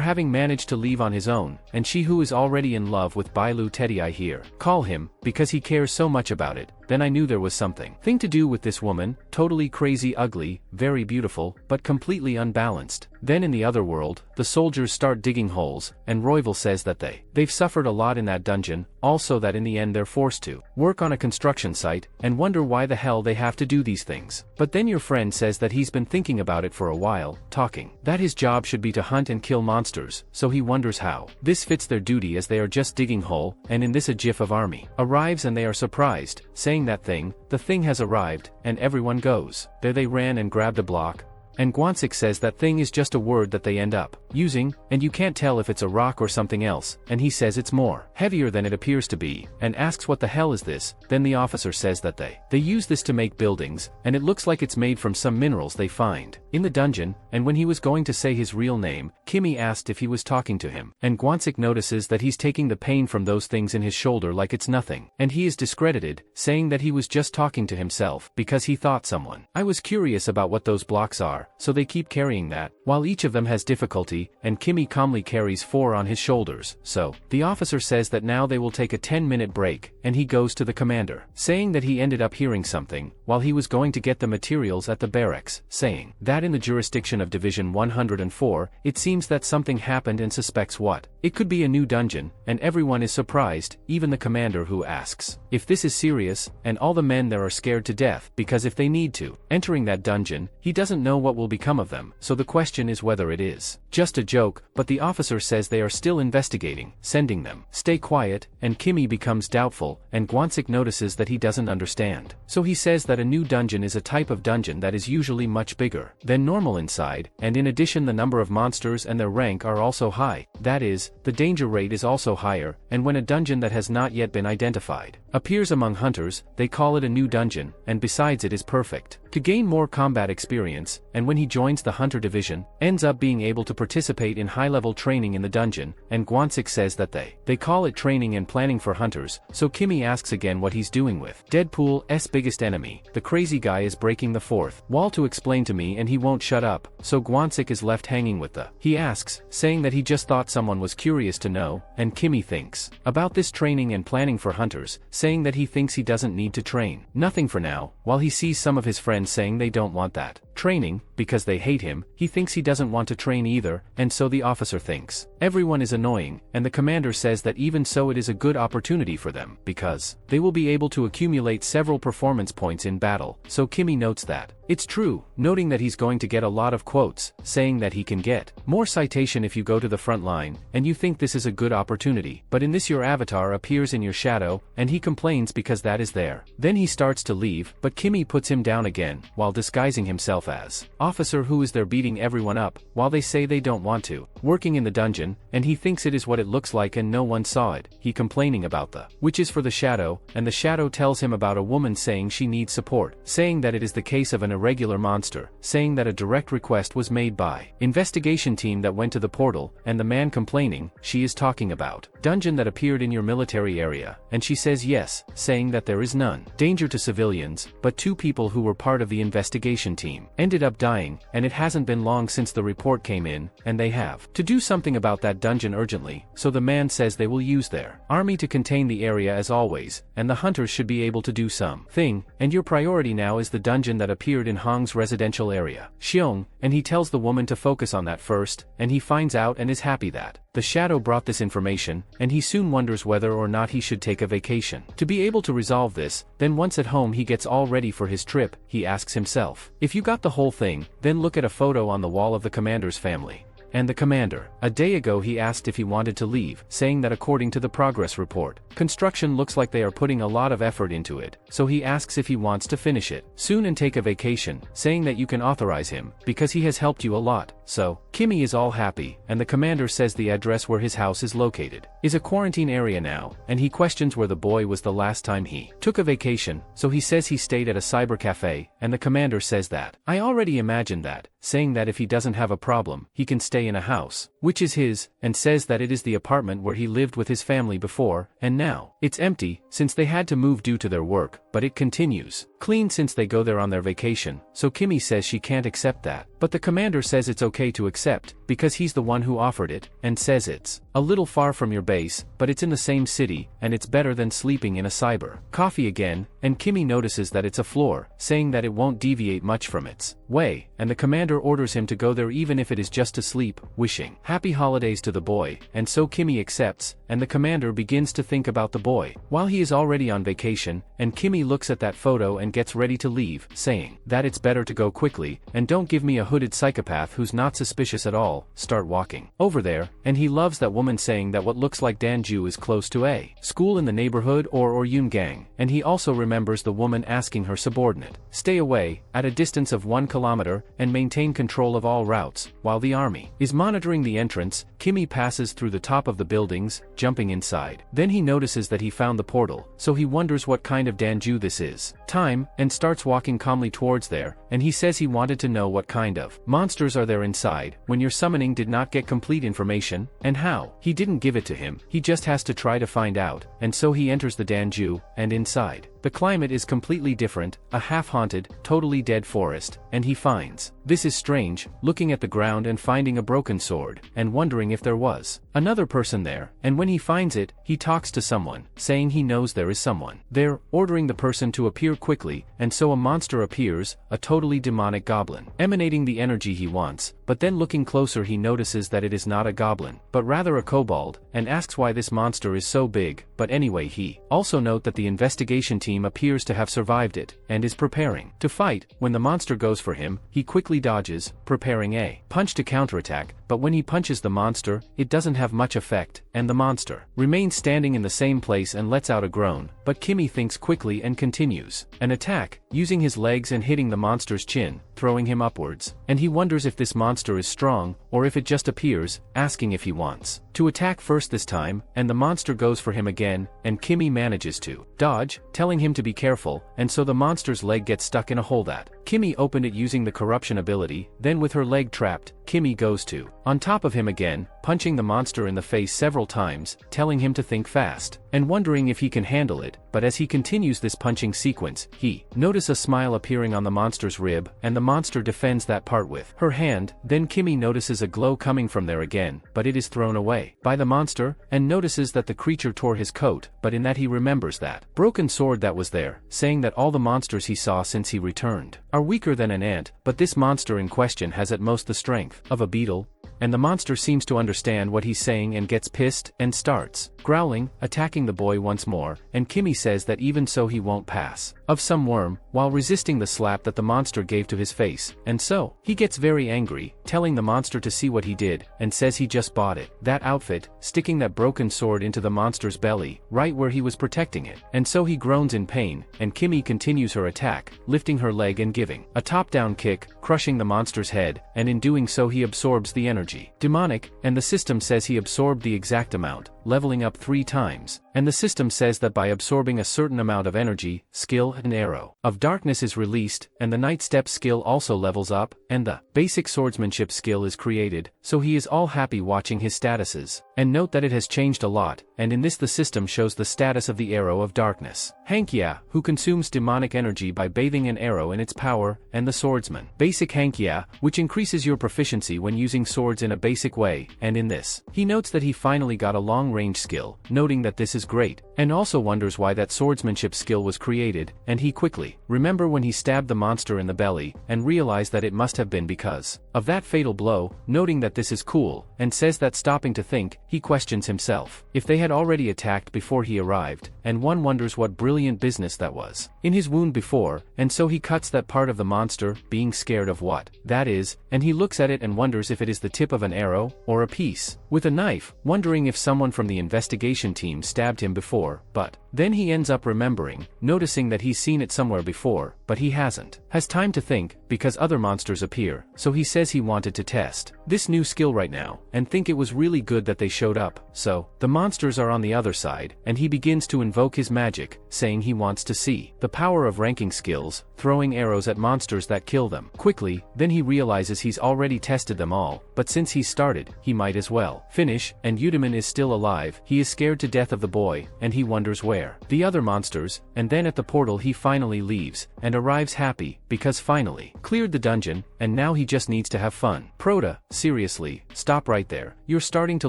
having managed to leave on his own, and she who is already in love with Bailu Teddy I hear call him, because he cares so much about it. Then I knew there was something to do with this woman, totally crazy ugly, very beautiful, but completely unbalanced. Then in the other world, the soldiers start digging holes, and Royval says that they've suffered a lot in that dungeon, also that in the end they're forced to work on a construction site, and wonder why the hell they have to do these things. But then your friend says that he's been thinking about it for a while, talking that his job should be to hunt and kill monsters, so he wonders how this fits their duty as they are just digging hole, and in this a gif of army arrives and they are surprised, saying that the thing has arrived, and everyone goes there. They ran and grabbed a block, and Gwon-sik says that thing is just a word that they end up using, and you can't tell if it's a rock or something else, and he says it's more heavier than it appears to be, and asks what the hell is this. Then the officer says that they use this to make buildings, and it looks like it's made from some minerals they find in the dungeon. And when he was going to say his real name, Kimmy asked if he was talking to him, and Gwon-sik notices that he's taking the pain from those things in his shoulder like it's nothing, and he is discredited, saying that he was just talking to himself, because he thought someone I was curious about what those blocks are, so they keep carrying that, while each of them has difficulty, and Kimmy calmly carries 4 on his shoulders. So the officer says that now they will take a 10-minute break, and he goes to the commander, saying that he ended up hearing something while he was going to get the materials at the barracks, saying that in the jurisdiction of Division 104, it seems that something happened and suspects what it could be a new dungeon, and everyone is surprised, even the commander, who asks if this is serious, and all the men there are scared to death, because if they need to entering that dungeon, he doesn't know what will become of them. So the question is whether it is just a joke, but the officer says they are still investigating, sending them stay quiet, and Kimmy becomes doubtful, and Gwon-sik notices that he doesn't understand. So he says that a new dungeon is a type of dungeon that is usually much bigger than normal inside, and in addition the number of monsters and their rank are also high. That is, the danger rate is also higher, and when a dungeon that has not yet been identified appears among hunters, they call it a new dungeon, and besides it is perfect to gain more combat experience, and when he joins the hunter division, ends up being able to participate in high-level training in the dungeon, and Gwon-sik says that they call it training and planning for hunters. So Kimmy asks again what he's doing with Deadpool's biggest enemy. The crazy guy is breaking the fourth wall to explain to me, and he won't shut up, so Gwon-sik is left hanging with he asks, saying that he just thought someone was curious to know, and Kimmy thinks about this training and planning for hunters, saying that he thinks he doesn't need to train nothing for now, while he sees some of his friends saying they don't want that training, because they hate him. He thinks he doesn't want to train either, and so the officer thinks everyone is annoying, and the commander says that even so it is a good opportunity for them, because they will be able to accumulate several performance points in battle. So Kimmy notes that it's true, noting that he's going to get a lot of quotes, saying that he can get more citation if you go to the front line, and you think this is a good opportunity, but in this your avatar appears in your shadow, and he complains because that is there. Then he starts to leave, but Kimmy puts him down again, while disguising himself as officer who is there beating everyone up, while they say they don't want to, working in the dungeon, and he thinks it is what it looks like and no one saw it, he complaining about the witches for the shadow, and the shadow tells him about a woman saying she needs support, saying that it is the case of an irregular monster, saying that a direct request was made by investigation team that went to the portal, and the man complaining, she is talking about dungeon that appeared in your military area, and she says yes, saying that there is none danger to civilians, but 2 people who were part of the investigation team ended up dying, and it hasn't been long since the report came in, and they have to do something about that dungeon urgently, so the man says they will use their army to contain the area as always, and the hunters should be able to do something, and your priority now is the dungeon that appeared in Hong's residential area, Xiong, and he tells the woman to focus on that first, and he finds out and is happy that the shadow brought this information, and he soon wonders whether or not he should take a vacation. To be able to resolve this, then once at home he gets all ready for his trip, he asks himself, if you got the whole thing, then look at a photo on the wall of the commander's family. And the commander. A day ago he asked if he wanted to leave, saying that according to the progress report, construction looks like they are putting a lot of effort into it, so he asks if he wants to finish it soon and take a vacation, saying that you can authorize him, because he has helped you a lot. So, Kimmy is all happy, and the commander says the address where his house is located is a quarantine area now, and he questions where the boy was the last time he took a vacation, so he says he stayed at a cyber cafe, and the commander says that, I already imagined that, saying that if he doesn't have a problem, he can stay in a house, which is his, and says that it is the apartment where he lived with his family before, and now, it's empty, since they had to move due to their work, but it continues clean since they go there on their vacation, so Kimmy says she can't accept that, but the commander says it's okay to accept, because he's the one who offered it, and says it's a little far from your base, but it's in the same city, and it's better than sleeping in a cyber coffee again, and Kimmy notices that it's a floor, saying that it won't deviate much from its way, and the commander orders him to go there even if it is just to sleep, wishing happy holidays to the boy, and so Kimmy accepts, and the commander begins to think about the boy, while he is already on vacation, and Kimmy looks at that photo and gets ready to leave, saying that it's better to go quickly, and don't give me a hooded psychopath who's not suspicious at all, start walking over there, and he loves that woman saying that what looks like Danju is close to a school in the neighborhood or Yun Gang, and he also remembers the woman asking her subordinate, stay away, at a distance of 1 kilometer, and maintain control of all routes, while the army is monitoring the entrance. Kimmy passes through the top of the buildings, jumping inside. Then he notices that he found the portal, so he wonders what kind of Danju this is. And starts walking calmly towards there, and he says he wanted to know what kind of monsters are there inside, when your summoning did not get complete information, and how. He didn't give it to him, he just has to try to find out, and so he enters the Danju, and inside, the climate is completely different, a half-haunted, totally dead forest, and he finds this is strange, looking at the ground and finding a broken sword, and wondering if there was another person there, and when he finds it, he talks to someone, saying he knows there is someone there, ordering the person to appear quickly, and so a monster appears, a totally demonic goblin, emanating the energy he wants, but then looking closer he notices that it is not a goblin, but rather a kobold, and asks why this monster is so big, but anyway he also note that the investigation team appears to have survived it, and is preparing to fight. When the monster goes for him, he quickly dodges, preparing a punch to counterattack, but when he punches the monster, it doesn't have much effect, and the monster remains standing in the same place and lets out a groan, but Kimmy thinks quickly and continues an attack, using his legs and hitting the monster's chin, throwing him upwards, and he wonders if this monster is strong, or if it just appears, asking if he wants to attack first this time, and the monster goes for him again, and Kimmy manages to dodge, telling him to be careful, and so the monster's leg gets stuck in a hole that Kimmy opened it using the corruption ability. Then with her leg trapped, Kimmy goes to on top of him again, punching the monster in the face several times, telling him to think fast, and wondering if he can handle it, but as he continues this punching sequence, he notices a smile appearing on the monster's rib, and the monster defends that part with her hand. Then Kimmy notices a glow coming from there again, but it is thrown away by the monster, and notices that the creature tore his coat, but in that he remembers that broken sword that was there, saying that all the monsters he saw since he returned are weaker than an ant, but this monster in question has at most the strength of a beetle. and the monster seems to understand what he's saying and gets pissed, and starts growling, attacking the boy once more, and Kimmy says that even so he won't pass of some worm, while resisting the slap that the monster gave to his face, and so, he gets very angry, telling the monster to see what he did, and says he just bought it, that outfit, sticking that broken sword into the monster's belly, right where he was protecting it, and so he groans in pain, and Kimmy continues her attack, lifting her leg and giving a top-down kick, crushing the monster's head, and in doing so he absorbs the energy. Demonic, and the system says he absorbed the exact amount, leveling up 3 times, and the system says that by absorbing a certain amount of energy, skill and arrow of darkness is released, and the night step skill also levels up, and the basic swordsmanship skill is created, so he is all happy watching his statuses. And note that it has changed a lot, and in this the system shows the status of the arrow of darkness. Hankia, who consumes demonic energy by bathing an arrow in its power, and the swordsman. Basic Hankia, which increases your proficiency when using swords in a basic way, and in this, he notes that he finally got a long-range skill, noting that this is great, and also wonders why that swordsmanship skill was created, and he quickly remember when he stabbed the monster in the belly, and realized that it must have been because of that fatal blow, noting that this is cool, and says that stopping to think, he questions himself if they had already attacked before he arrived, and one wonders what brilliant business that was in his wound before, and so he cuts that part of the monster, being scared of what that is, and he looks at it and wonders if it is the tip of an arrow, or a piece with a knife, wondering if someone from the investigation team stabbed him before, but then he ends up remembering, noticing that he's seen it somewhere before, but he has time to think, because other monsters appear, so he says he wanted to test this new skill right now, and think it was really good that they showed up, so the monsters are on the other side, and he begins to invoke his magic, saying he wants to see the power of ranking skills, throwing arrows at monsters that kill them quickly. Then he realizes he's already tested them all, but since he started, he might as well finish, and Udaman is still alive. He is scared to death of the boy, and he wonders where the other monsters, and then at the portal he finally leaves, and arrives happy, because finally cleared the dungeon, and now he just needs to have fun. Proda, seriously, stop right there, you're starting to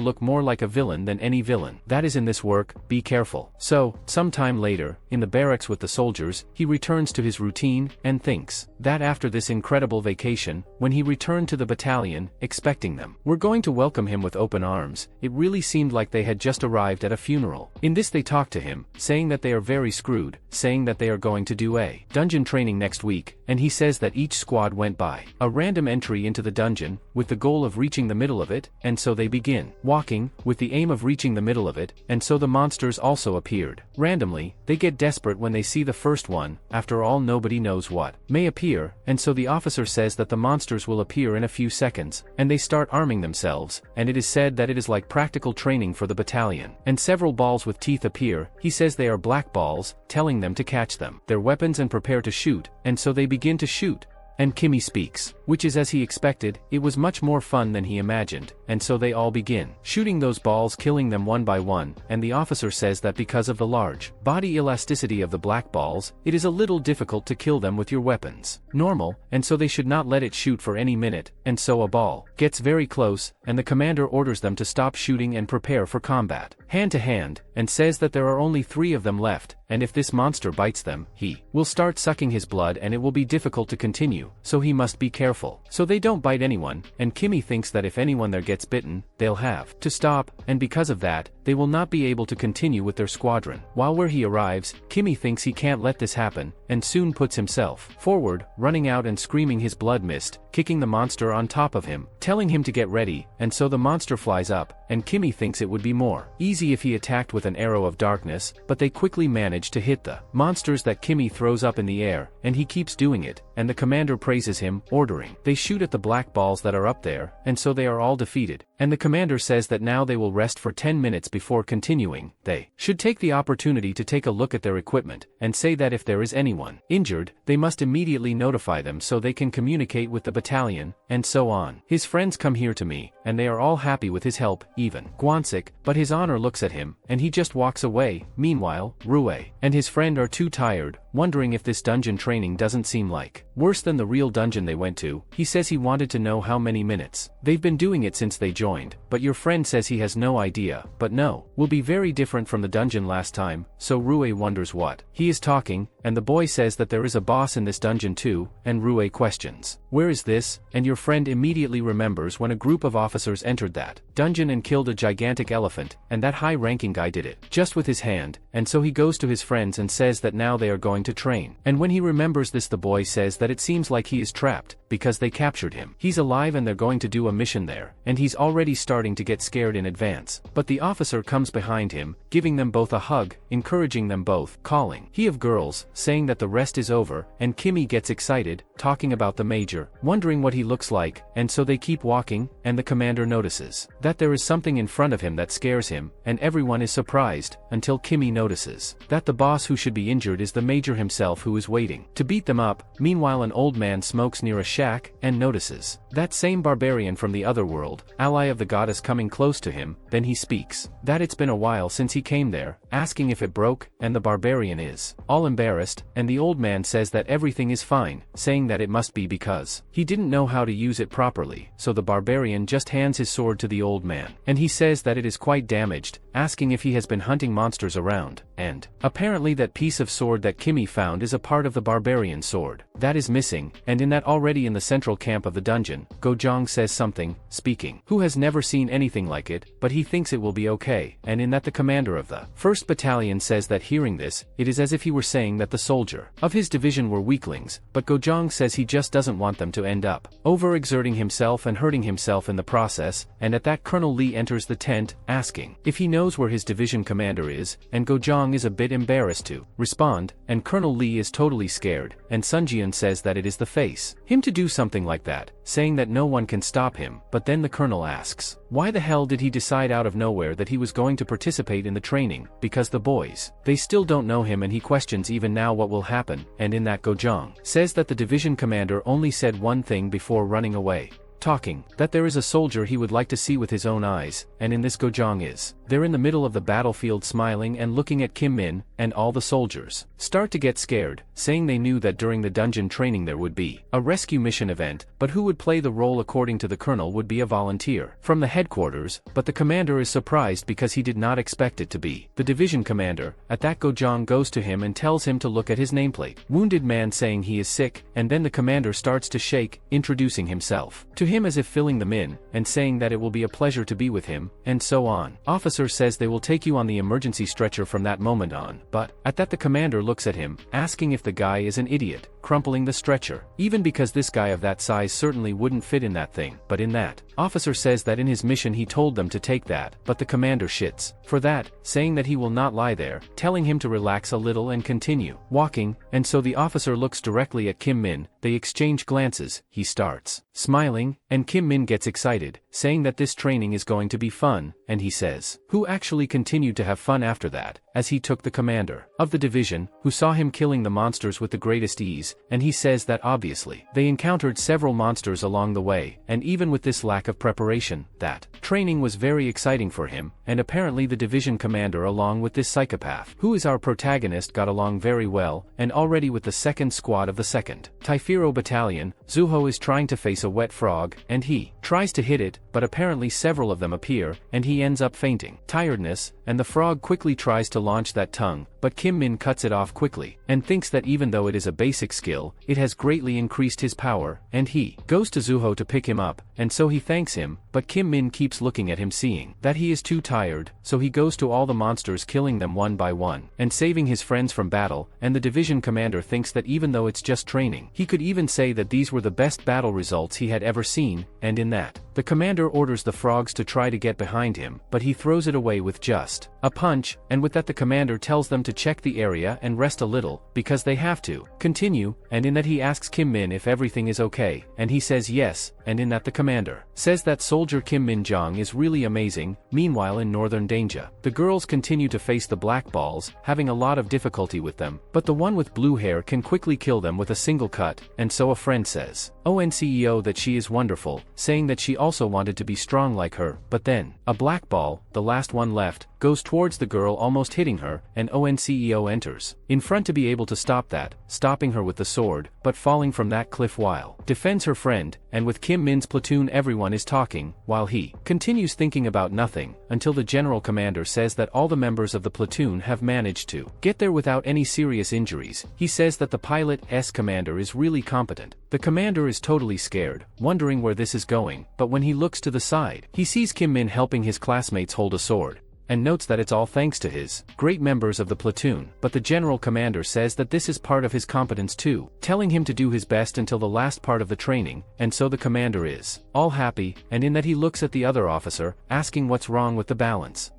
look more like a villain than any villain that is in this work, be careful. So, sometime later, in the barracks with the soldiers, he returns to his routine, and thinks that after this incredible vacation, when he returned to the battalion, expecting them were going to welcome him with open arms, it really seemed like they had just arrived at a funeral. In this they talk to him, saying that they are very screwed, saying that they are going to do a dungeon training next week, and he says that each squad went by a random entry into the dungeon, with the goal of reaching the middle of it, and so they begin walking, with the aim of reaching the middle of it, and so the monsters also appeared. Randomly, they get desperate when they see the first one, after all nobody knows what may appear, and so the officer says that the monsters will appear in a few seconds, and they start arming themselves, and it is said that it is like practical training for the battalion, and several balls with teeth appear. He says they are black balls, telling them to catch them, their weapons and prepare to shoot, and so they begin to shoot. And Kimmy speaks, which is as he expected. It was much more fun than he imagined, and so they all begin shooting those balls, killing them one by one, and the officer says that because of the large body elasticity of the black balls, it is a little difficult to kill them with your weapons normal, and so they should not let it shoot for any minute, and so a ball gets very close, and the commander orders them to stop shooting and prepare for combat, hand to hand, and says that there are only 3 of them left, and if this monster bites them, he will start sucking his blood and it will be difficult to continue, so he must be careful. So they don't bite anyone, and Kimmy thinks that if anyone there gets bitten, they'll have to stop, and because of that, they will not be able to continue with their squadron. While where he arrives, Kimmy thinks he can't let this happen, and soon puts himself forward, running out and screaming his blood mist, kicking the monster on top of him, telling him to get ready, and so the monster flies up, and Kimmy thinks it would be more easy if he attacked with an arrow of darkness, but they quickly manage to hit the monsters that Kimmy throws up in the air, and he keeps doing it, and the commander praises him, ordering they shoot at the black balls that are up there, and so they are all defeated, and the commander says that now they will rest for 10 minutes before continuing. They should take the opportunity to take a look at their equipment, and say that if there is anyone injured, they must immediately notify them so they can communicate with the battalion, and so on. His friends come here to me, and they are all happy with his help, even Gwansik, but his honor looks at him, and he just walks away. Meanwhile, Rue and his friend are too tired, wondering if this dungeon training doesn't seem like worse than the real dungeon they went to. He says he wanted to know how many minutes they've been doing it since they joined, but your friend says he has no idea, but no, will be very different from the dungeon last time, so Rue wonders what he is talking, and the boy says that there is a boss in this dungeon too, and Rue questions, where is this? And your friend immediately remembers when a group of officers officers entered that dungeon and killed a gigantic elephant, and that high-ranking guy did it just with his hand, and so he goes to his friends and says that now they are going to train. And when he remembers this, the boy says that it seems like he is trapped, because they captured him. He's alive and they're going to do a mission there, and he's already starting to get scared in advance. But the officer comes behind him, giving them both a hug, encouraging them both, calling he of girls, saying that the rest is over, and Kimmy gets excited, talking about the major, wondering what he looks like, and so they keep walking, and the commander notices that there is something in front of him that scares him, and everyone is surprised, until Kimmy notices that the boss who should be injured is the major himself, who is waiting to beat them up. Meanwhile, an old man smokes near a shack, and notices that same barbarian from the other world, ally of the goddess, coming close to him. Then he speaks that it's been a while since he came there, asking if it broke, and the barbarian is all embarrassed, and the old man says that everything is fine, saying that it must be because he didn't know how to use it properly. So the barbarian just hands his sword to the old man, and he says that it is quite damaged, asking if he has been hunting monsters around, and apparently that piece of sword that Kimmy found is a part of the barbarian sword that is missing. And in that, already in the central camp of the dungeon, Gojong says something, speaking, who has never seen anything like it, but he thinks it will be okay. And in that, the commander of the 1st Battalion says that hearing this, it is as if he were saying that the soldier of his division were weaklings, but Gojong says he just doesn't want them to end up overexerting himself and hurting himself in the process. And at that, Colonel Lee enters the tent, asking if he knows where his division commander is, and Gojong is a bit embarrassed to respond, and Colonel Lee is totally scared, and Sunjian says that it is the face him to do something like that, saying that no one can stop him. But then the colonel asks why the hell did he decide out of nowhere that he was going to participate in the training, because the boys, they still don't know him, and he questions even now what will happen. And in that, Gojong says that the division commander only said one thing before running away, talking that there is a soldier he would like to see with his own eyes. And in this, Gojong is there in the middle of the battlefield, smiling and looking at Kim Min, and all the soldiers start to get scared, saying they knew that during the dungeon training there would be a rescue mission event, but who would play the role according to the colonel would be a volunteer from the headquarters. But the commander is surprised because he did not expect it to be the division commander. At that, Gojong goes to him and tells him to look at his nameplate, wounded man, saying he is sick, and then the commander starts to shake, introducing himself to him as if filling them in, and saying that it will be a pleasure to be with him, and so on. Officer says they will take you on the emergency stretcher from that moment on. But at that, the commander looks at him, asking if the guy is an idiot, crumpling the stretcher, even because this guy of that size certainly wouldn't fit in that thing. But in that, officer says that in his mission he told them to take that, but the commander shits for that, saying that he will not lie there, telling him to relax a little and continue walking. And so the officer looks directly at Kim Min, they exchange glances, he starts smiling, and Kim Min gets excited, saying that this training is going to be fun, and he says who actually continued to have fun after that, as he took the commander of the division, who saw him killing the monsters with the greatest ease. And he says that obviously they encountered several monsters along the way, and even with this lack of preparation, that training was very exciting for him. And apparently the division commander, along with this psychopath who is our protagonist, got along very well, and already with the 2nd squad of the 2nd Taifiro Battalion, Zuho is trying to face a wet frog, and he tries to hit it, but apparently several of them appear, and he ends up fainting tiredness, and the frog quickly tries to launch that tongue, but Kim Min cuts it off quickly, and thinks that even though it is a basic skill, it has greatly increased his power. And he goes to Zuho to pick him up, and so he thanks him, but Kim Min keeps looking at him, seeing that he is too tired, so he goes to all the monsters, killing them one by one, and saving his friends from battle. And the division commander thinks that even though it's just training, he could even say that these were the best battle results he had ever seen. And in that, the commander orders the frogs to try to get behind him, but he throws it away with just a punch. And with that, the commander tells them to check the area and rest a little, because they have to continue. And in that, he asks Kim Min if everything is okay, and he says yes. And in that, the commander says that soldier Kim Min Jong is really amazing. Meanwhile, in northern Danger, the girls continue to face the black balls, having a lot of difficulty with them, but the one with blue hair can quickly kill them with a single cut. And so a friend says ONCEO that she is wonderful, saying that she also wanted to be strong like her. But then a black ball, the last one left, goes towards the girl, almost hitting her, and ONCEO enters in front to be able to stop that, stopping her with the sword, but falling from that cliff while defends her friend, and with Kim Min's platoon everyone is talking, while he continues thinking about nothing, until the general commander says that all the members of the platoon have managed to get there without any serious injuries. He says that the pilot's commander is really competent. The commander is totally scared, wondering where this is going, but when he looks to the side, he sees Kim Min helping his classmates hold a sword, and notes that it's all thanks to his great members of the platoon. But the general commander says that this is part of his competence too, telling him to do his best until the last part of the training, and so the commander is all happy, and in that he looks at the other officer, asking what's wrong with the balance,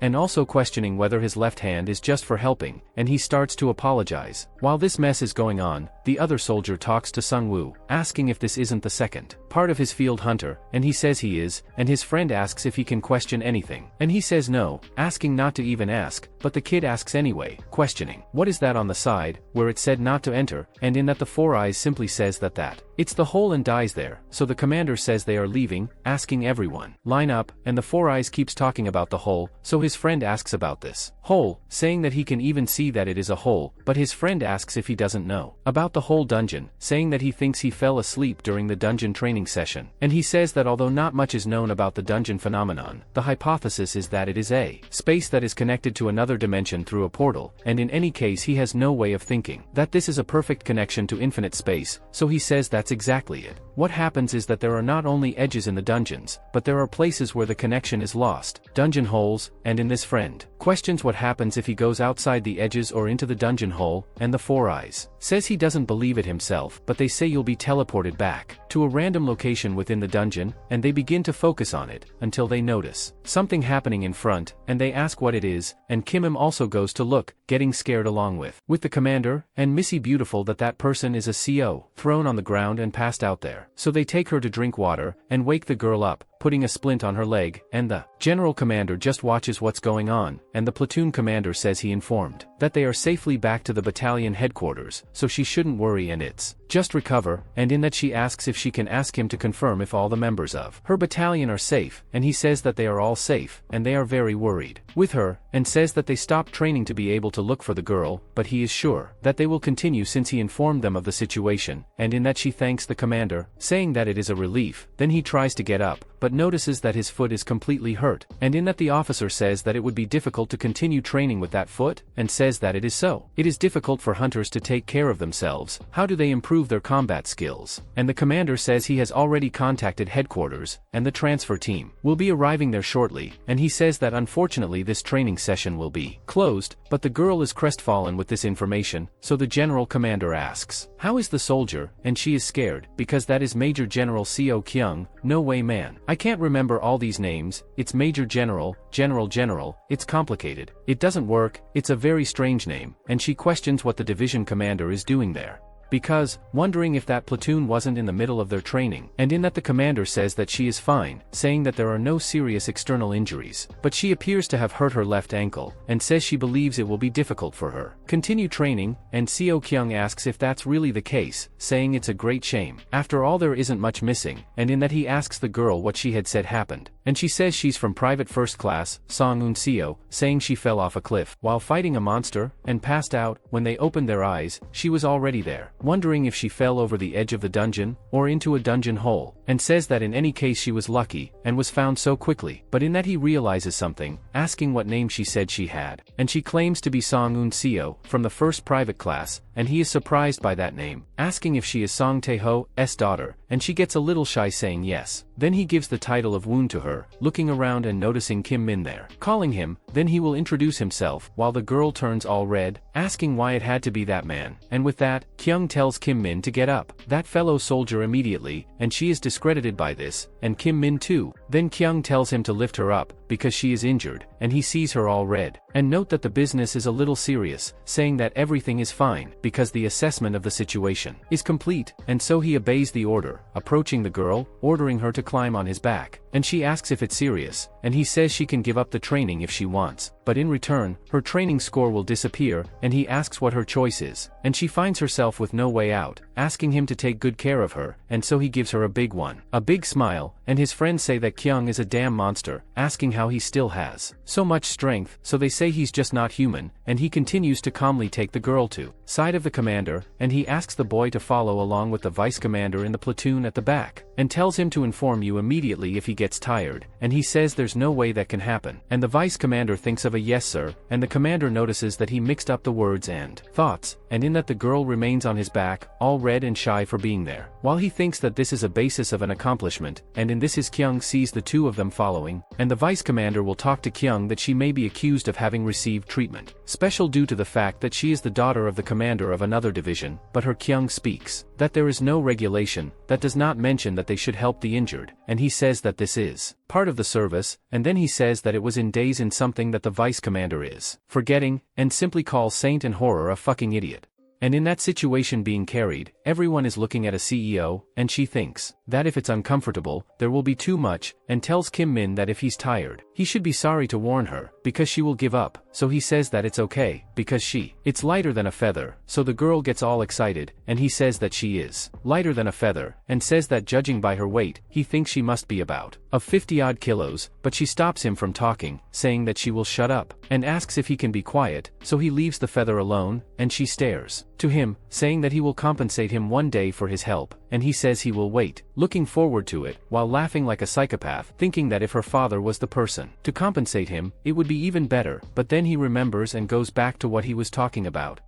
and also questioning whether his left hand is just for helping, and he starts to apologize. While this mess is going on, the other soldier talks to Sung-woo, asking if this isn't the second part of his field hunter, and he says he is, and his friend asks if he can question anything, and he says no, asking not to even ask, but the kid asks anyway, questioning, what is that on the side, where it said not to enter, and in that the Four Eyes simply says that it's the hole and dies there, so the commander says they are leaving, asking everyone, line up, and the Four Eyes keeps talking about the hole, so his friend asks about this hole, saying that he can even see that it is a hole, but his friend asks if he doesn't know about the whole dungeon, saying that he thinks he fell asleep during the dungeon training session, and he says that although not much is known about the dungeon phenomenon, the hypothesis is that it is a space that is connected to another dimension through a portal, and in any case he has no way of thinking that this is a perfect connection to infinite space, so he says that's exactly it. What happens is that there are not only edges in the dungeons, but there are places where the connection is lost, dungeon holes, and in this friend questions what happens if he goes outside the edges or into the dungeon hole, and the Four Eyes says he doesn't believe it himself, but they say you'll be teleported back to a random location within the dungeon, and they begin to focus on it, until they notice something happening in front, and they ask what it is, and Kim Im also goes to look, getting scared along with the commander, and Missy Beautiful that person is a CO, thrown on the ground and passed out there. So they take her to drink water, and wake the girl up, putting a splint on her leg, and the general commander just watches what's going on, and the platoon commander says he informed that they are safely back to the battalion headquarters, so she shouldn't worry and it's just recover, and in that she asks if she can ask him to confirm if all the members of her battalion are safe, and he says that they are all safe, and they are very worried with her, and says that they stopped training to be able to look for the girl, but he is sure that they will continue since he informed them of the situation, and in that she thanks the commander, saying that it is a relief. Then he tries to get up, but notices that his foot is completely hurt, and in that the officer says that it would be difficult to continue training with that foot, and says that it is so. It is difficult for hunters to take care of themselves. How do they improve their combat skills? And the commander says he has already contacted headquarters, and the transfer team will be arriving there shortly, and he says that unfortunately this training session will be closed, but the girl is crestfallen with this information, so the general commander asks, how is the soldier? And she is scared, because that is Major General Seo Kyung. No way man, I can't remember all these names, it's Major General, General, it's complicated, it doesn't work, it's a very strange name, and she questions what the division commander is doing there, because, wondering if that platoon wasn't in the middle of their training, and in that the commander says that she is fine, saying that there are no serious external injuries, but she appears to have hurt her left ankle, and says she believes it will be difficult for her continue training, and Seo Kyung asks if that's really the case, saying it's a great shame. After all there isn't much missing, and in that he asks the girl what she had said happened, and she says she's from Private First Class, Song-un Seo, saying she fell off a cliff while fighting a monster, and passed out. When they opened their eyes, she was already there, wondering if she fell over the edge of the dungeon, or into a dungeon hole, and says that in any case she was lucky, and was found so quickly, but in that he realizes something, asking what name she said she had, and she claims to be Song-un Seo, from the first private class, and he is surprised by that name, asking if she is Song Taeho's daughter, and she gets a little shy saying yes. Then he gives the title of Woon to her, looking around and noticing Kim Min there, calling him, then he will introduce himself, while the girl turns all red, asking why it had to be that man, and with that, Kyung tells Kim Min to get up, that fellow soldier immediately, and she is discredited by this, and Kim Min too. Then Kyung tells him to lift her up, because she is injured, and he sees her all red, and note that the business is a little serious, saying that everything is fine, because the assessment of the situation is complete, and so he obeys the order, approaching the girl, ordering her to climb on his back, and she asks if it's serious, and he says she can give up the training if she wants, but in return, her training score will disappear, and he asks what her choice is, and she finds herself with no way out, asking him to take good care of her, and so he gives her a big one. A big smile, and his friends say that Kyung is a damn monster, asking how he still has so much strength, so they say he's just not human, and he continues to calmly take the girl to side of the commander, and he asks the boy to follow along with the vice commander in the platoon at the back, and tells him to inform you immediately if he gets tired, and he says there's no way that can happen, and the vice commander thinks of a yes sir, and the commander notices that he mixed up the words and thoughts, and in that the girl remains on his back, all red and shy for being there, while he thinks that this is a basis of an accomplishment, and in this his Kyung sees the two of them following, and the vice commander will talk to Kyung that she may be accused of having received treatment special due to the fact that she is the daughter of the commander of another division, but her Kyung speaks that there is no regulation that does not mention that they should help the injured, and he says that this is part of the service, and then he says that it was in days in something that the vice commander is forgetting, and simply calls Saint and Horror a fucking idiot. And in that situation being carried, everyone is looking at a CEO, and she thinks that if it's uncomfortable, there will be too much, and tells Kim Min that if he's tired, he should be sorry to warn her, because she will give up, so he says that it's okay, because it's lighter than a feather, so the girl gets all excited, and he says that she is lighter than a feather, and says that judging by her weight, he thinks she must be about 50-odd kilos, but she stops him from talking, saying that she will shut up, and asks if he can be quiet, so he leaves the feather alone, and she stares to him, saying that he will compensate him one day for his help, and he says he will wait, looking forward to it, while laughing like a psychopath, thinking that if her father was the person to compensate him, it would be even better, but then he remembers and goes back to what he was talking about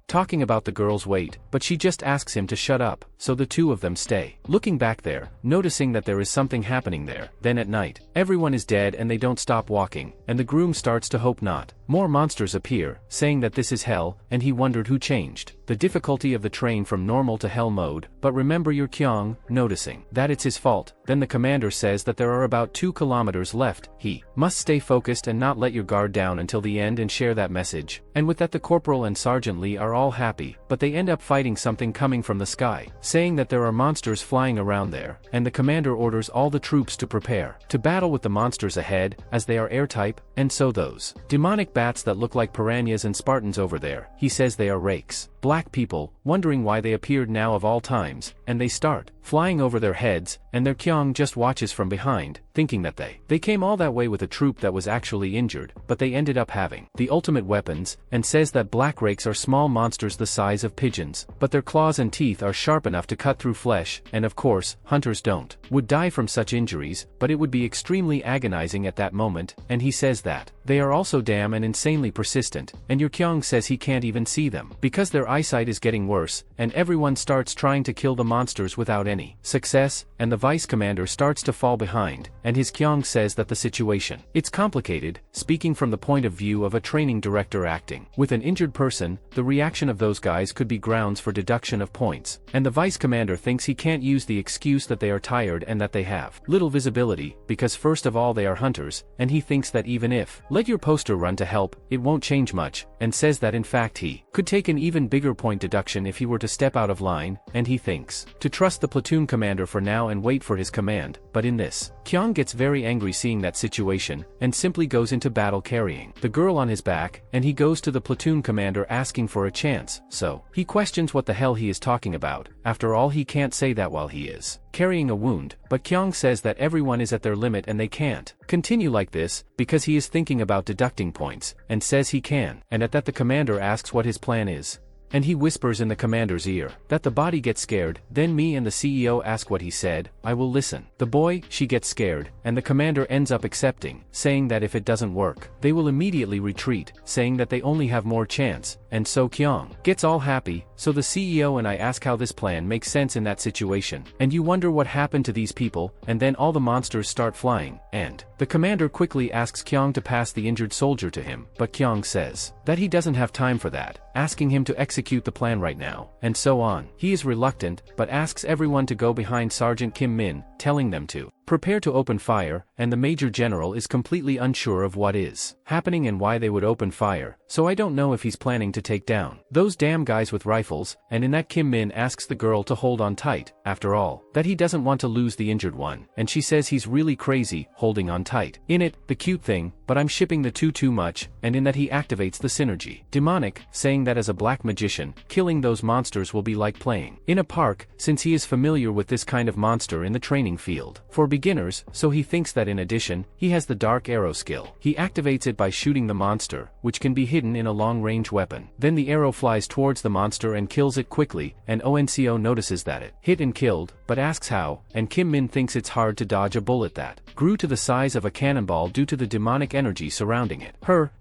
the girl's weight, but she just asks him to shut up, so the two of them stay looking back there, noticing that there is something happening there. Then at night, everyone is dead and they don't stop walking, and the groom starts to hope not. More monsters appear, saying that this is hell, and he wondered who changed the difficulty of the train from normal to hell mode, but remember your Kyung, noticing that it's his fault. Then the commander says that there are about 2 kilometers left, he must stay focused and not let your guard down until the end and share that message, and with that the corporal and Sergeant Lee are all happy, but they end up fighting something coming from the sky, saying that there are monsters flying around there, and the commander orders all the troops to prepare to battle with the monsters ahead, as they are air-type, and so those demonic bats that look like piranhas and Spartans over there, he says they are rakes. Black people, wondering why they appeared now of all times, and they start flying over their heads, and their Kyung just watches from behind, thinking that they came all that way with a troop that was actually injured, but they ended up having the ultimate weapons, and says that black rakes are small monsters the size of pigeons, but their claws and teeth are sharp enough to cut through flesh, and of course, hunters would die from such injuries, but it would be extremely agonizing at that moment, and he says that they are also damn and insanely persistent, and your Kyung says he can't even see them, because their eyesight is getting worse, and everyone starts trying to kill the monsters without any success, and the vice commander starts to fall behind, and his Kyung says that the situation, it's complicated, speaking from the point of view of a training director acting with an injured person, the reaction of those guys could be grounds for deduction of points, and the vice commander thinks he can't use the excuse that they are tired and that they have little visibility, because first of all they are hunters, and he thinks that even if let your poster run to help, it won't change much, and says that in fact he could take an even bigger point deduction if he were to step out of line, and he thinks to trust the platoon commander for now and wait for his command, but in this, Kyung gets very angry seeing that situation, and simply goes into battle carrying the girl on his back, and he goes to the platoon commander asking for a chance, so he questions what the hell he is talking about. After all, he can't say that while he is carrying a wound, but Kyung says that everyone is at their limit and they can't continue like this, because he is thinking about deducting points, and says he can, and at that the commander asks what his plan is. And he whispers in the commander's ear that the body gets scared, then me and the CEO ask what he said, I will listen. The boy, she gets scared, and the commander ends up accepting, saying that if it doesn't work, they will immediately retreat, saying that they only have more chance, and so Kyung gets all happy, so the CEO and I ask how this plan makes sense in that situation, and you wonder what happened to these people, and then all the monsters start flying, and the commander quickly asks Kyung to pass the injured soldier to him, but Kyung says that he doesn't have time for that, asking him to execute the plan right now, and so on. He is reluctant, but asks everyone to go behind Sergeant Kim Min, telling them to prepare to open fire, and the Major General is completely unsure of what is happening and why they would open fire, so I don't know if he's planning to take down those damn guys with rifles, and in that Kim Min asks the girl to hold on tight, after all, that he doesn't want to lose the injured one, and she says he's really crazy, holding on tight. In it, the cute thing, but I'm shipping the two too much, and in that he activates the synergy. Demonic, saying that as a black magician, killing those monsters will be like playing in a park, since he is familiar with this kind of monster in the training field for beginners, so he thinks that in addition, he has the dark arrow skill. He activates it by shooting the monster, which can be hidden in a long-range weapon. Then the arrow flies towards the monster and kills it quickly, and ONCO notices that it hit and killed, but asks how, and Kim Min thinks it's hard to dodge a bullet that grew to the size of a cannonball due to the demonic energy surrounding it.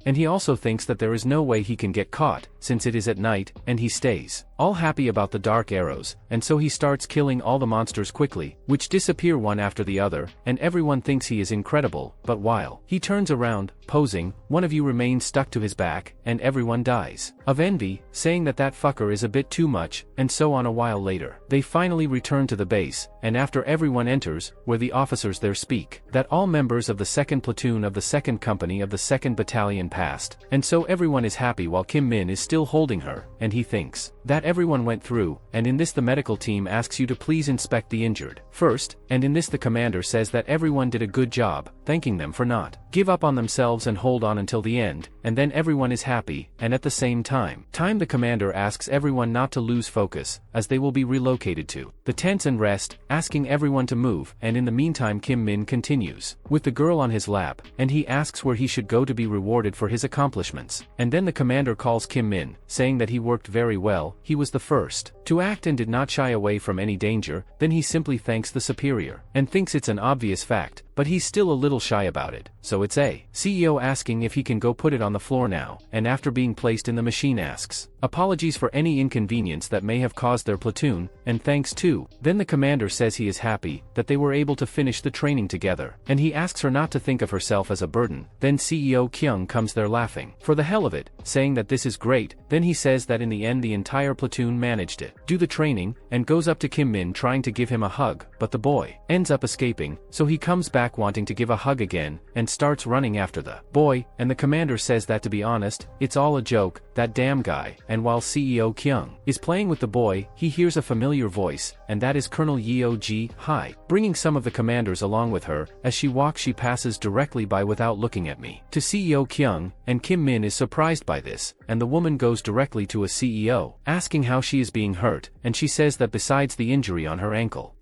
And he also thinks that there is no way he can get caught, since it is at night, and he stays all happy about the dark arrows, and so he starts killing all the monsters quickly, which disappear one after the other, and everyone thinks he is incredible, but while he turns around, posing, one of you remains stuck to his back, and everyone dies of envy, saying that that fucker is a bit too much, and so on. A while later, they finally return to the base, and after everyone enters, where the officers there speak, that all members of the 2nd platoon of the 2nd company of the 2nd battalion passed, and so everyone is happy while Kim Min is still holding her, and he thinks that everyone went through, and in this the medical team asks you to please inspect the injured first, and in this the commander says that everyone did a good job, thanking them for not give up on themselves and hold on until the end, and then everyone is happy, and at the same time the commander asks everyone not to lose focus, as they will be relocated to the tents and rest, asking everyone to move, and in the meantime Kim Min continues with the girl on his lap, and he asks where he should go to be rewarded for his accomplishments, and then the commander calls Kim Min, saying that he worked very well, he was the first to act and did not shy away from any danger. Then he simply thanks the superior, and thinks it's an obvious fact, but he's still a little shy about it, so it's a CEO asking if he can go put it on the floor now, and after being placed in the machine asks apologies for any inconvenience that may have caused their platoon, and thanks too. Then the commander says he is happy that they were able to finish the training together, and he asks her not to think of herself as a burden. Then CEO Kyung comes there laughing for the hell of it, saying that this is great. Then he says that in the end the entire platoon managed it, do the training, and goes up to Kim Min trying to give him a hug, but the boy ends up escaping, so he comes back wanting to give a hug again, and starts running after the boy, and the commander says that to be honest, it's all a joke, that damn guy, and while CEO Kyung is playing with the boy, he hears a familiar voice, and that is Colonel Yeo Ji Hai, bringing some of the commanders along with her. As she walks she passes directly by without looking at me to CEO Kyung, and Kim Min is surprised by this, and the woman goes directly to a CEO, asking how she is being hurt, and she says that besides the injury on her ankle,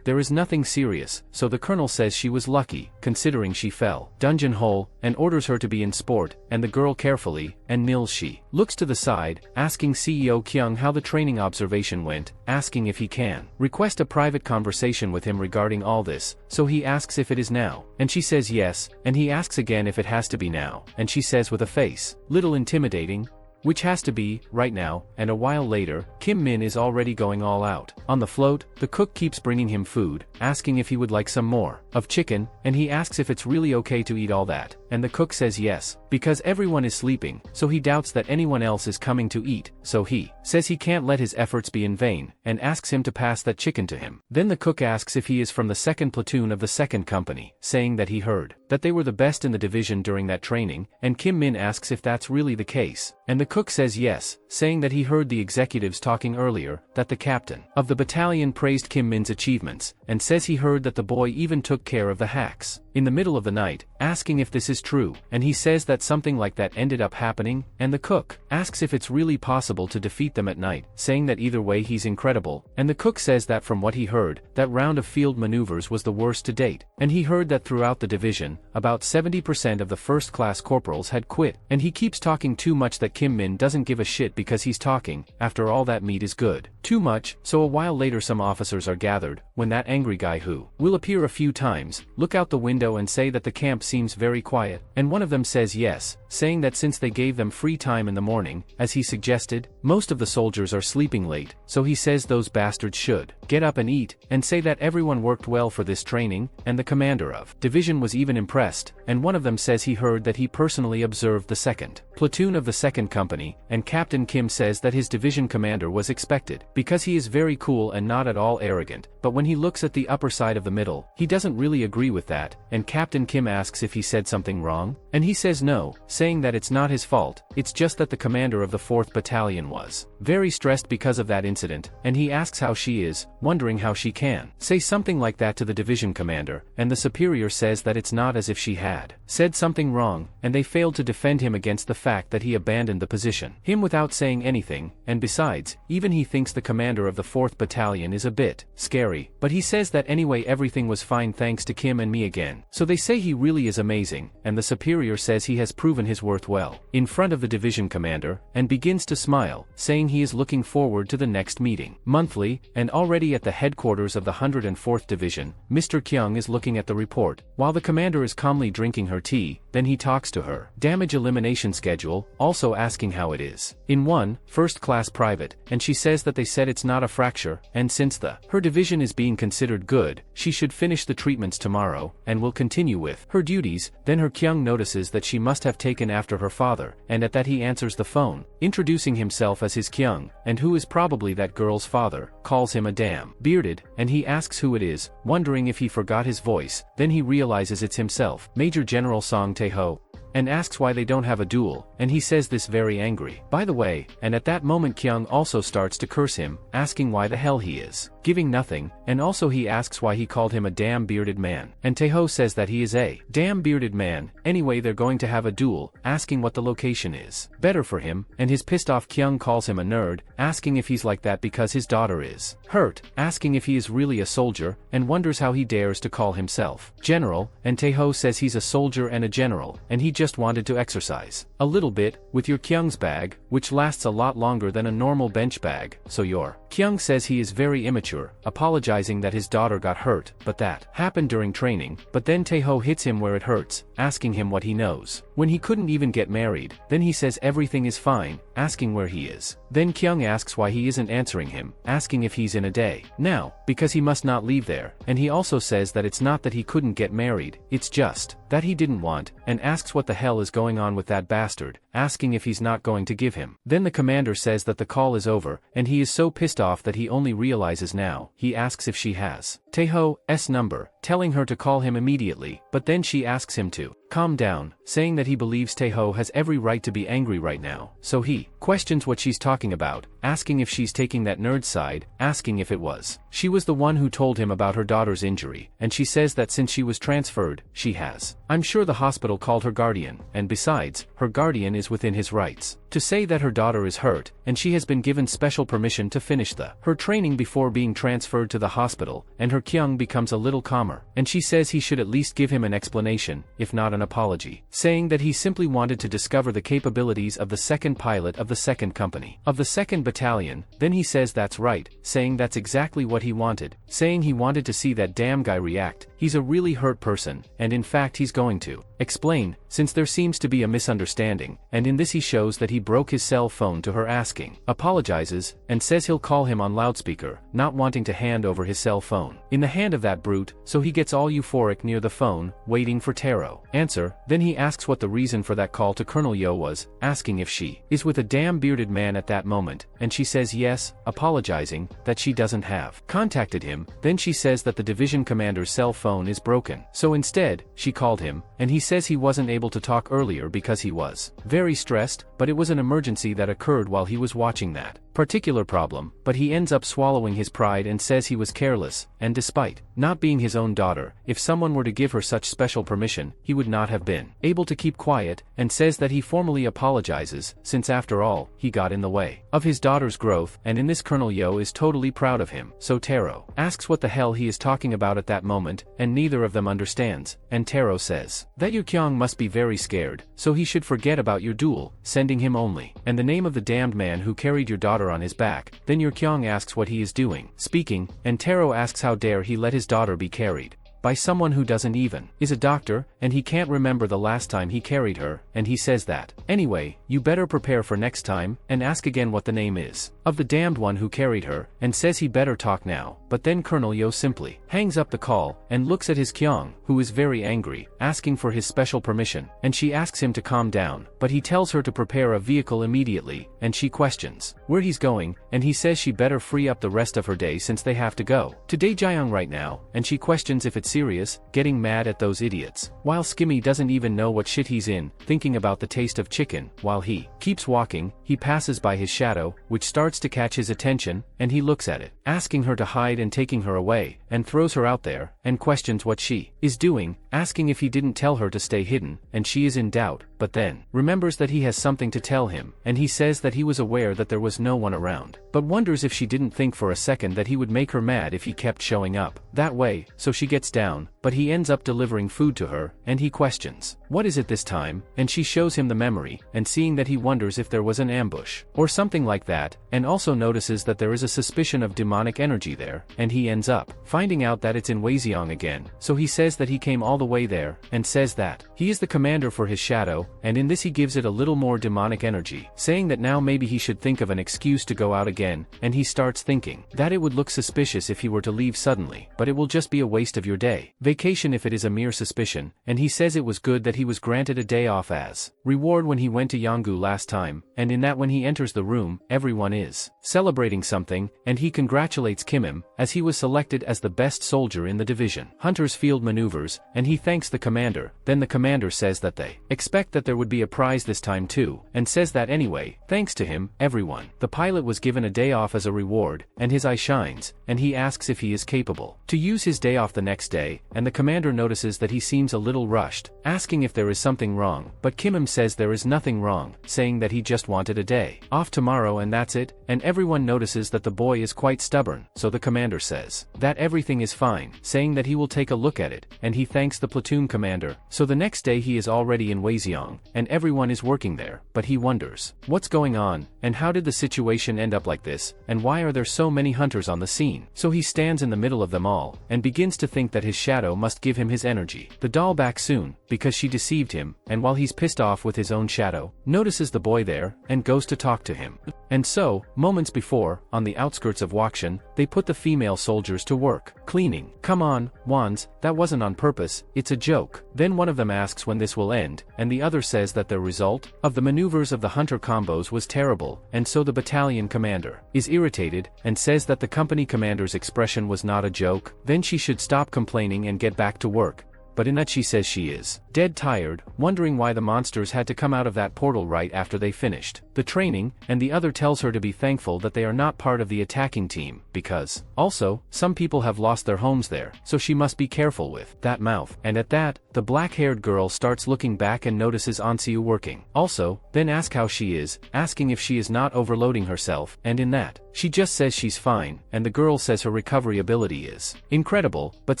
there is nothing serious, so the colonel says she was lucky, considering she fell dungeon hole, and orders her to be in sport, and the girl carefully, and kneels. She looks to the side, asking CEO Kyung how the training observation went, asking if he can request a private conversation with him regarding all this, so he asks if it is now, and she says yes, and he asks again if it has to be now, and she says with a face little intimidating, which has to be, right now, and a while later, Kim Min is already going all out. On the float, the cook keeps bringing him food, asking if he would like some more of chicken, and he asks if it's really okay to eat all that, and the cook says yes, because everyone is sleeping, so he doubts that anyone else is coming to eat, so he says he can't let his efforts be in vain, and asks him to pass that chicken to him. Then the cook asks if he is from the 2nd platoon of the 2nd company, saying that he heard that they were the best in the division during that training, and Kim Min asks if that's really the case, and the cook says yes, saying that he heard the executives talking earlier, that the captain of the battalion praised Kim Min's achievements, and says he heard that the boy even took care of the hacks in the middle of the night, asking if this is true, and he says that something like that ended up happening, and the cook asks if it's really possible to defeat them at night, saying that either way he's incredible, and the cook says that from what he heard, that round of field maneuvers was the worst to date, and he heard that throughout the division, about 70% of the first-class corporals had quit, and he keeps talking too much that Kim Min doesn't give a shit because he's talking, after all that meat is good too much, so a while later some officers are gathered, when that angry guy who will appear a few times, look out the window and say that the camp seems very quiet, and one of them says yes, saying that since they gave them free time in the morning, as he suggested, most of the soldiers are sleeping late, so he says those bastards should get up and eat, and say that everyone worked well for this training, and the commander of division was even impressed, and one of them says he heard that he personally observed the 2nd platoon of the 2nd company, and Captain Kim says that his division commander was expected, because he is very cool and not at all arrogant, but when he looks at the upper side of the middle, he doesn't really agree with that, and Captain Kim asks if he said something wrong, and he says no, saying that it's not his fault, it's just that the commander of the 4th battalion was very stressed because of that incident, and he asks how she is, wondering how she can say something like that to the division commander, and the superior says that it's not as if she had said something wrong, and they failed to defend him against the fact that he abandoned the position, him without saying anything, and besides, even he thinks the commander of the 4th battalion is a bit scary, but he says that anyway everything was fine thanks to Kim and me again, so they say he really is amazing, and the superior says he has proven his worth well in front of the division commander, and begins to smile, saying he is looking forward to the next meeting. Monthly, and already at the headquarters of the 104th Division, Mr. Kyung is looking at the report, while the commander is calmly drinking her tea, then he talks to her damage elimination schedule, also asking how it is in 1, first class private, and she says that they said it's not a fracture, and since her division is being considered good, she should finish the treatments tomorrow, and will continue with her duties. Then her Kyung notices that she must have taken after her father, and at that he answers the phone, introducing himself as his Kyung, and who is probably that girl's father, calls him a damn bearded, and he asks who it is, wondering if he forgot his voice, then he realizes it's himself, Major General Song Tae-ho, and asks why they don't have a duel, and he says this very angry, by the way, and at that moment Kyung also starts to curse him, asking why the hell he is giving nothing, and also he asks why he called him a damn bearded man, and Tae-ho says that he is a damn bearded man. Anyway they're going to have a duel, asking what the location is better for him, and his pissed off Kyung calls him a nerd, asking if he's like that because his daughter is hurt, asking if he is really a soldier, and wonders how he dares to call himself general, and Tae-ho says he's a soldier and a general, and he just wanted to exercise a little bit with your Kyung's bag, which lasts a lot longer than a normal bench bag, so your Kyung says he is very immature, apologizing that his daughter got hurt, but that happened during training, but then Tae-ho hits him where it hurts, asking him what he knows when he couldn't even get married, then he says everything is fine, asking where he is. Then Kyung asks why he isn't answering him, asking if he's in a day now, because he must not leave there, and he also says that it's not that he couldn't get married, it's just that he didn't want, and asks what the hell is going on with that bastard, asking if he's not going to give him. Then the commander says that the call is over, and he is so pissed off that he only realizes now. He asks if she has Tae-ho's number, telling her to call him immediately, but then she asks him to calm down, saying that he believes Tae-ho has every right to be angry right now, so he questions what she's talking about, asking if she's taking that nerd side, asking if it was she was the one who told him about her daughter's injury, and she says that since she was transferred, she has. I'm sure the hospital called her guardian, and besides, her guardian is within his rights to say that her daughter is hurt, and she has been given special permission to finish her training before being transferred to the hospital, and her Kyung becomes a little calmer, and she says he should at least give him an explanation, if not an apology, saying that he simply wanted to discover the capabilities of the 2nd pilot of the 2nd company of the 2nd battalion. Then he says that's right, saying that's exactly what he wanted, saying he wanted to see that damn guy react. He's a really hurt person, and in fact he's going to explain, since there seems to be a misunderstanding, and in this he shows that he broke his cell phone to her asking, apologizes, and says he'll call him on loudspeaker, not wanting to hand over his cell phone in the hand of that brute, so he gets all euphoric near the phone, waiting for Taro answer. Then he asks what the reason for that call to Colonel Yo was, asking if she is with a damn bearded man at that moment, and she says yes, apologizing that she doesn't have contacted him. Then she says that the division commander's cell phone is broken, so instead, she called him, and he says he wasn't able to talk earlier because he was very stressed, but it was an emergency that occurred while he was watching that particular problem, but he ends up swallowing his pride and says he was careless, and despite not being his own daughter, if someone were to give her such special permission, he would not have been able to keep quiet, and says that he formally apologizes, since after all, he got in the way of his daughter's growth, and in this Colonel Yo is totally proud of him. So Taro asks what the hell he is talking about at that moment, and neither of them understands, and Taro says that Yu Kyung must be very scared, so he should forget about your duel, sending him only, and the name of the damned man who carried your daughter on his back. Then Yu Kyung asks what he is doing, speaking, and Taro asks how dare he let his daughter be carried by someone who doesn't even is a doctor, and he can't remember the last time he carried her, and he says that, anyway, you better prepare for next time, and ask again what the name is of the damned one who carried her, and says he better talk now, but then Colonel Yo simply hangs up the call, and looks at his Kyung, who is very angry, asking for his special permission, and she asks him to calm down, but he tells her to prepare a vehicle immediately, and she questions where he's going, and he says she better free up the rest of her day since they have to go to Daejeong right now, and she questions if it's serious, getting mad at those idiots, while Skimmy doesn't even know what shit he's in, thinking about the taste of chicken. While he keeps walking, he passes by his shadow, which starts to catch his attention, and he looks at it, asking her to hide and taking her away, and throws her out there, and questions what she is doing, asking if he didn't tell her to stay hidden, and she is in doubt, but then remembers that he has something to tell him, and he says that he was aware that there was no one around, but wonders if she didn't think for a second that he would make her mad if he kept showing up that way, so she gets down, but he ends up delivering food to her, and he questions what is it this time, and she shows him the memory, and seeing that he wonders if there was an ambush or something like that, and also notices that there is a suspicion of demonic energy there, and he ends up finding out that it's in Wazyeong again, so he says that he came all the way there, and says that he is the commander for his shadow, and in this he gives it a little more demonic energy, saying that now maybe he should think of an excuse to go out again, and he starts thinking that it would look suspicious if he were to leave suddenly, but it will just be a waste of your day vacation if it is a mere suspicion, and he says it was good that he was granted a day off as reward when he went to Yongu last time, and in that when he enters the room, everyone is celebrating something, and he congratulates Kimim, as he was selected as the best soldier in the division Hunter's Field Maneuvers, and he thanks the commander. Then the commander says that they expect that there would be a prize this time too, and says that anyway, thanks to him, everyone, the pilot was given a day off as a reward, and his eye shines, and he asks if he is capable to use his day off the next day, and the commander notices that he seems a little rushed, asking if there is something wrong, but Kimim says there is nothing wrong, saying that he just wanted a day off tomorrow and that's it, and everyone notices that the boy is quite stubborn, so the commander says that everything is fine, saying that he will take a look at it, and he thanks the platoon commander, so the next day he is already in Wazyeong, and everyone is working there, but he wonders what's going on, and how did the situation end up like this, and why are there so many hunters on the scene, so he stands in the middle of them all, and begins to think that his shadow must give him his energy, the doll back soon, because she deceived him, and while he's pissed off with his own shadow, notices the boy there, and goes to talk to him. And so, moments before, on the outskirts of Wakshan, they put the female soldiers to work cleaning. Come on, Wands, that wasn't on purpose, it's a joke. Then one of them asks when this will end, and the other says that the result of the maneuvers of the hunter combos was terrible, and so the battalion commander is irritated, and says that the company commander's expression was not a joke, then she should stop complaining and get back to work. But in that she says she is dead tired, wondering why the monsters had to come out of that portal right after they finished the training, and the other tells her to be thankful that they are not part of the attacking team, because also, some people have lost their homes there, so she must be careful with that mouth. And at that, the black-haired girl starts looking back and notices Ansiu working. Also, then ask how she is, asking if she is not overloading herself, and in that, she just says she's fine, and the girl says her recovery ability is incredible, but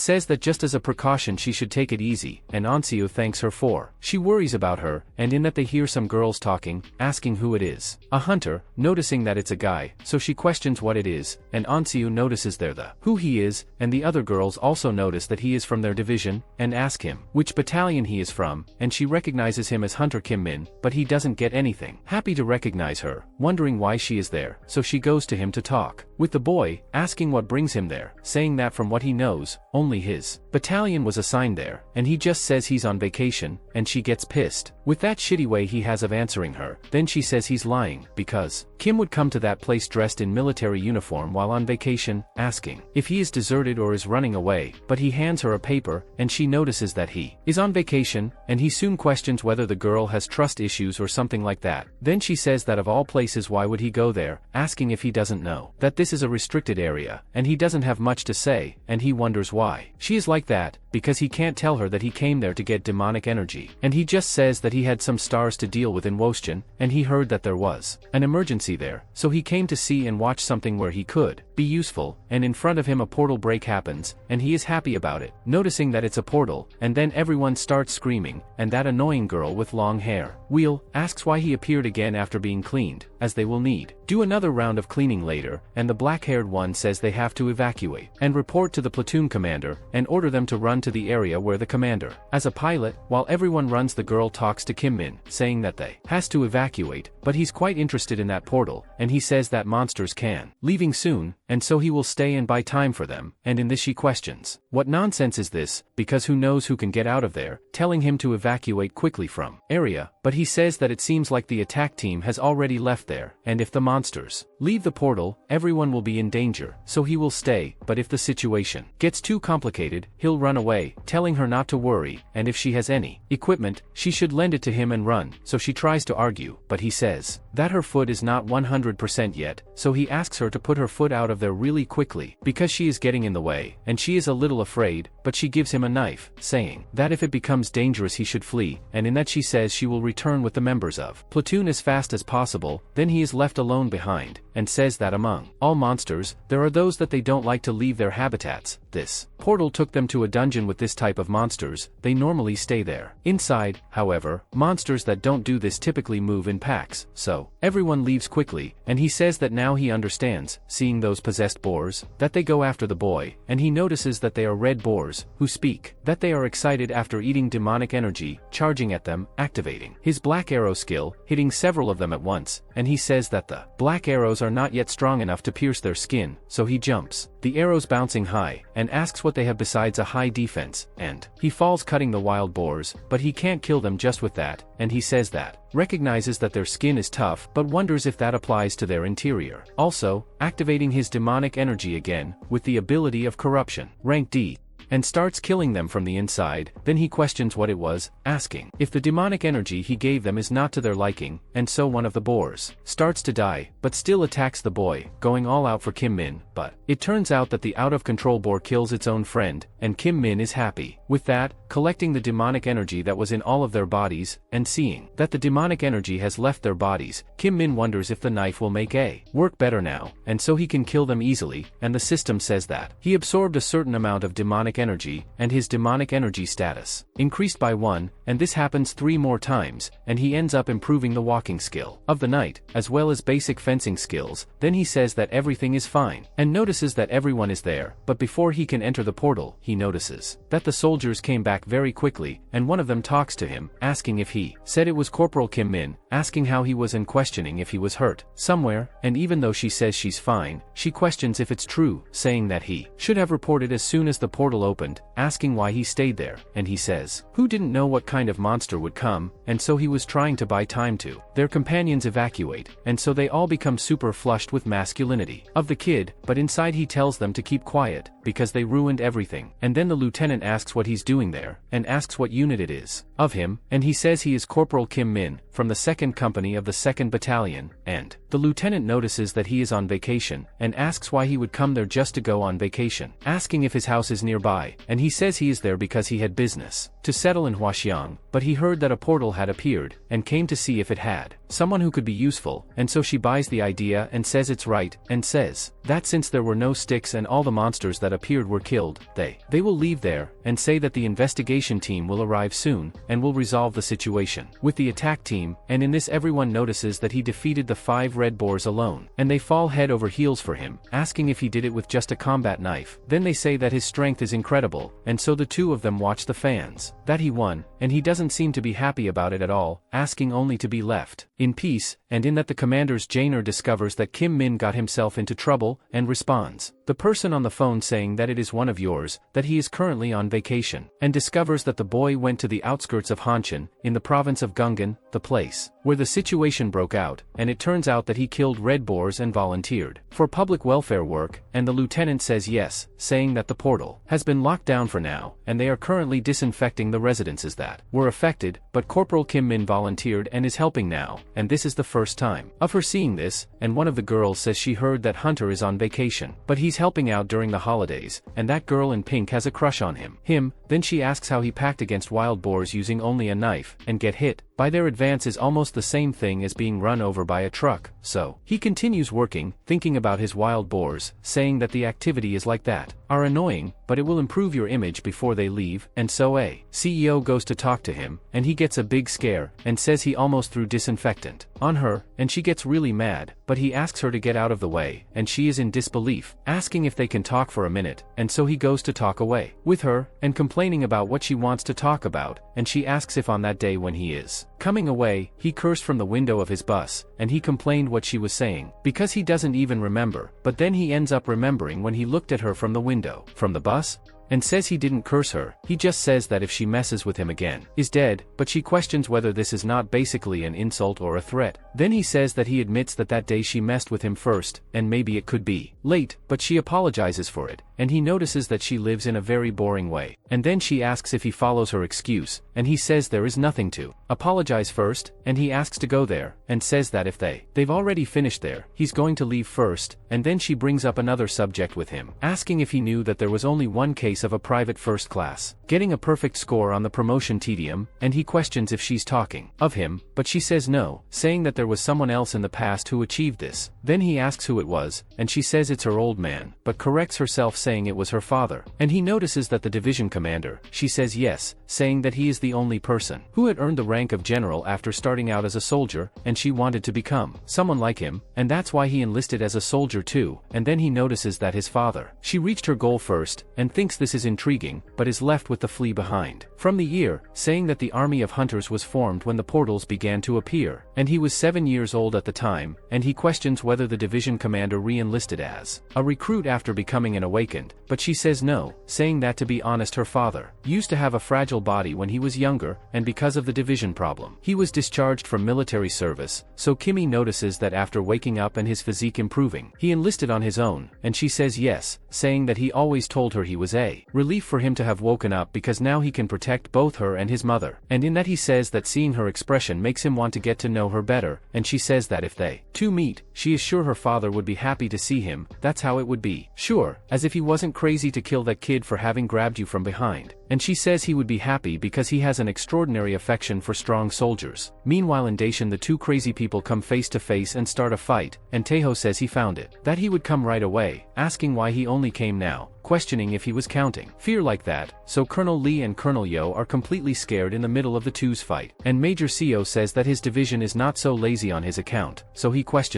says that just as a precaution she should take it easy, and Ansiu thanks her for she worries about her, and in that they hear some girls talking, asking who it is. A hunter, noticing that it's a guy, so she questions what it is, and Ansiu notices they're the who he is, and the other girls also notice that he is from their division, and ask him which battalion he is from, and she recognizes him as Hunter Kim Min, but he doesn't get anything happy to recognize her, wondering why she is there, so she goes to him to talk with the boy, asking what brings him there, saying that from what he knows, only his battalion was assigned there, and he just says he's on vacation, and she gets pissed with that shitty way he has of answering her. Then she says he's lying, because Kim would come to that place dressed in military uniform while on vacation, asking if he is deserted or is running away, but he hands her a paper, and she notices that he is on vacation, and he soon questions whether the girl has trust issues or something like that. Then she says that of all places why would he go there, asking if he doesn't know that this is a restricted area, and he doesn't have much to say, and he wonders why she is like that, because he can't tell her that he came there to get demonic energy, and he just says that he had some stars to deal with in Woschen, and he heard that there was an emergency there, so he came to see and watch something where he could be useful, and in front of him a portal break happens, and he is happy about it, noticing that it's a portal, and then everyone starts screaming, and that annoying girl with long hair, Wheel, asks why he appeared again after being cleaned, as they will need do another round of cleaning later, and the black-haired one says they have to evacuate and report to the platoon commander, and order them to run run to the area where the commander. As a pilot, while everyone runs, the girl talks to Kim Min, saying that they has to evacuate, but he's quite interested in that portal, and he says that monsters can leaving soon, and so he will stay and buy time for them, and in this she questions, what nonsense is this, because who knows who can get out of there, telling him to evacuate quickly from area, but he says that it seems like the attack team has already left there, and if the monsters leave the portal, everyone will be in danger, so he will stay, but if the situation gets too complicated, he'll run away, telling her not to worry, and if she has any equipment, she should lend it to him and run, so she tries to argue, but he says that her foot is not 100% yet, so he asks her to put her foot out of there really quickly, because she is getting in the way, and she is a little afraid, but she gives him a knife, saying that if it becomes dangerous he should flee, and in that she says she will return with the members of platoon as fast as possible, then he is left alone behind, and says that among all monsters, there are those that they don't like to leave their habitats. This portal took them to a dungeon with this type of monsters, they normally stay there. Inside, however, monsters that don't do this typically move in packs, so everyone leaves quickly, and he says that now he understands, seeing those possessed boars, that they go after the boy, and he notices that they are red boars, who speak, that they are excited after eating demonic energy, charging at them, activating his black arrow skill, hitting several of them at once, and he says that the black arrows are not yet strong enough to pierce their skin, so he jumps, the arrows bouncing high, and asks what they have besides a high defense, and he falls cutting the wild boars, but he can't kill them just with that, and he says that recognizes that their skin is tough but wonders if that applies to their interior. Also, activating his demonic energy again, with the ability of corruption, rank D, and starts killing them from the inside, then he questions what it was, asking if the demonic energy he gave them is not to their liking, and so one of the boars starts to die, but still attacks the boy, going all out for Kim Min, but it turns out that the out-of-control boar kills its own friend, and Kim Min is happy with that, collecting the demonic energy that was in all of their bodies, and seeing that the demonic energy has left their bodies, Kim Min wonders if the knife will make a work better now, and so he can kill them easily, and the system says that he absorbed a certain amount of demonic energy, and his demonic energy status increased by 1, and this happens 3 more times, and he ends up improving the walking skill of the knight, as well as basic fencing skills. Then he says that everything is fine, and notices that everyone is there, but before he can enter the portal, he notices that the soldiers came back very quickly, and one of them talks to him, asking if he said it was Corporal Kim Min, asking how he was and questioning if he was hurt somewhere, and even though she says she's fine, she questions if it's true, saying that he should have reported as soon as the portal opened, asking why he stayed there, and he says who didn't know what kind of monster would come, and so he was trying to buy time to their companions evacuate, and so they all become super flushed with masculinity of the kid, but inside he tells them to keep quiet, because they ruined everything, and then the lieutenant asks what he's doing there, and asks what unit it is of him, and he says he is Corporal Kim Min, from the 2nd Company of the 2nd Battalion, and the lieutenant notices that he is on vacation, and asks why he would come there just to go on vacation, asking if his house is nearby, and he says he is there because he had business to settle in Huaxiang, but he heard that a portal had appeared, and came to see if it had someone who could be useful, and so she buys the idea and says it's right, and says that since there were no sticks and all the monsters that appeared were killed, they will leave there, and say that the investigation team will arrive soon, and will resolve the situation with the attack team, and in this everyone notices that he defeated the 5 red boars alone, and they fall head over heels for him, asking if he did it with just a combat knife. Then they say that his strength is incredible, and so the 2 of them watch the fans that he won, and he doesn't seem to be happy about it at all, asking only to be left in peace, and in that the commander's Jainer discovers that Kim Min got himself into trouble, and responds the person on the phone saying that it is one of yours, that he is currently on vacation, and discovers that the boy went to the outskirts of Hanshin, in the province of Gungan, the place where the situation broke out, and it turns out that he killed red boars and volunteered for public welfare work, and the lieutenant says yes, saying that the portal has been locked down for now, and they are currently disinfecting the residences that were affected, but Corporal Kim Min volunteered and is helping now, and this is the first time of her seeing this, and one of the girls says she heard that Hunter is on vacation, but he's helping out during the holidays, and that girl in pink has a crush on him. Then she asks how he packed against wild boars using only a knife, and get hit by their advance is almost the same thing as being run over by a truck, so he continues working, thinking about his wild boars, saying that the activity is like that are annoying, but it will improve your image before they leave, and so a CEO goes to talk to him, and he gets a big scare, and says he almost threw disinfectant on her, and she gets really mad, but he asks her to get out of the way, and she is in disbelief, asking if they can talk for a minute, and so he goes to talk away with her, and complaining about what she wants to talk about, and she asks if on that day when he is coming away, he cursed from the window of his bus, and he complained what she was saying, because he doesn't even remember, but then he ends up remembering when he looked at her from the window, from the bus, and says he didn't curse her, he just says that if she messes with him again, is dead, but she questions whether this is not basically an insult or a threat. Then he says that he admits that that day she messed with him first, and maybe it could be late, but she apologizes for it, and he notices that she lives in a very boring way, and then she asks if he follows her excuse, and he says there is nothing to apologize first, and he asks to go there, and says that if they've already finished there, he's going to leave first, and then she brings up another subject with him, asking if he knew that there was only one case of a private first class getting a perfect score on the promotion tedium, and he questions if she's talking of him, but she says no, saying that there was someone else in the past who achieved this. Then he asks who it was, and she says it's her old man, but corrects herself saying it was her father, and he notices that the division commander, she says yes, saying that he is the only person who had earned the rank of general after starting out as a soldier, and she wanted to become someone like him, and that's why he enlisted as a soldier too, and then he notices that his father, she reached her goal first, and thinks this is intriguing, but is left with the flea behind from the ear, saying that the army of hunters was formed when the portals began to appear, and he was 7 years old at the time, and he questions whether the division commander re-enlisted as a recruit after becoming an awakened, but she says no, saying that to be honest her father used to have a fragile body when he was younger, and because of the division problem, he was discharged from military service, so Kimmy notices that after waking up and his physique improving, he enlisted on his own, and she says yes, saying that he always told her he was a relief for him to have woken up because now he can protect both her and his mother, and in that he says that seeing her expression makes him want to get to know her better, and she says that if they two meet, she is sure her father would be happy to see him, that's how it would be, sure, as if he wasn't crazy to kill that kid for having grabbed you from behind, and she says he would be happy because he has an extraordinary affection for strong soldiers. Meanwhile in Daishin the two crazy people come face to face and start a fight, and Taeho says he found it, that he would come right away, asking why he only came now, questioning if he was counting fear like that, so Colonel Lee and Colonel Yo are completely scared in the middle of the two's fight, and Major Seo says that his division is not so lazy on his account, so he questions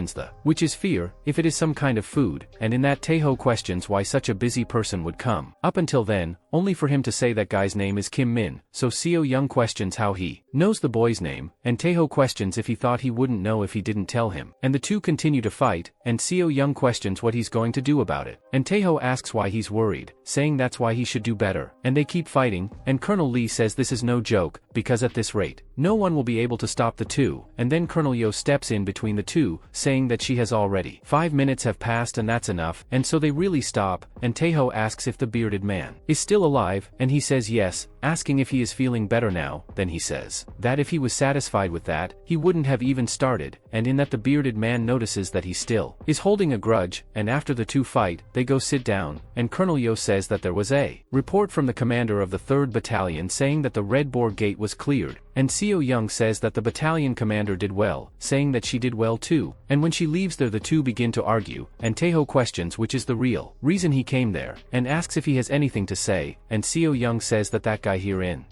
which is fear, if it is some kind of food, and in that Taeho questions why such a busy person would come. Up until then, only for him to say that guy's name is Kim Min, so Seo Young questions how he knows the boy's name, and Taeho questions if he thought he wouldn't know if he didn't tell him, and the two continue to fight, and Seo Young questions what he's going to do about it, and Taeho asks why he's worried, saying that's why he should do better, and they keep fighting, and Colonel Lee says this is no joke, because at this rate, no one will be able to stop the two, and then Colonel Yo steps in between the two, saying that she has already 5 minutes have passed and that's enough, and so they really stop, and Taeho asks if the bearded man is still alive, and he says yes, asking if he is feeling better now, then he says that if he was satisfied with that, he wouldn't have even started, and in that the bearded man notices that he still is holding a grudge, and after the two fight, they go sit down, and Colonel Yo says that there was a report from the commander of the 3rd Battalion saying that the Red Boar Gate was cleared, and Seo Young says that the battalion commander did well, saying that she did well too, and when she leaves there the two begin to argue, and Taeho questions which is the real reason he came there, and asks if he has anything to say, and Seo Young says that that guy herein,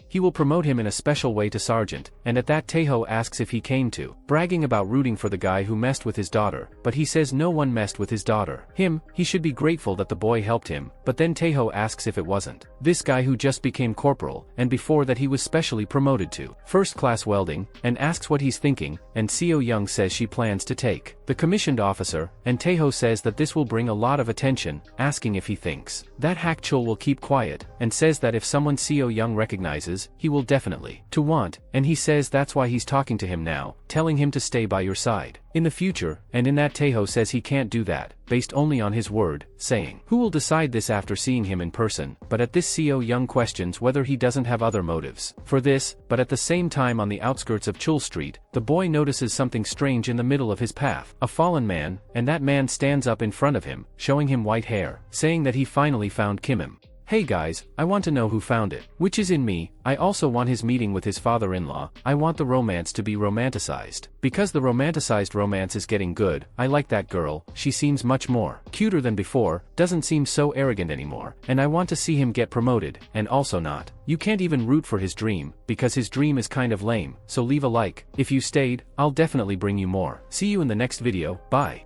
he will promote him in a special way to sergeant, and at that Taeho asks if he came to, bragging about rooting for the guy who messed with his daughter, but he says no one messed with his daughter, he should be grateful that the boy helped him, but then Taeho asks if it wasn't this guy who just became corporal, and before that he was specially promoted to first-class welding, and asks what he's thinking, and Seo Young says she plans to take the commissioned officer, and Taeho says that this will bring a lot of attention, asking if he thinks that Hak Chul will keep quiet, and says that if someone Seo Young recognizes, he will definitely to want, and he says that's why he's talking to him now, telling him to stay by your side in the future, and in that Taeho says he can't do that, based only on his word, saying who will decide this after seeing him in person, but at this Seo Young questions whether he doesn't have other motives for this, but at the same time on the outskirts of Chul Street, the boy notices something strange in the middle of his path, a fallen man, and that man stands up in front of him, showing him white hair, saying that he finally found Kimim. Hey guys, I want to know who found it. Which is in me. I also want his meeting with his father-in-law. I want the romance to be romanticized. Because the romanticized romance is getting good. I like that girl. She seems much more cuter than before, doesn't seem so arrogant anymore. And I want to see him get promoted, and also not. You can't even root for his dream, because his dream is kind of lame, so leave a like. If you stayed, I'll definitely bring you more. See you in the next video, bye.